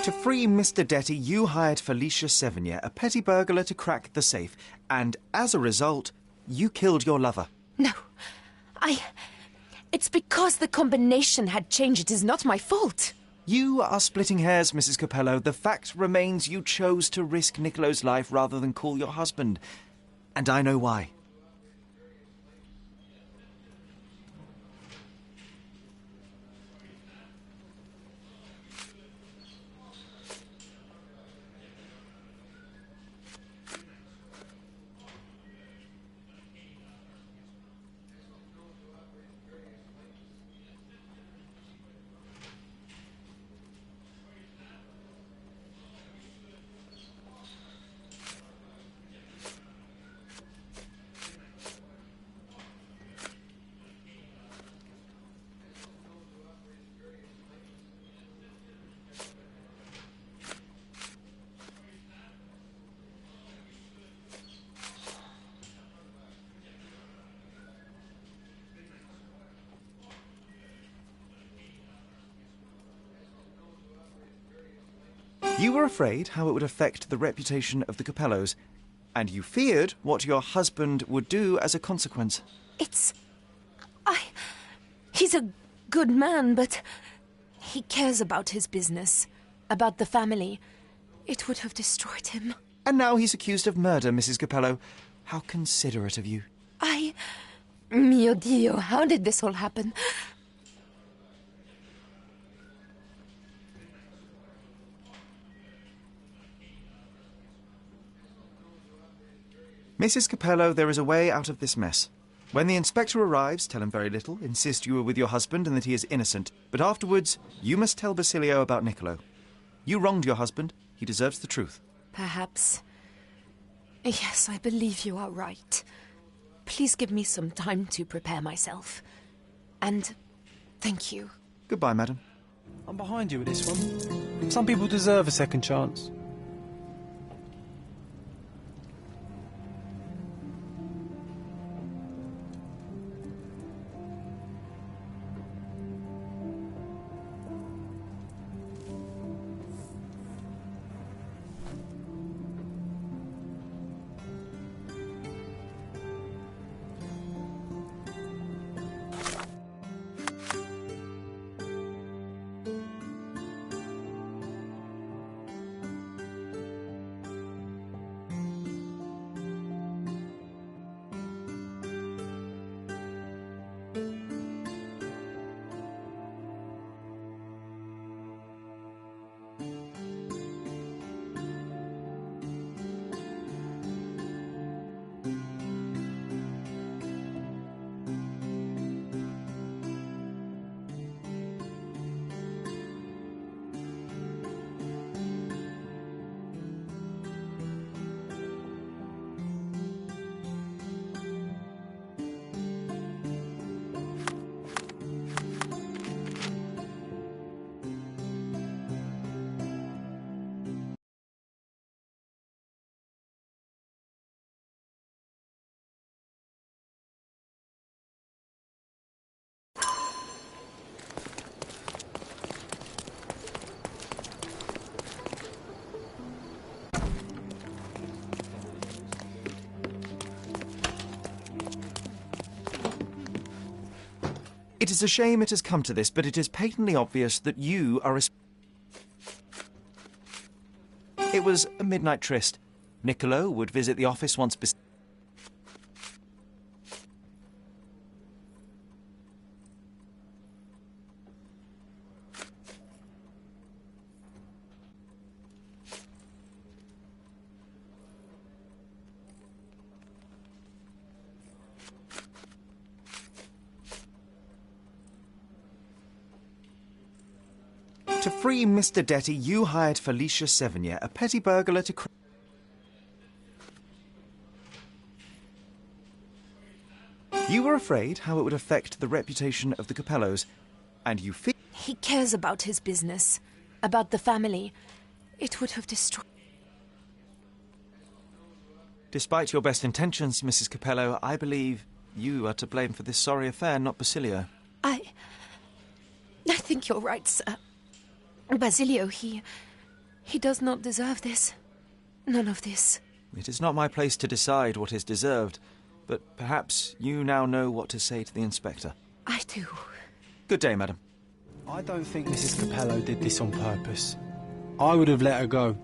To free Mr. Detti, you hired Felicia Sevigny, a petty burglar, to crack the safe, and as a result, you killed your lover. No, It's because the combination had changed. It is not my fault. You are splitting hairs, Mrs. Capello. The fact remains you chose to risk Niccolo's life rather than call your husband. And I know why. You were afraid how it would affect the reputation of the Capellos, and you feared what your husband would do as a consequence. He's a good man, but he cares about his business, about the family. It would have destroyed him. And now he's accused of murder, Mrs. Capello. How considerate of you. Mio Dio, how did this all happen? Mrs. Capello, there is a way out of this mess. When the inspector arrives, tell him very little, insist you were with your husband and that he is innocent. But afterwards, you must tell Basilio about Niccolo. You wronged your husband. He deserves the truth. Perhaps. Yes, I believe you are right. Please give me some time to prepare myself. And thank you. Goodbye, madam. I'm behind you with this one. Some people deserve a second chance. It is a shame it has come to this, but it is patently obvious that you are It was a midnight tryst. Niccolo would visit the office once To free Mr. Detty, you hired Felicia Sevigny, a petty burglar, to... You were afraid how it would affect the reputation of the Capellos, and you fear... He cares about his business, about the family. It would have destroyed... Despite your best intentions, Mrs. Capello, I believe you are to blame for this sorry affair, not Basilio. I think you're right, sir. Basilio, he does not deserve this. None of this. It is not my place to decide what is deserved, but perhaps you now know what to say to the inspector. I do. Good day, madam. I don't think Mrs. Capello did this on purpose. I would have let her go.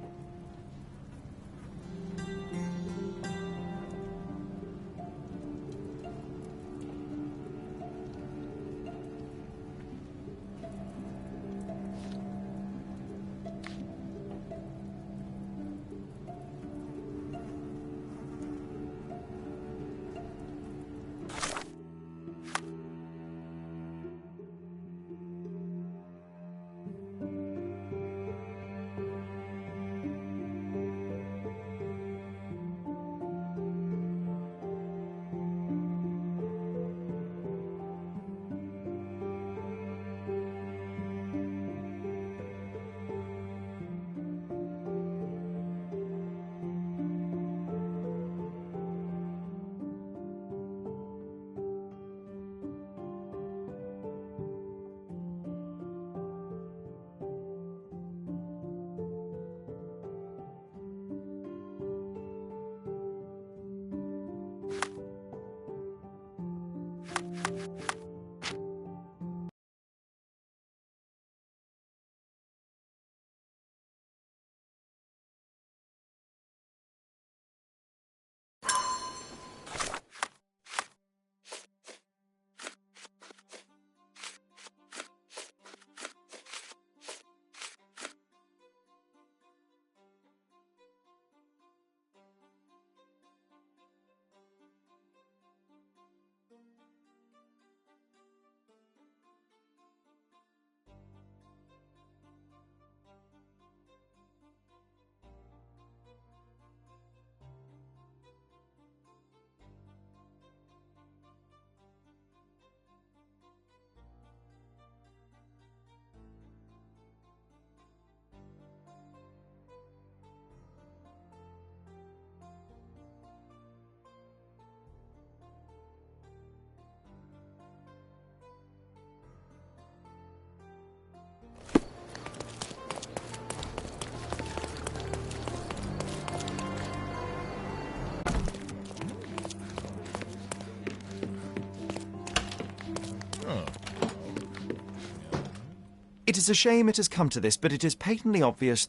is a shame it has come to this, but it is patently obvious.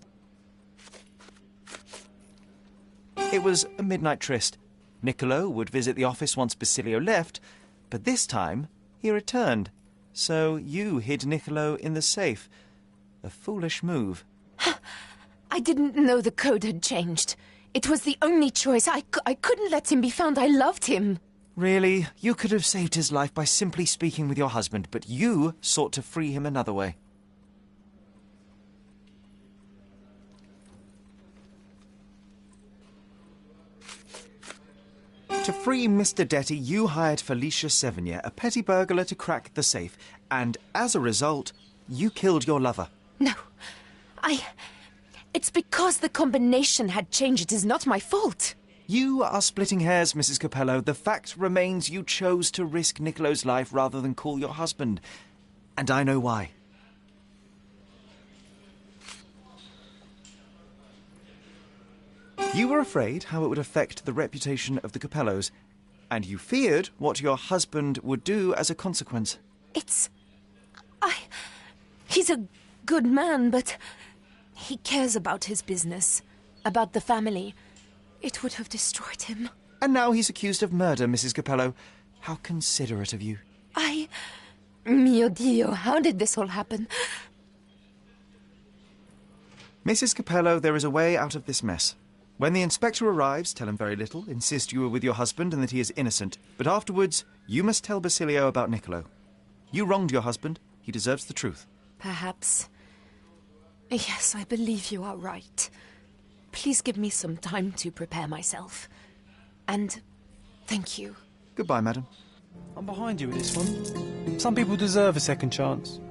It was a midnight tryst. Niccolo would visit the office once Basilio left, but this time he returned. So you hid Niccolo in the safe. A foolish move. I didn't know the code had changed. It was the only choice. I couldn't let him be found. I loved him. Really? You could have saved his life by simply speaking with your husband, but you sought to free him another way. To free Mr. Detti, you hired Felicia Sevigny, a petty burglar, to crack the safe, and as a result, you killed your lover. No. It's because the combination had changed. It is not my fault. You are splitting hairs, Mrs. Capello. The fact remains you chose to risk Niccolo's life rather than call your husband. And I know why. You were afraid how it would affect the reputation of the Capellos, and you feared what your husband would do as a consequence. He's a good man, but he cares about his business, about the family. It would have destroyed him. And now he's accused of murder, Mrs. Capello. How considerate of you. Mio Dio, how did this all happen? Mrs. Capello, there is a way out of this mess. When the inspector arrives, tell him very little, insist you were with your husband and that he is innocent. But afterwards, you must tell Basilio about Niccolo. You wronged your husband. He deserves the truth. Perhaps. Yes, I believe you are right. Please give me some time to prepare myself. And thank you. Goodbye, madam. I'm behind you with this one. Some people deserve a second chance.